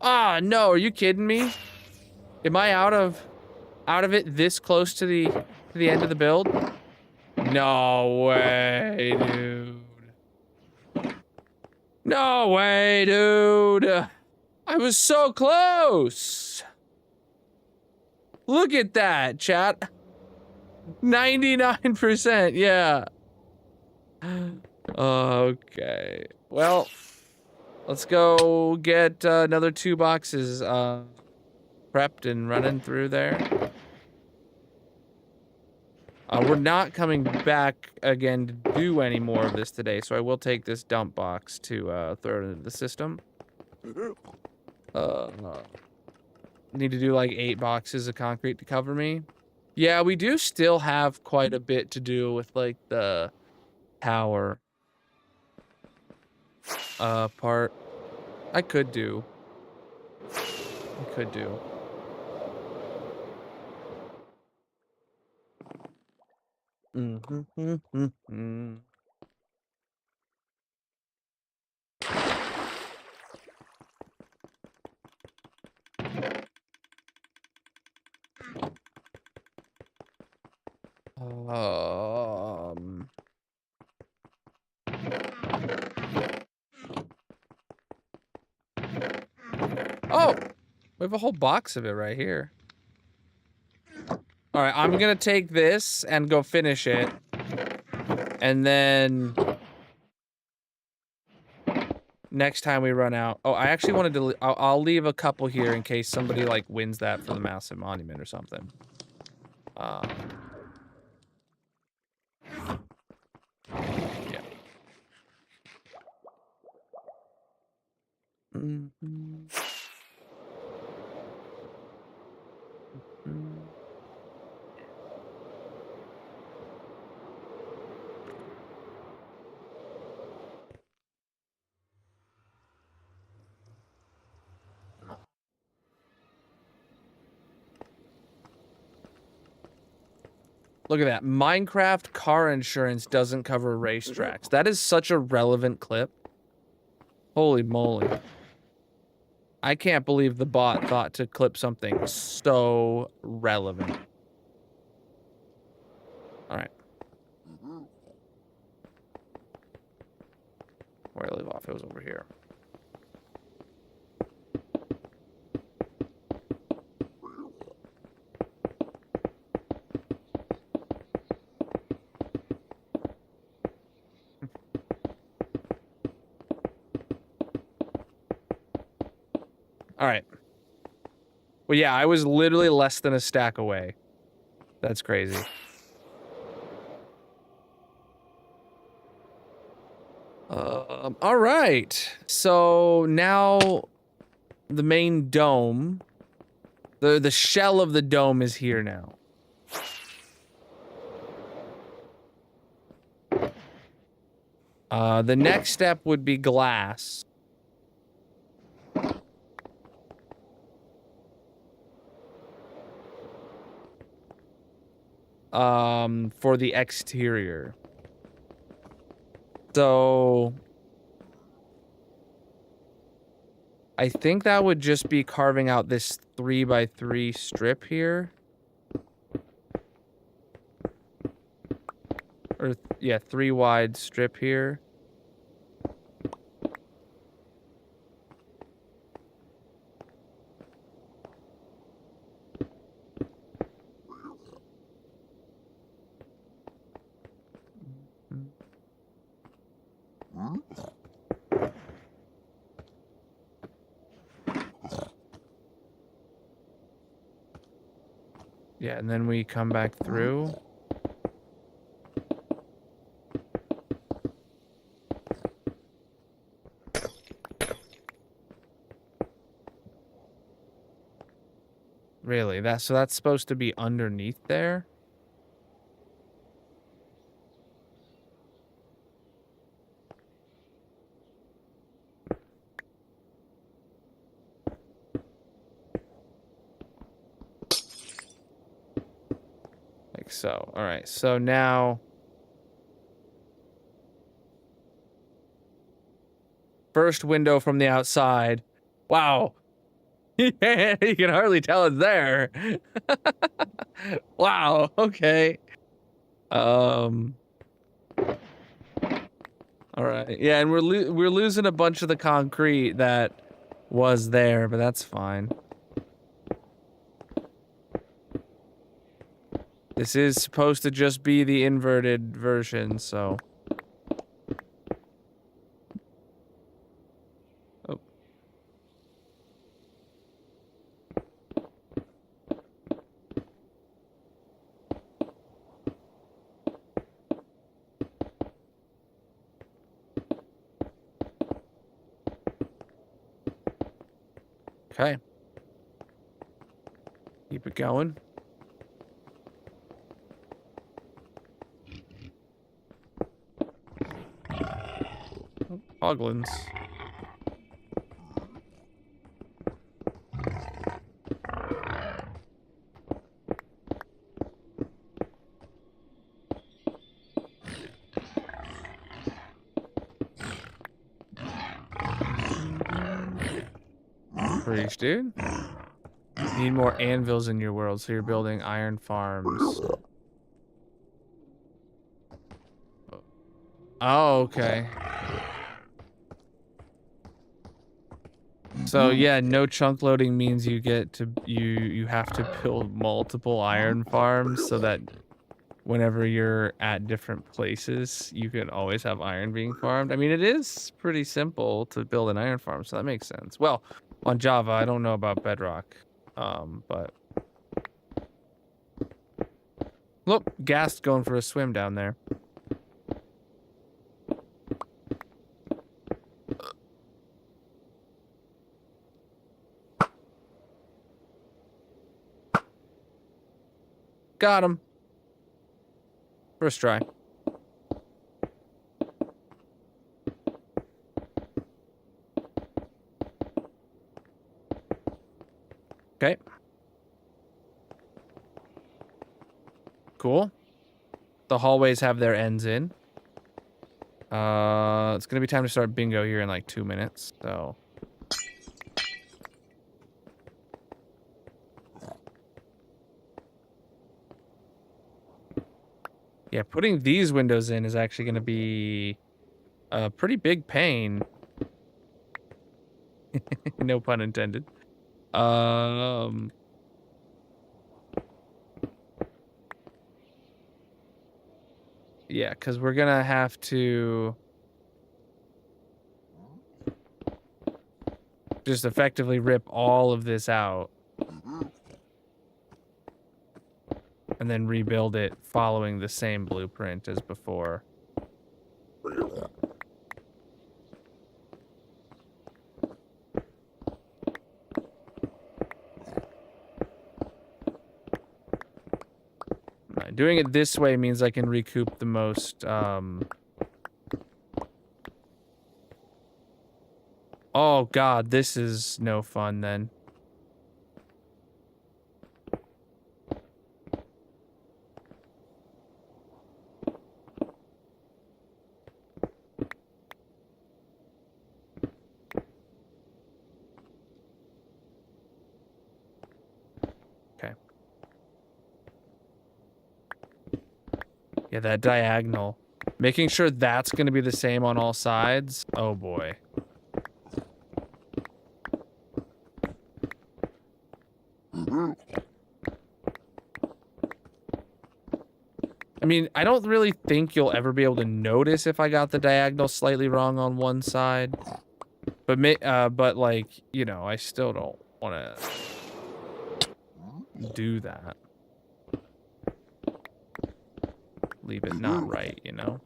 Ah, no, are you kidding me? Am I out of it this close to the end of the build? No way, dude. No way, dude. I was so close. Look at that, chat. 99%, yeah. Okay. Well, let's go get another 2 boxes prepped and running through there. We're not coming back again to do any more of this today, so I will take this dump box to throw it into the system. Need to do like 8 boxes of concrete to cover me. Yeah, we do still have quite a bit to do with like the tower part. I could do. Oh, we have a whole box of it right here. All right, I'm gonna take this and go finish it, and then next time we run out. Oh, I actually wanted to. I'll leave a couple here in case somebody like wins that for the massive monument or something. Yeah. Look at that. Minecraft car insurance doesn't cover racetracks. That is such a relevant clip. Holy moly. I can't believe the bot thought to clip something so relevant. All right. Where I leave off, it was over here. All right. Well, yeah, I was literally less than a stack away. That's crazy. All right. So now the main dome, the shell of the dome is here now. The next step would be glass. For the exterior. So I think that would just be carving out this 3x3 strip here. Or, yeah, 3 wide strip here. Yeah, and then we come back through. Really? So that's supposed to be underneath there? Like so. All right. So now first window from the outside. Wow. You can hardly tell it's there. Wow. Okay. All right. Yeah, and we're losing a bunch of the concrete that was there, but that's fine. This is supposed to just be the inverted version, so. Oh. Okay. Keep it going. Hoglins. Preach, dude. Need more anvils in your world, so you're building iron farms. Oh, okay. So yeah, no chunk loading means you get to you have to build multiple iron farms so that whenever you're at different places, you can always have iron being farmed. I mean, it is pretty simple to build an iron farm, so that makes sense. Well, on Java, I don't know about Bedrock, but look, Ghast going for a swim down there. Got him. First try. Okay. Cool. The hallways have their ends in. It's gonna be time to start bingo here in like 2 minutes, so. Yeah, putting these windows in is actually gonna be a pretty big pain. No pun intended. Yeah, because we're gonna have to just effectively rip all of this out and then rebuild it following the same blueprint as before. Doing it this way means I can recoup the most, Oh god, this is no fun then. Okay. Yeah, that diagonal. Making sure that's gonna be the same on all sides. Oh boy. I mean, I don't really think you'll ever be able to notice if I got the diagonal slightly wrong on one side. But like, you know, I still don't want to do that. Leave it not right, you know?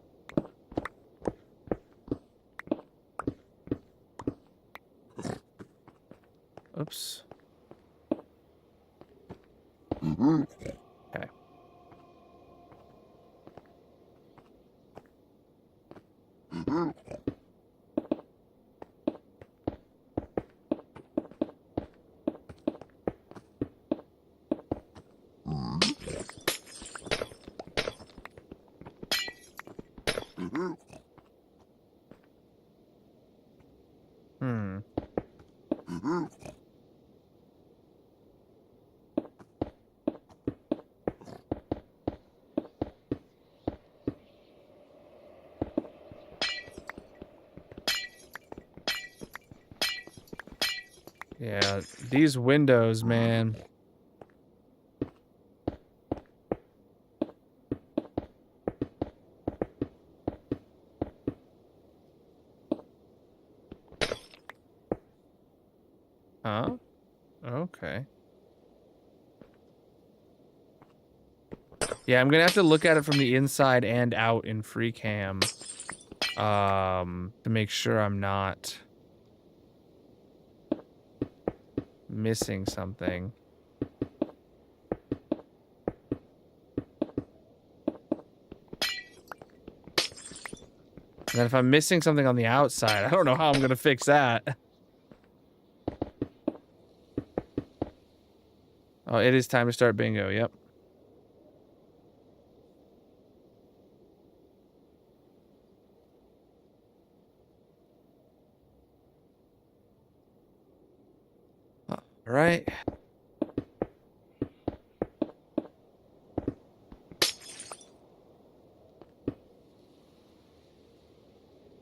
Oops. Okay. Yeah, these windows, man. Huh? Okay. Yeah, I'm gonna have to look at it from the inside and out in free cam. To make sure I'm not missing something. And then if I'm missing something on the outside, I don't know how I'm gonna fix that. Oh, it is time to start bingo, yep. All right.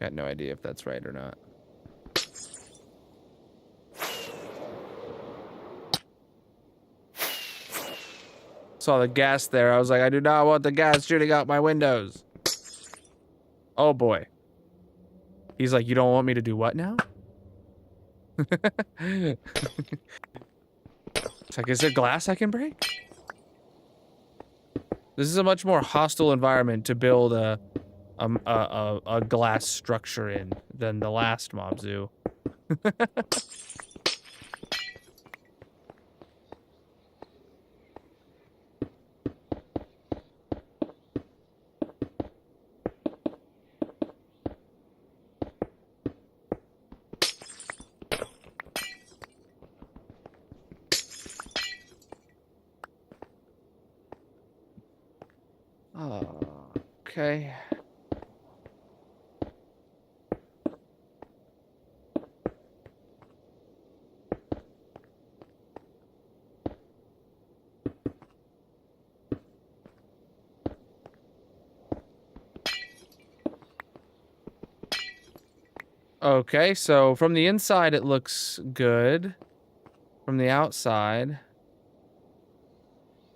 Got no idea if that's right or not. Saw the gas there. I was like, I do not want the gas shooting out my windows. Oh boy. He's like, you don't want me to do what now? It's like, is there glass I can break? This is a much more hostile environment to build a glass structure in than the last mob zoo. Okay. Okay, so from the inside it looks good. From the outside,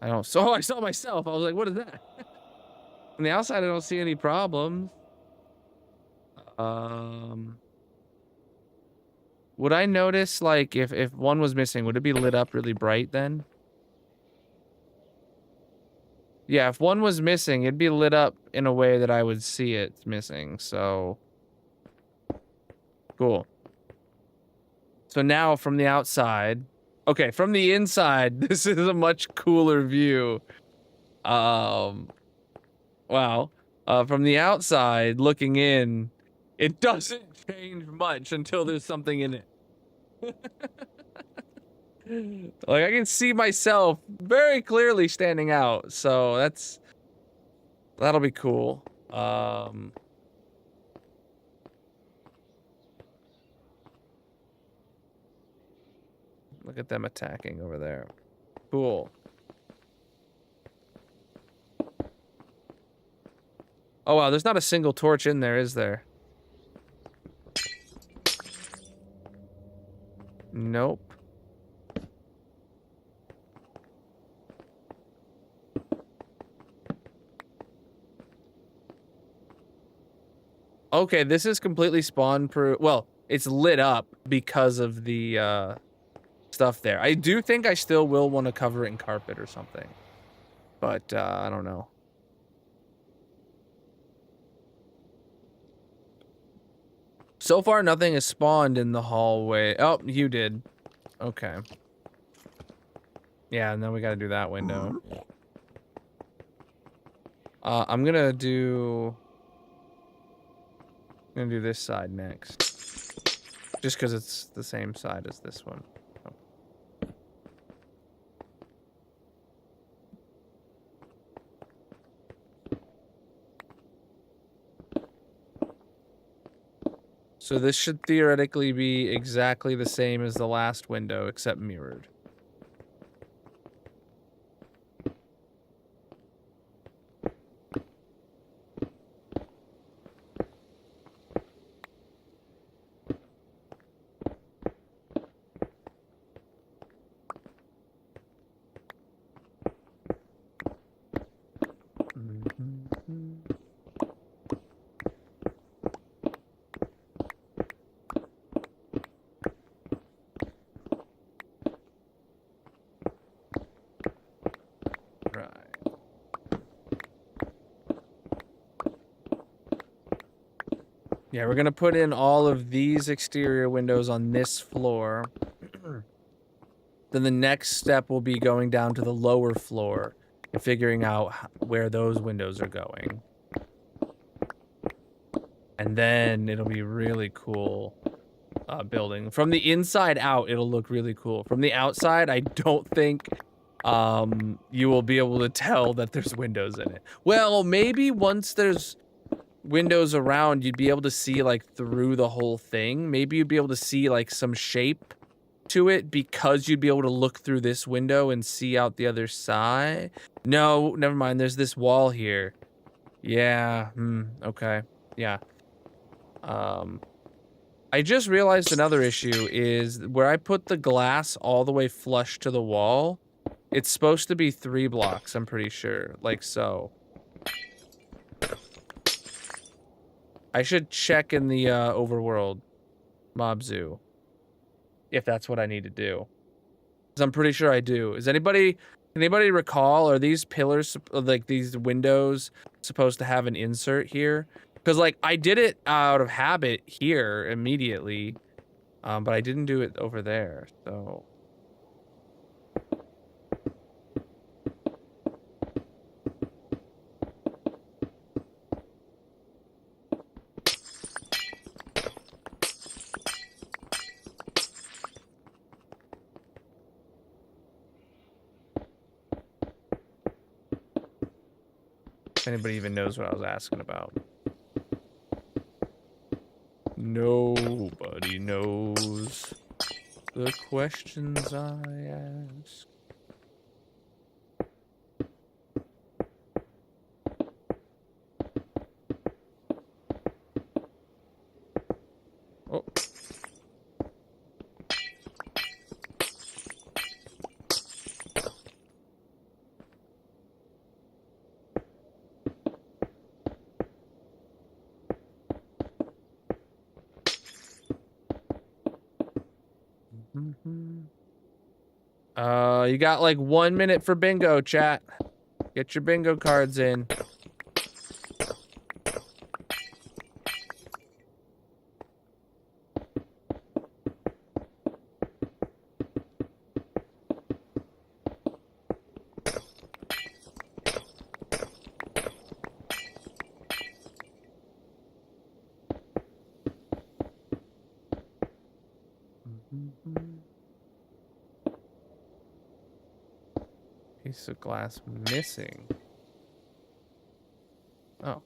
I don't. So I saw myself. I was like, "What is that?" From the outside, I don't see any problems. Would I notice like if one was missing, would it be lit up really bright then? Yeah, if one was missing, it'd be lit up in a way that I would see it missing. So cool. So now from the outside, okay, from the inside, this is a much cooler view. Wow. From the outside, looking in, it doesn't change much until there's something in it. Like, I can see myself very clearly standing out, so that'll be cool. Look at them attacking over there. Cool. Oh wow, there's not a single torch in there, is there? Nope. Okay, this is completely spawn-proof. Well, it's lit up because of the stuff there. I do think I still will want to cover it in carpet or something. But I don't know. So far, nothing has spawned in the hallway. Oh, you did. Okay. Yeah, and then we gotta do that window. I'm gonna do this side next. Just because it's the same side as this one. So this should theoretically be exactly the same as the last window, except mirrored. Yeah, we're gonna put in all of these exterior windows on this floor. Then the next step will be going down to the lower floor and figuring out where those windows are going. And then it'll be really cool building. From the inside out, it'll look really cool. From the outside, I don't think you will be able to tell that there's windows in it. Well, maybe once there's windows around, you'd be able to see like through the whole thing. Maybe you'd be able to see like some shape to it because you'd be able to look through this window and see out the other side. No, never mind. There's this wall here. Yeah. Okay. Yeah. I just realized another issue is where I put the glass all the way flush to the wall. It's supposed to be 3 blocks, I'm pretty sure. Like so. I should check in the overworld mob zoo. If that's what I need to do. Because I'm pretty sure I do. Can anybody recall, are these pillars, like these windows, supposed to have an insert here? Because like I did it out of habit here immediately, but I didn't do it over there, so. If anybody even knows what I was asking about. Nobody knows the questions I ask. Oh. You got like 1 minute for bingo, chat. Get your bingo cards in. Piece of glass missing. Oh.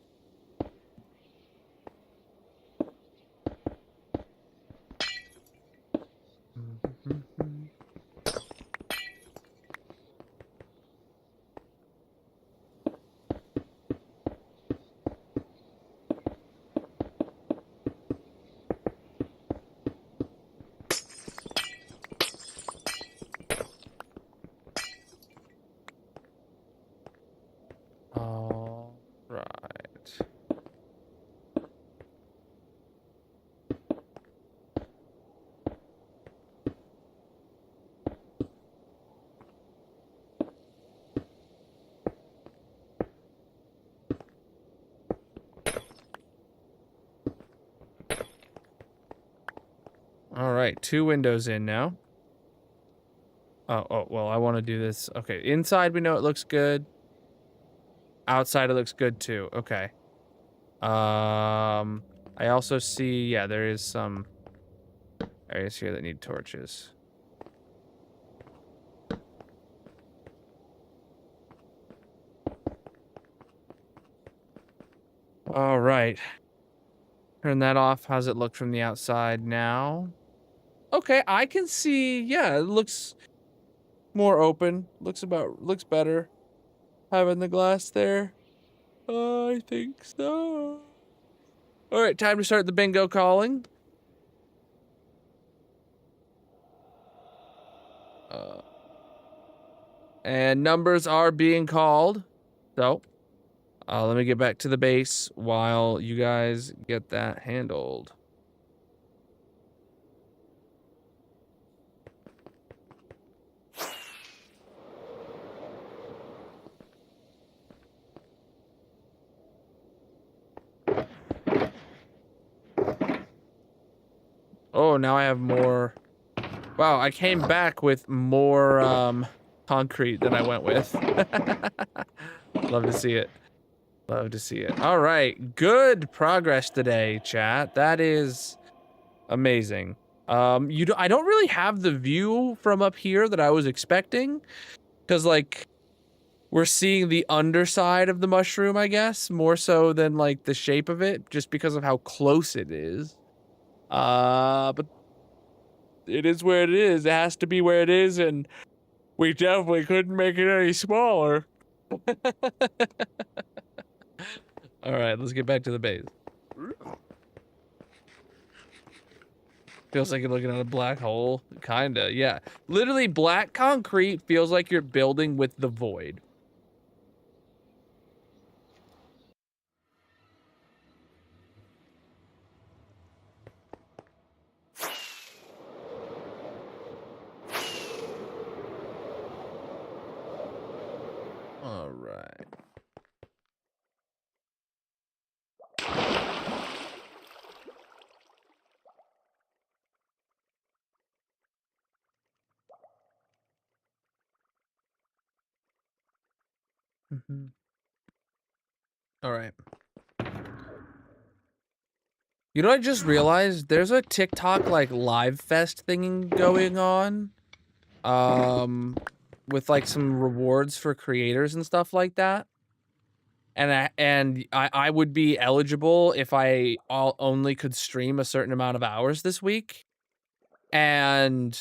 All right. All right, 2 windows in now. Oh, well, I want to do this. Okay, inside we know it looks good. Outside it looks good too. Okay. I also see, yeah, there is some areas here that need torches. All right. Turn that off. How's it look from the outside now? Okay, I can see, yeah, it looks more open. Looks better. Having the glass there. I think so. All right, time to start the bingo calling. And numbers are being called. So, let me get back to the base while you guys get that handled. Oh, now I have more. Wow, I came back with more concrete than I went with. Love to see it. Love to see it. All right, good progress today, chat. That is amazing. I don't really have the view from up here that I was expecting, because like we're seeing the underside of the mushroom, I guess, more so than like the shape of it, just because of how close it is. But it is where it is. It has to be where it is, and we definitely couldn't make it any smaller. All right, let's get back to the base. Feels like you're looking at a black hole. Kinda, yeah. Literally, black concrete feels like you're building with the void. All right. All right. You know what I just realized? There's a TikTok like live fest thing going on. With like some rewards for creators and stuff like that. And I would be eligible if I only could stream a certain amount of hours this week. And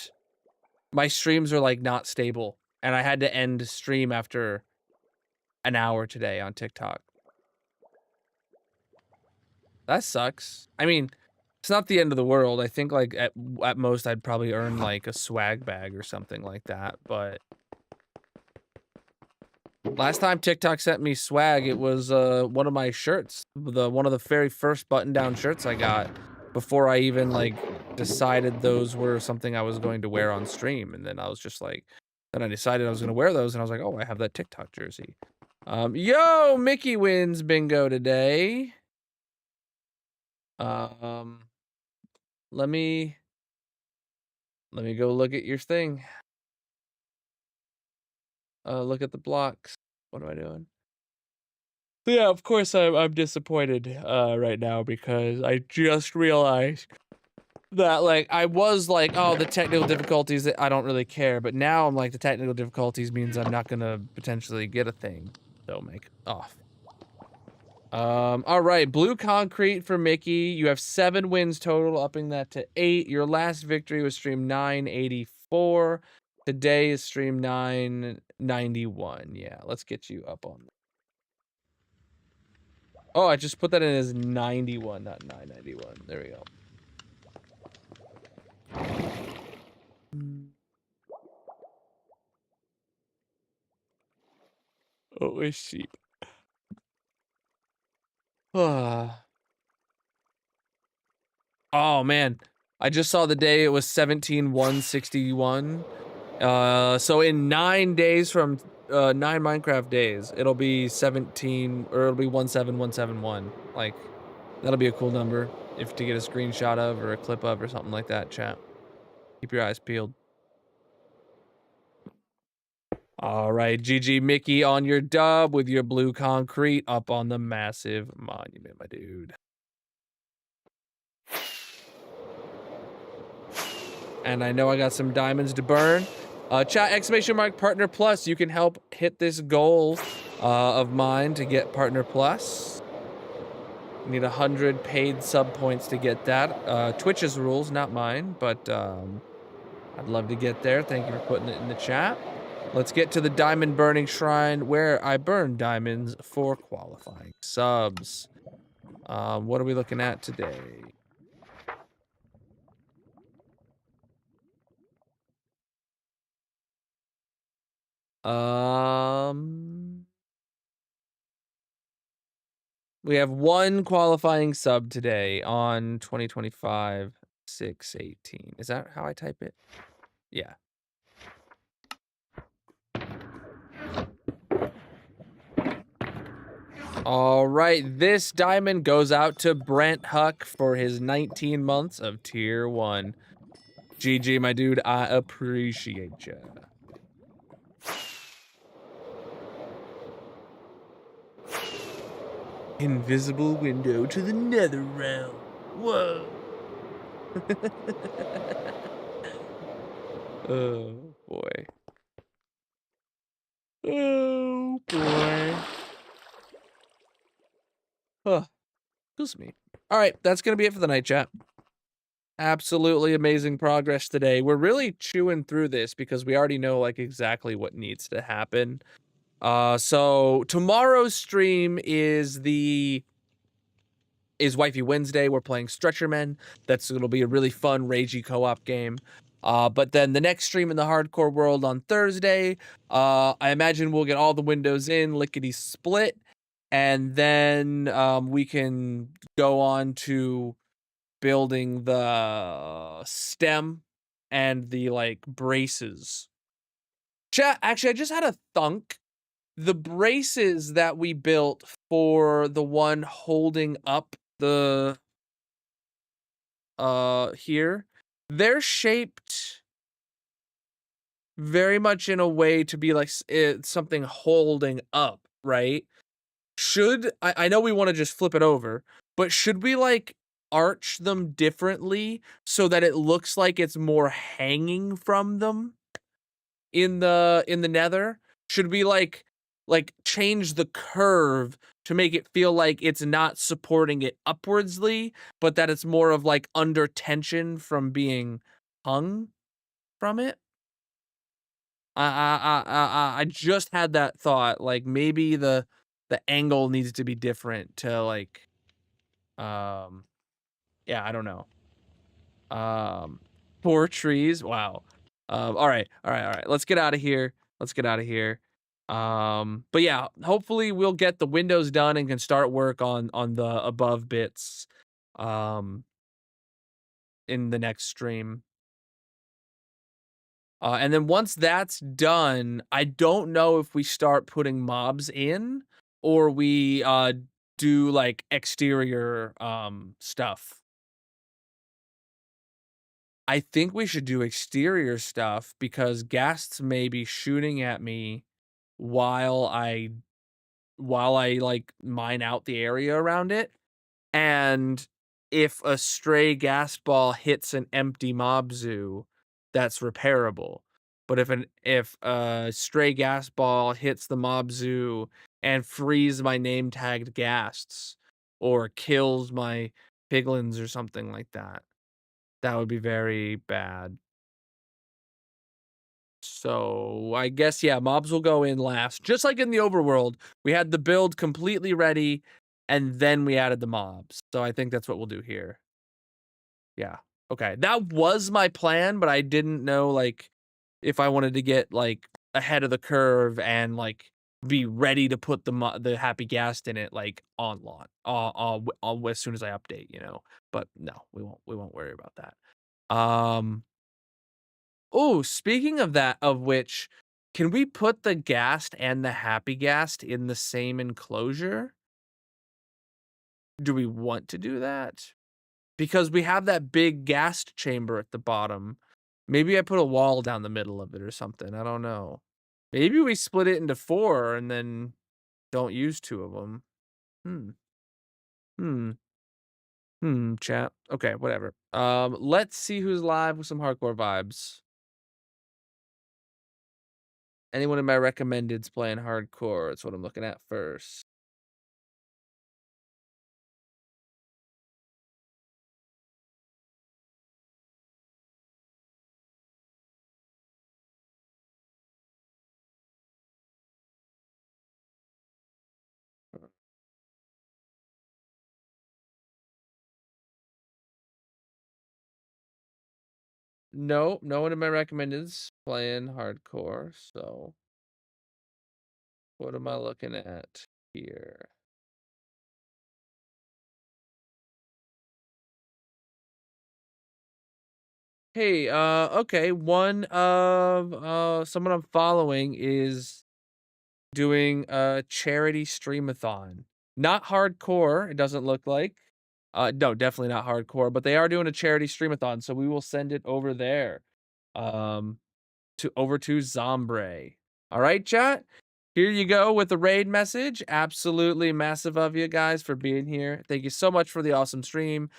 my streams are like not stable. And I had to end stream after an hour today on TikTok. That sucks. I mean, it's not the end of the world. I think like at most I'd probably earn like a swag bag or something like that, but last time TikTok sent me swag, it was one of my shirts, one of the very first button-down shirts I got before I even like decided those were something I was going to wear on stream, and then I was just like, then I decided I was going to wear those, and I was like, oh, I have that TikTok jersey. Yo, Mickey wins bingo today. Let me go look at your thing. Look at the blocks. What am I doing? Yeah, of course I'm disappointed right now because I just realized that like I was like, oh, the technical difficulties, I don't really care, but now I'm like, the technical difficulties means I'm not gonna potentially get a thing. So make off. All right, blue concrete for Mickey. You have 7 wins total, upping that to 8. Your last victory was stream 984. Today is stream 991. Yeah, let's get you up on that. Oh, I just put that in as 91, not 991. There we go. Oh, is she? Oh man, I just saw the day it was 17,161. So in 9 days from 9 Minecraft days, it'll be 17 or it'll be 17171. Like that'll be a cool number if to get a screenshot of or a clip of or something like that, chat. Keep your eyes peeled. All right, GG Mickey on your dub with your blue concrete up on the massive monument, my dude. And I know I got some diamonds to burn. Chat, exclamation mark partner plus. You can help hit this goal of mine to get partner plus. Need 100 paid sub points to get that. Twitch's rules, not mine, but I'd love to get there. Thank you for putting it in the chat. Let's get to the diamond burning shrine where I burn diamonds for qualifying subs. What are we looking at today? We have 1 qualifying sub today on 2025 618. Is that how I type it? Yeah. All right, this diamond goes out to Brent Huck for his 19 months of tier 1. GG, my dude, I appreciate ya. Invisible window to the nether realm. Whoa. Oh, boy. Oh, boy. Huh. Excuse me. All right, that's going to be it for the night, chat. Absolutely amazing progress today. We're really chewing through this because we already know like exactly what needs to happen. So tomorrow's stream is the is Wifey Wednesday. We're playing Stretcher Men. That's going to be a really fun, ragey co-op game. But then the next stream in the hardcore world on Thursday, I imagine we'll get all the windows in, lickety split, and then we can go on to building the stem and the like braces. Chat, actually, I just had a thunk. The braces that we built for the one holding up the here, they're shaped very much in a way to be like it's something holding up, right? Should I know we want to just flip it over, but should we like arch them differently so that it looks like it's more hanging from them in the nether? Should we like change the curve to make it feel like it's not supporting it upwardsly, but that it's more of like under tension from being hung from it? I just had that thought, like maybe the angle needs to be different to like, yeah, I don't know. 4 trees, wow. All right. Let's get out of here. But yeah, hopefully we'll get the windows done and can start work on the above bits, in the next stream. And then once that's done, I don't know if we start putting mobs in or we do like exterior stuff. I think we should do exterior stuff because ghasts may be shooting at me while I like mine out the area around it. And if a stray gas ball hits an empty mob zoo, that's repairable. But if a stray gas ball hits the mob zoo and frees my name tagged ghasts or kills my piglins or something like that, that would be very bad. So I guess, yeah, mobs will go in last. Just like in the overworld, we had the build completely ready and then we added the mobs. So I think that's what we'll do here. Yeah. Okay. That was my plan, but I didn't know like if I wanted to get like ahead of the curve and like be ready to put the happy ghast in it like on launch as soon as I update, you know. But no, we won't worry about that. Oh, speaking of that, of which, can we put the ghast and the happy ghast in the same enclosure? Do we want to do that? Because we have that big ghast chamber at the bottom. Maybe I put a wall down the middle of it or something. I don't know. Maybe we split it into 4 and then don't use 2 of them. Chat. Okay, whatever. Let's see who's live with some hardcore vibes. Anyone in my recommendeds playing hardcore? That's what I'm looking at first. No, no one in my recommendeds playing hardcore, so what am I looking at here? Hey, okay, one of someone I'm following is doing a charity streamathon. Not hardcore, it doesn't look like. No, definitely not hardcore, but they are doing a charity streamathon, so we will send it over there. Over to Zombre. All right, chat. Here you go with the raid message. Absolutely massive of you guys for being here. Thank you so much for the awesome stream.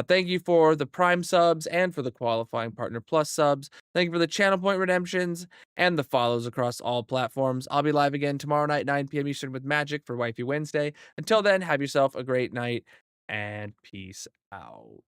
Thank you for the Prime subs and for the qualifying Partner Plus subs. Thank you for the channel point redemptions and the follows across all platforms. I'll be live again tomorrow night, 9 p.m. Eastern with Magic for Wifey Wednesday. Until then, have yourself a great night and peace out.